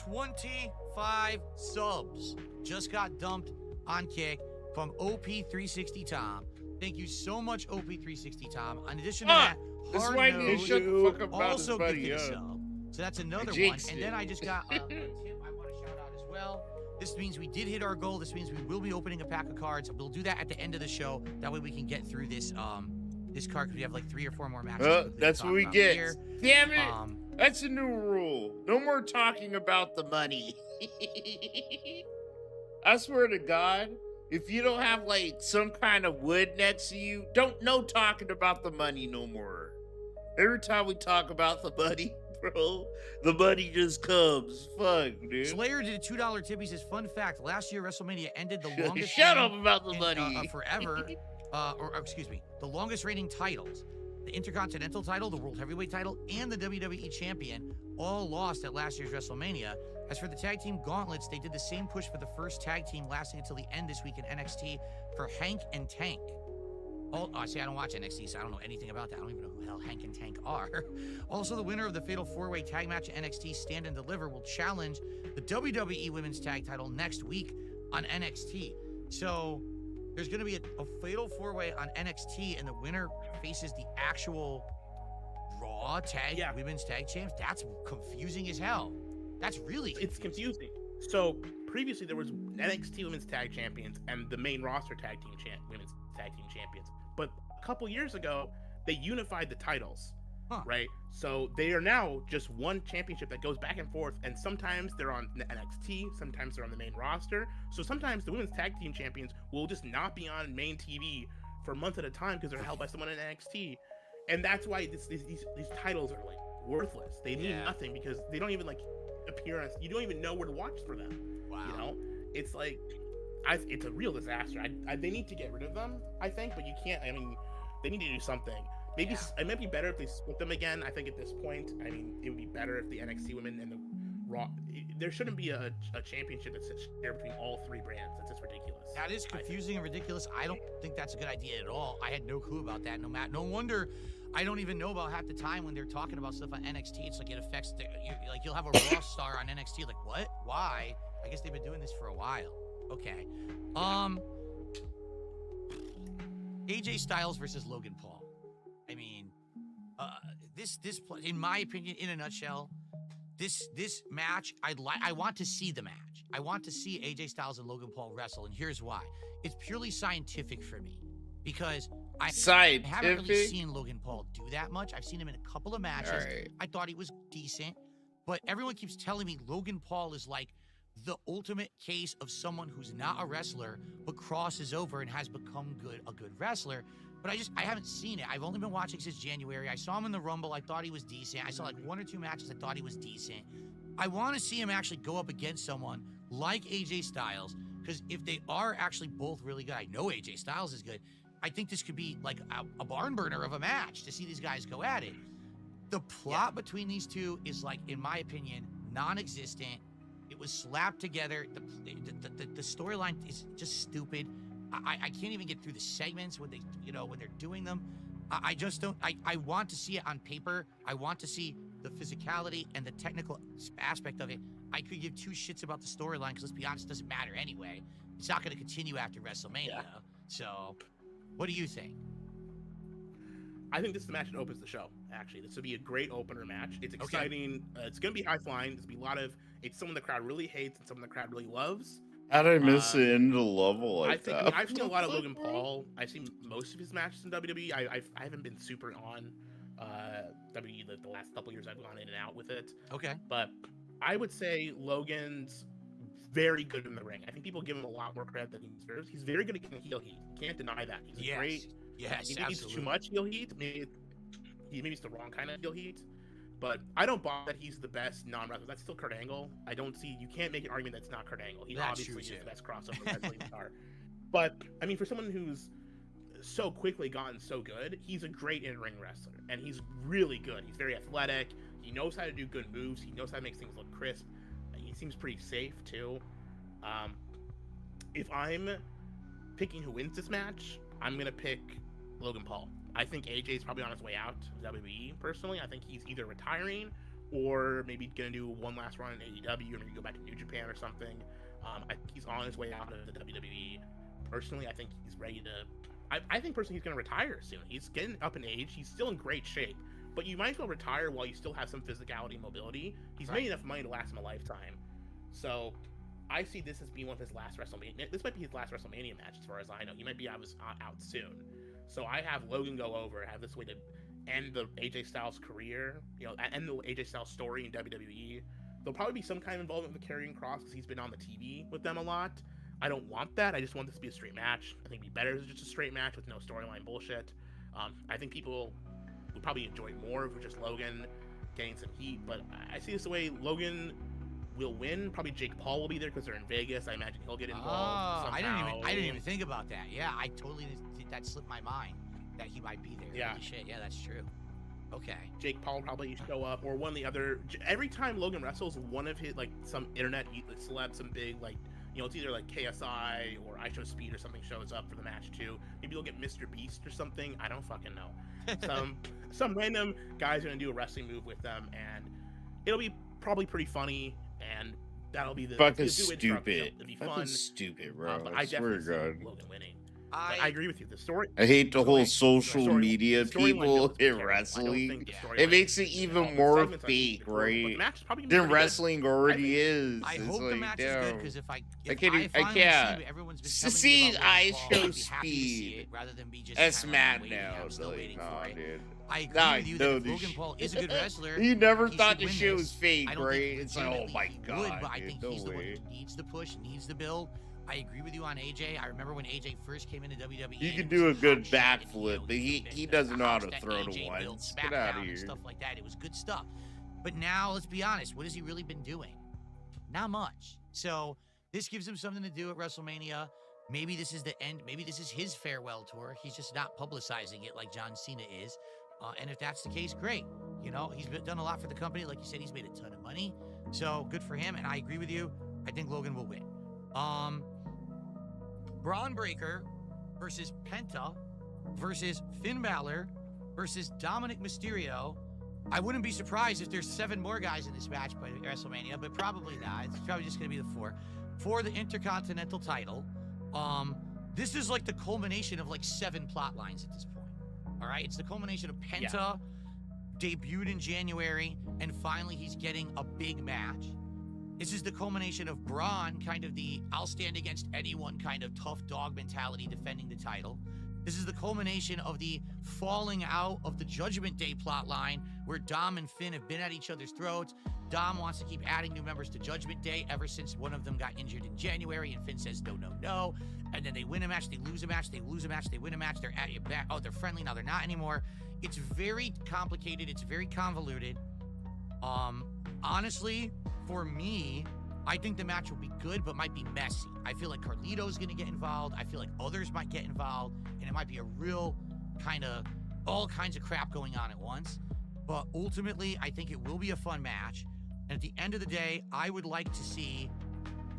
25 subs just got dumped on Kick from OP360 Tom. Thank you so much, OP360 Tom. In addition to that, this is Hard why Nose you shut the fuck up about also his buddy, gifted a sub. So that's another one. And then I just got a tip I want to shout out as well. This means we did hit our goal. This means we will be opening a pack of cards. We'll do that at the end of the show. That way we can get through this this card, because we have like 3 or 4 more matches. That's what we get. Here. Damn it. That's a new rule. No more talking about the money. I swear to God, if you don't have like some kind of wood next to you, no talking about the money no more. Every time we talk about the money, bro, the money just comes. Fuck, dude. Slayer did a $2 tip. He says, fun fact, last year WrestleMania ended the longest Shut up about the money. Forever. Or excuse me, the longest reigning titles. The Intercontinental title, the World Heavyweight title, and the WWE Champion all lost at last year's WrestleMania. As for the tag team gauntlets, they did the same push for the first tag team lasting until the end this week in NXT for Hank and Tank. See, I don't watch NXT, so I don't know anything about that. I don't even know who the hell Hank and Tank are. Also, the winner of the Fatal 4-Way tag match at NXT Stand and Deliver will challenge the WWE Women's Tag title next week on NXT. So there's going to be a Fatal 4-Way on NXT, and the winner faces the actual Raw Women's Tag Champs. That's confusing as hell. That's really confusing. It's confusing. So previously there was NXT Women's Tag Champions and the main roster Women's Tag Team Champions. But a couple years ago, they unified the titles, right? So they are now just one championship that goes back and forth, and sometimes they're on NXT, sometimes they're on the main roster. So sometimes the Women's Tag Team Champions will just not be on main TV for a month at a time because they're held by someone in NXT. And that's why these titles are like worthless. They mean nothing because they don't even like appear on. You don't even know where to watch for them. Wow. You know, it's like it's a real disaster. They need to get rid of them, I think, but you can't. I mean, they need to do something. Maybe it might be better if they split them again. I think at this point, I mean, it would be better if the NXT women and the Raw. There shouldn't be a championship that's shared between all 3 brands. That's just ridiculous. That is confusing and ridiculous. I don't think that's a good idea at all. I had no clue about that. No wonder. I don't even know about half the time when they're talking about stuff on NXT. It's like it affects you'll have a Raw star on NXT. Like, what? Why? I guess they've been doing this for a while. Okay. AJ Styles versus Logan Paul. I mean, this in my opinion, in a nutshell, this match, I want to see the match. I want to see AJ Styles and Logan Paul wrestle, and here's why. It's purely scientific for me, because I haven't really seen Logan Paul do that much. I've seen him in a couple of matches. Right. I thought he was decent, but everyone keeps telling me Logan Paul is like the ultimate case of someone who's not a wrestler but crosses over and has become a good wrestler. But I haven't seen it. I've only been watching since January. I saw him in the Rumble. I thought he was decent. I saw like 1 or 2 matches. I thought he was decent. I want to see him actually go up against someone like AJ Styles, because if they are actually both really good, I know AJ Styles is good. I think this could be like a barn burner of a match to see these guys go at it. The plot between these two is, like, in my opinion, non-existent. It was slapped together. The storyline is just stupid. I can't even get through the segments when when they're doing them. I just don't. I want to see it on paper. I want to see the physicality and the technical aspect of it. I could give 2 shits about the storyline because, let's be honest, it doesn't matter anyway. It's not going to continue after WrestleMania. Yeah. So, what do you think? I think this is the match that opens the show, actually. This would be a great opener match. It's exciting. Okay. It's going to be high flying. There's going to be a lot of... It's someone the crowd really hates and someone the crowd really loves. How did I miss it into level like that? I've seen a lot of Logan Paul. I've seen most of his matches in WWE. I haven't been super on WWE the last couple years. I've gone in and out with it. Okay. But I would say Logan's very good in the ring. I think people give him a lot more credit than he deserves. He's very good at getting heel heat. Can't deny that. He's great. Yes, maybe it's too much heel heat. Maybe it's the wrong kind of heel heat. But I don't buy that he's the best non-wrestler. That's still Kurt Angle. You can't make an argument that's not Kurt Angle. He obviously is the best crossover wrestling star. But, I mean, for someone who's so quickly gotten so good, he's a great in-ring wrestler. And he's really good. He's very athletic. He knows how to do good moves. He knows how to make things look crisp. He seems pretty safe, too. if I'm picking who wins this match, I'm gonna pick Logan Paul. I think AJ's probably on his way out of WWE. Personally, I think he's either retiring or maybe gonna do one last run in AEW or maybe go back to New Japan or something. I think he's on his way out of the WWE. Personally, I think he's ready to. I think personally he's gonna retire soon. He's getting up in age. He's still in great shape, but you might as well retire while you still have some physicality and mobility. He's made enough money to last him a lifetime. So I see this as being one of his last WrestleMania. This might be his last WrestleMania match, as far as I know. He might be out soon. So I have Logan go over, have this way to end the AJ Styles career, end the AJ Styles story in WWE. There'll probably be some kind of involvement with the Karrion Kross because he's been on the TV with them a lot. I don't want that. I just want this to be a straight match. I think it'd be better as just a straight match with no storyline bullshit. I think people would probably enjoy more if it was just Logan getting some heat, but I see this the way Logan will win. Probably Jake Paul will be there because they're in Vegas. I imagine he'll get involved somehow. I didn't even think about that. Yeah, I totally that slipped my mind that he might be there. Yeah. Holy shit. Yeah, that's true. Okay. Jake Paul will probably show up, or one of the other. Every time Logan wrestles, one of his some internet celeb, some big it's either like KSI or IShowSpeed or something shows up for the match too. Maybe you'll get Mr. Beast or something. I don't fucking know. Some random guy's gonna do a wrestling move with them, and it'll be probably pretty funny. And that'll be the fucking stupid. It'll be fucking fun. stupid, bro. But I I swear definitely to see God. Logan winning. I agree with you. The story. I hate the whole social story- media the storyline people doesn't in care. I don't wrestling. think the storyline It makes it is even involved. more Segments I think fake, are cool, but the right? match is probably gonna be Than pretty good. wrestling already is. I It's hope the like, match is good damn. because if I can't. finally see can't. what everyone's been See, telling me about Logan Paul, I'd be happy to see IShowSpeed. it rather than be just That's kinda mad waiting. now. I'm still waiting Nah, for it. dude. I agree Nah, with you no, that if this Logan Paul is a good wrestler, You never he thought should the win shit this. was fake, I don't right? think It's like, oh my he god, would, but I dude, think no he's the one way. who needs the push, needs the build. I agree with you on AJ. I remember when AJ first came into WWE. He and can it do a was good hot shit, and, backflip, but he doesn't know how to throw to AJ built ones. Get out of SmackDown here. and stuff like that. It was good stuff. But now, let's be honest. What has he really been doing? Not much. So this gives him something to do at WrestleMania. Maybe this is the end. Maybe this is his farewell tour. He's just not publicizing it like John Cena is. And if that's the case, great. He's done a lot for the company. Like you said, he's made a ton of money. So good for him. And I agree with you. I think Logan will win. Braun Breaker versus Penta versus Finn Balor versus Dominic Mysterio. I wouldn't be surprised if there's 7 more guys in this match by WrestleMania, but probably not. It's probably just going to be the 4. For the Intercontinental title. This is like the culmination of 7 plot lines at this point. All right? It's the culmination of Penta debuted in January, and finally he's getting a big match. This is the culmination of Braun, kind of the I'll stand against anyone kind of tough dog mentality defending the title. This is the culmination of the falling out of the Judgment Day plotline where Dom and Finn have been at each other's throats. Dom wants to keep adding new members to Judgment Day ever since one of them got injured in January, and Finn says no, no, no. And then they win a match, they lose a match, they lose a match, they win a match, they're at your back. Oh, they're friendly, now they're not anymore. It's very complicated, it's very convoluted. Honestly, for me, I think the match will be good, but might be messy. I feel like Carlito's going to get involved. I feel like others might get involved, and it might be a real kind of all kinds of crap going on at once. But ultimately, I think it will be a fun match. And at the end of the day, I would like to see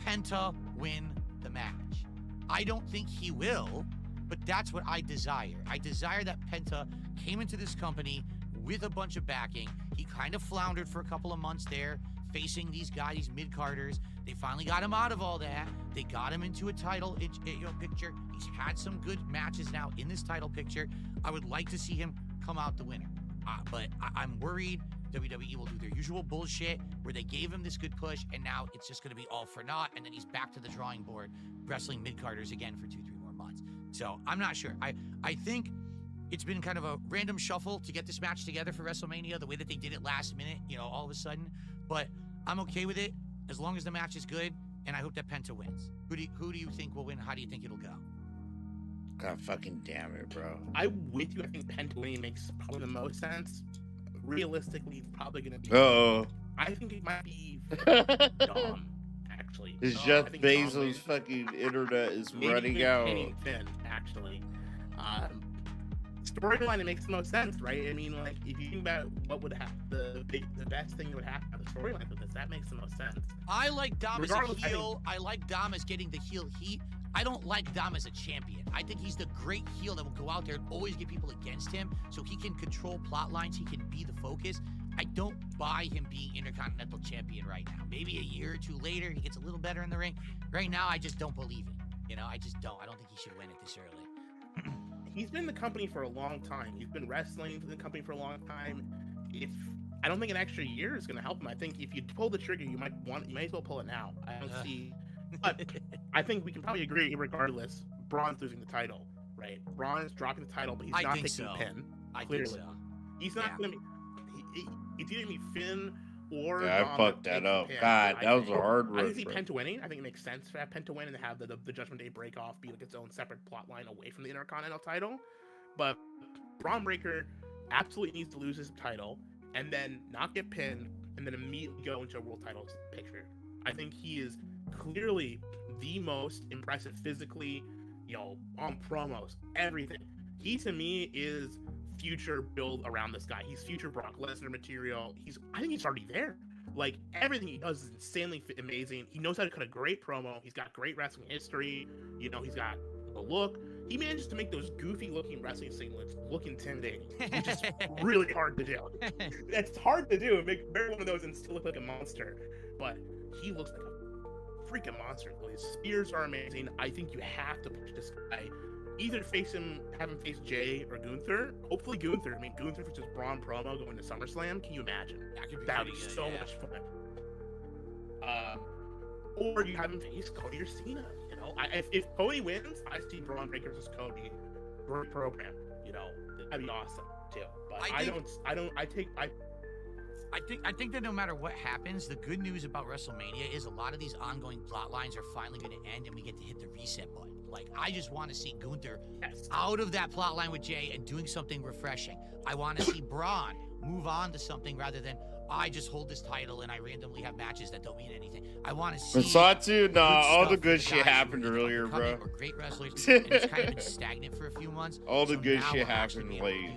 Penta win the match. I don't think he will, but that's what I desire. I desire that Penta came into this company with a bunch of backing. He kind of floundered for a couple of months there, facing these guys, these mid-carders. They finally got him out of all that. They got him into a title picture. He's had some good matches now in this title picture. I would like to see him come out the winner. But I'm worried WWE will do their usual bullshit where they gave him this good push, and now it's just going to be all for naught, and then he's back to the drawing board wrestling mid-carders again for 2-3 more months. So I'm not sure. I think it's been kind of a random shuffle to get this match together for WrestleMania, the way that they did it last minute, all of a sudden. But I'm okay with it as long as the match is good, and I hope that Penta wins. Who do you think will win? How do you think it'll go? God fucking damn it, bro. I'm with you. I think Penta winning makes probably the most sense. Realistically, it's probably going to be... I think it might be Dom, actually. It's Jeff Bezos' fucking internet is running out. Finn, actually. Storyline, it makes the most sense, right? I mean, if you think about what would happen, the best thing that would happen on the storyline with this, that makes the most sense. I like Dom as a heel. I like Dom as getting the heel heat. I don't like Dom as a champion. I think he's the great heel that will go out there and always get people against him so he can control plot lines, he can be the focus. I don't buy him being Intercontinental Champion right now. Maybe a year or two later, he gets a little better in the ring. Right now, I just don't believe it. You know, I just don't. I don't think he should win it this early. He's been in the company for a long time. He's been wrestling for the company for a long time. I don't think an extra year is going to help him. I think if you pull the trigger, you might as well pull it now. I don't see. But I think we can probably agree, regardless, Braun's losing the title, right? Braun is dropping the title, but he's not taking the pin. Clearly, think so. He's not going to be. It's either going to be Finn or. Yeah, I fucked that up. God, that was a hard one. I think Penta winning. I think it makes sense for that Penta win and have the Judgment Day break off be like its own separate plot line away from the Intercontinental title. But Braun Breaker absolutely needs to lose his title and then not get pinned and then immediately go into a world title picture. I think he is clearly the most impressive physically, on promos, everything. He to me is future build around this guy. He's future Brock Lesnar material. I think he's already there. Like, everything he does is insanely amazing. He knows how to cut a great promo. He's got great wrestling history. He's got the look. He manages to make those goofy looking wrestling singlets look intimidating, which is really hard to do. It's hard to do. Make one of those and still look like a monster. But he looks like a freaking monster. His spears are amazing. I think you have to push this guy. Either have him face Jay or Gunther. Hopefully Gunther. I mean, Gunther for just Braun promo going to SummerSlam. Can you imagine? That would be so much fun. Or you have him face Cody or Cena. If Cody wins, I see Braun Breaker versus Cody. Great program. That'd be awesome too. But I think that no matter what happens, the good news about WrestleMania is a lot of these ongoing plot lines are finally going to end and we get to hit the reset button. Like, I just want to see Gunther out of that plot line with Jay and doing something refreshing. I want to see Braun move on to something rather than I just hold this title and I randomly have matches that don't mean anything. I want to see. Satu, all the good shit happened earlier, bro. We're great wrestlers, and it's kind of been stagnant for a few months. All the good shit happened way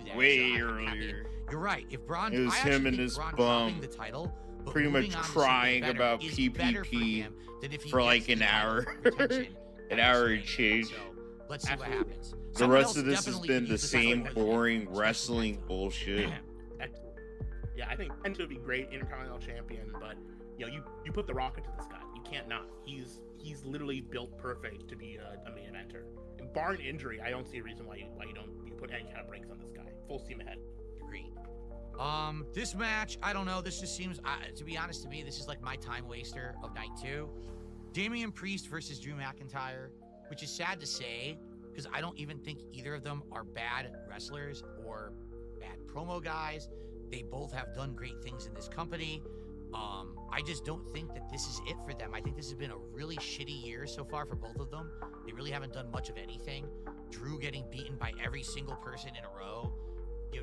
earlier. You're right. If Braun, it was him and his bum, the title, pretty much crying about PPP for like an hour, an hour and change. So let's see what happens. The rest of this has been the same boring wrestling bullshit. Yeah, I think Penta would be great Intercontinental Champion, but you put the Rock into this guy. You can't not. He's literally built perfect to be a main eventer. And barring injury, I don't see a reason why you put any kind of brakes on this guy. Full steam ahead. Agreed. This match, I don't know. This just seems, to be honest to me, this is like my time waster of night 2. Damian Priest versus Drew McIntyre, which is sad to say because I don't even think either of them are bad wrestlers or bad promo guys. They both have done great things in this company. I just don't think that this is it for them. I think this has been a really shitty year so far for both of them. They really haven't done much of anything. Drew getting beaten by every single person in a row.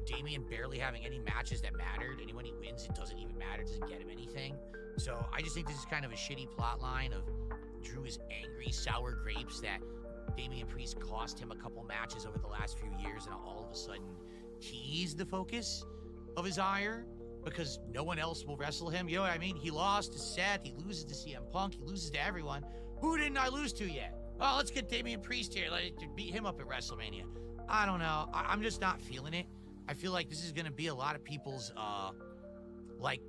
Damian barely having any matches that mattered. And when he wins, it doesn't even matter. It doesn't get him anything. So I just think this is kind of a shitty plot line of Drew is angry, sour grapes that Damian Priest cost him a couple matches over the last few years. And all of a sudden, he's the focus of his ire because no one else will wrestle him. You know what I mean? He lost to Seth. He loses to CM Punk. He loses to everyone. Who didn't I lose to yet? Oh, let's get Damian Priest here. Let's beat him up at WrestleMania. I don't know. I'm just not feeling it. I feel like this is going to be a lot of people's,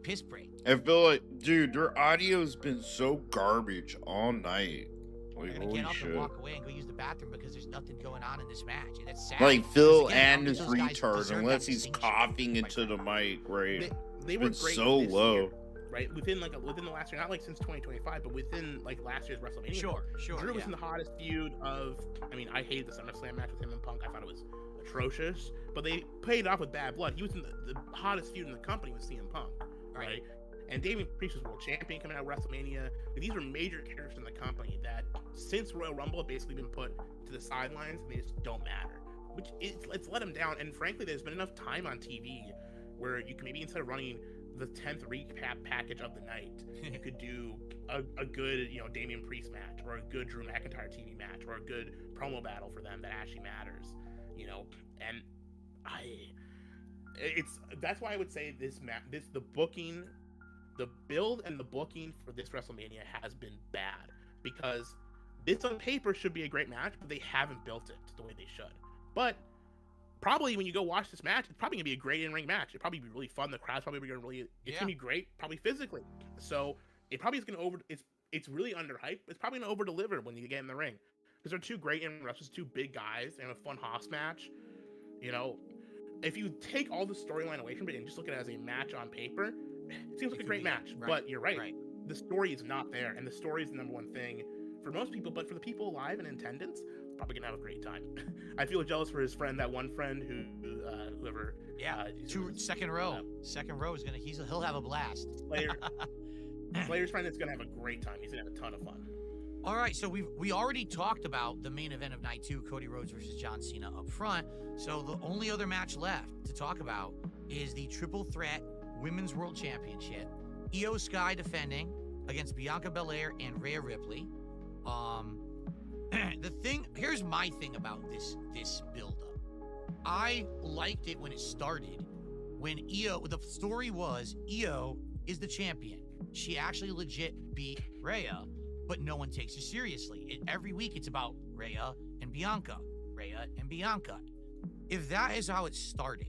piss break. I feel like, dude, their audio's been so garbage all night. Like, they're gonna get up and walk away and go use the bathroom because there's nothing going on in this match. And that's sad. Like, Phil and his retard, unless he's coughing into the mic, right? They were it's great so low. Year, right? Within the last year, not like since 2025, but within like last year's WrestleMania. Sure. Drew was in the hottest feud of. I mean, I hated the SummerSlam match with him and Punk. I thought it was atrocious, but they paid it off with bad blood. He was in the hottest feud in the company with CM Punk, right? And Damian Priest was world champion coming out of WrestleMania. These are major characters in the company that, since Royal Rumble, have basically been put to the sidelines and they just don't matter. Which it's let them down. And frankly, there's been enough time on TV where you can maybe, instead of running the 10th recap package of the night, you could do a good Damian Priest match or a good Drew McIntyre TV match or a good promo battle for them that actually matters. And that's why I would say the booking. The build and the booking for this WrestleMania has been bad because this on paper should be a great match, but they haven't built it the way they should. But probably when you go watch this match, it's probably gonna be a great in-ring match. It'll probably be really fun. The crowd's probably gonna really, it's gonna be great, probably physically. So it probably is gonna it's really underhyped. It's probably gonna over-deliver when you get in the ring, because they're two great in wrestlers, two big guys, and a fun Haas match. You know, if you take all the storyline away from it and just look at it as a match on paper, it seems like a great match. Right. But you're right. The story is not there, and the story is the number one thing for most people. But for the people live in attendance, probably gonna have a great time. I feel jealous for his friend, that one friend whoever. Second row is gonna. He'll have a blast. Player's friend is gonna have a great time. He's gonna have a ton of fun. All right, so we already talked about the main event of night 2, Cody Rhodes versus John Cena up front. So the only other match left to talk about is the triple threat Women's World Championship. Io Sky defending against Bianca Belair and Rhea Ripley. Here's my thing about this build-up. I liked it when it started. When the story was Io is the champion. She actually legit beat Rhea, but no one takes her seriously. Every week it's about Rhea and Bianca. If that is how it started,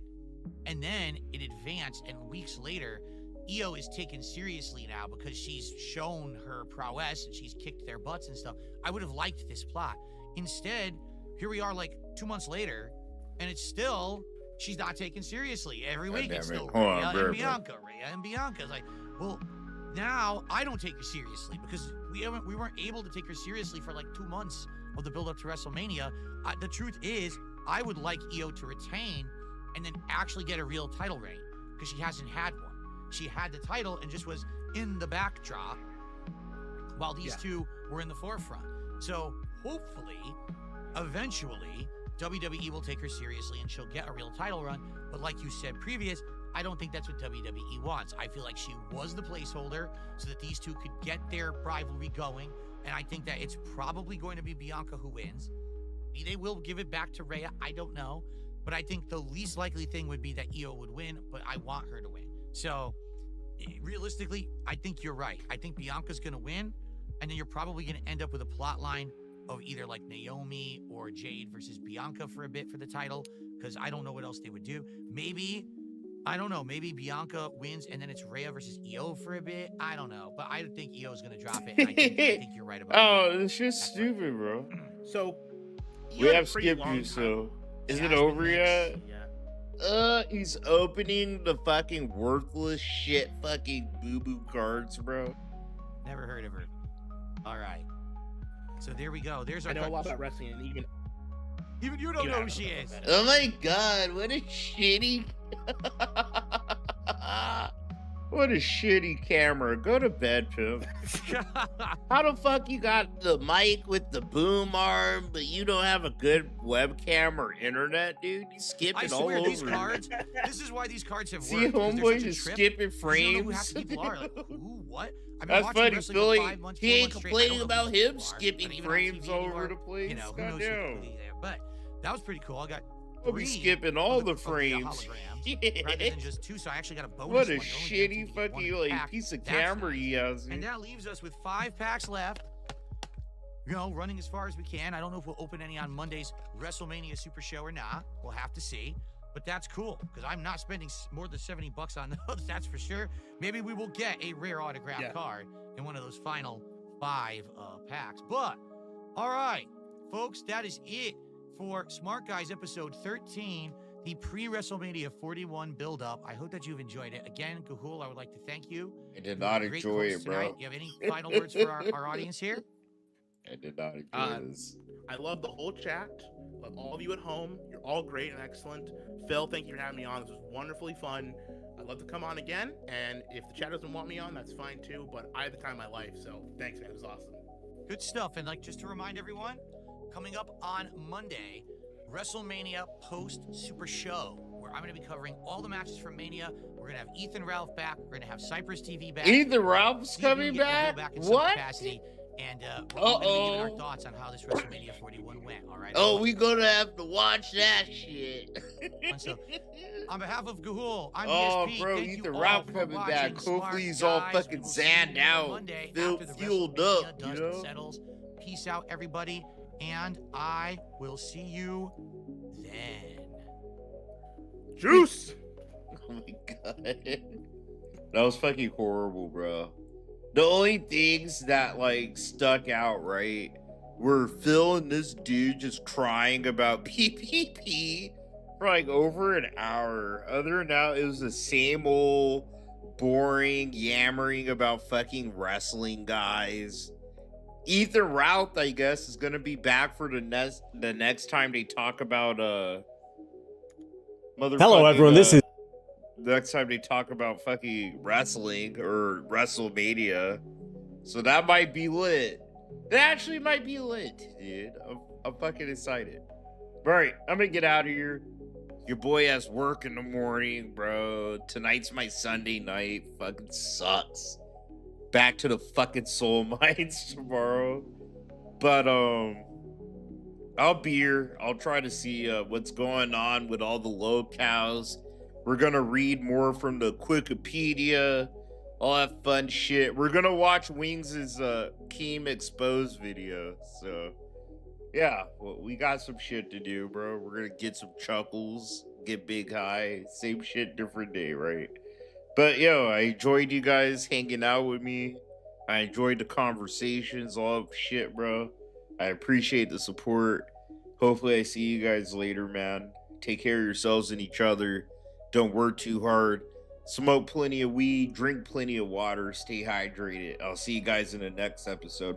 and then it advanced, and weeks later, Io is taken seriously now because she's shown her prowess and she's kicked their butts and stuff, I would have liked this plot. Instead, here we are like 2 months later, and it's still, she's not taken seriously. Every week it's still Rhea and Bianca. It's like, well, now I don't take her seriously because we weren't able to take her seriously for like 2 months of the build-up to WrestleMania. The truth is, I would like Io to retain and then actually get a real title reign, because she hasn't had one. She had the title and just was in the backdrop while these two were in the forefront. So hopefully, eventually, WWE will take her seriously and she'll get a real title run. But like you said previous, I don't think that's what WWE wants. I feel like she was the placeholder so that these two could get their rivalry going. And I think that it's probably going to be Bianca who wins. Maybe they will give it back to Rhea. I don't know. But I think the least likely thing would be that Io would win, but I want her to win. So realistically, I think you're right. I think Bianca's going to win, and then you're probably going to end up with a plot line of either like Naomi or Jade versus Bianca for a bit for the title, because I don't know what else they would do. Maybe, I don't know, maybe Bianca wins and then it's Rhea versus Io for a bit. I don't know, but I think Io's going to drop it, and I think you're right about that. This shit's stupid, bro. So, we have skipped you, so is it over yet? Yeah. He's opening the fucking worthless shit fucking boo-boo cards, bro. Never heard of her. All right. So there we go. There's our. I know a lot about wrestling, and even you don't know who she is. Oh my god, what a shitty. What a shitty camera. Go to bed, Pimp. How the fuck you got the mic with the boom arm, but you don't have a good webcam or internet, dude? You skipping all over. These cards, this is why these cards have worked. See, homeboy just skipping frames. You know who half the people are. Like, ooh, what? That's funny, Billy. He ain't complaining about him skipping frames all over the place. You know, who knows who there. But that was pretty cool. I got I'll be skipping all the frames. Rather than just 2, so I actually got a bonus. What a shitty fucking like piece of camera he has. And that leaves us with 5 packs left. You know, running as far as we can. I don't know if we'll open any on Monday's WrestleMania Super Show or not. We'll have to see. But that's cool, because I'm not spending more than $70 on those, that's for sure. Maybe we will get a rare autograph card in one of those final 5 packs. But, all right, folks, that is it for Smart Guys episode 13, the pre-WrestleMania 41 build-up. I hope that you've enjoyed it. Again, Gahul, I would like to thank you. I did not enjoy it, bro. Tonight. You have any final words for our audience here? I did not enjoy this. I love the whole chat. Love all of you at home. You're all great and excellent. Phil, thank you for having me on. This was wonderfully fun. I'd love to come on again, and if the chat doesn't want me on, that's fine too, but I had the time of my life, so thanks, man. It was awesome. Good stuff. And like, just to remind everyone, coming up on Monday, WrestleMania Post Super Show, where I'm going to be covering all the matches from Mania. We're going to have Ethan Ralph back. We're going to have Cypress TV back. Ethan Ralph's coming back? What? And we're going to be giving our thoughts on how this WrestleMania 41 went. All right. Oh, we're going to have to watch that shit. So, on behalf of Gahul, I'm DSP. DSP. Bro, Thank Ethan you Ralph all coming for back. watching. Hopefully he's Smart all guys. fucking We'll see zanned you on out, Monday fueled after the up, WrestleMania you dust know? settles. Peace out, everybody, and I will see you then. Juice! Oh my god. That was fucking horrible, bro. The only things that, like, stuck out, right, were Phil and this dude just crying about PPP for, like, over an hour. Other than that, it was the same old boring yammering about fucking wrestling guys. Ethan Routh, I guess, is gonna be back for the next time they talk about Hello, everyone. This is next time they talk about fucking wrestling or WrestleMania. So that might be lit. That actually might be lit, dude. I'm fucking excited. All right, I'm gonna get out of here. Your boy has work in the morning, bro. Tonight's my Sunday night. Fucking sucks. Back to the fucking soul mines tomorrow. But I'll be here. I'll try to see what's going on with all the locales. We're gonna read more from the Wikipedia, all that fun shit. We're gonna watch Wings' Keem Exposed video. So yeah, well, we got some shit to do, bro. We're gonna get some chuckles, get big high, same shit, different day, right? But yo, I enjoyed you guys hanging out with me. I enjoyed the conversations, all that shit, bro. I appreciate the support. Hopefully I see you guys later, man. Take care of yourselves and each other. Don't work too hard. Smoke plenty of weed, drink plenty of water, stay hydrated. I'll see you guys in the next episode.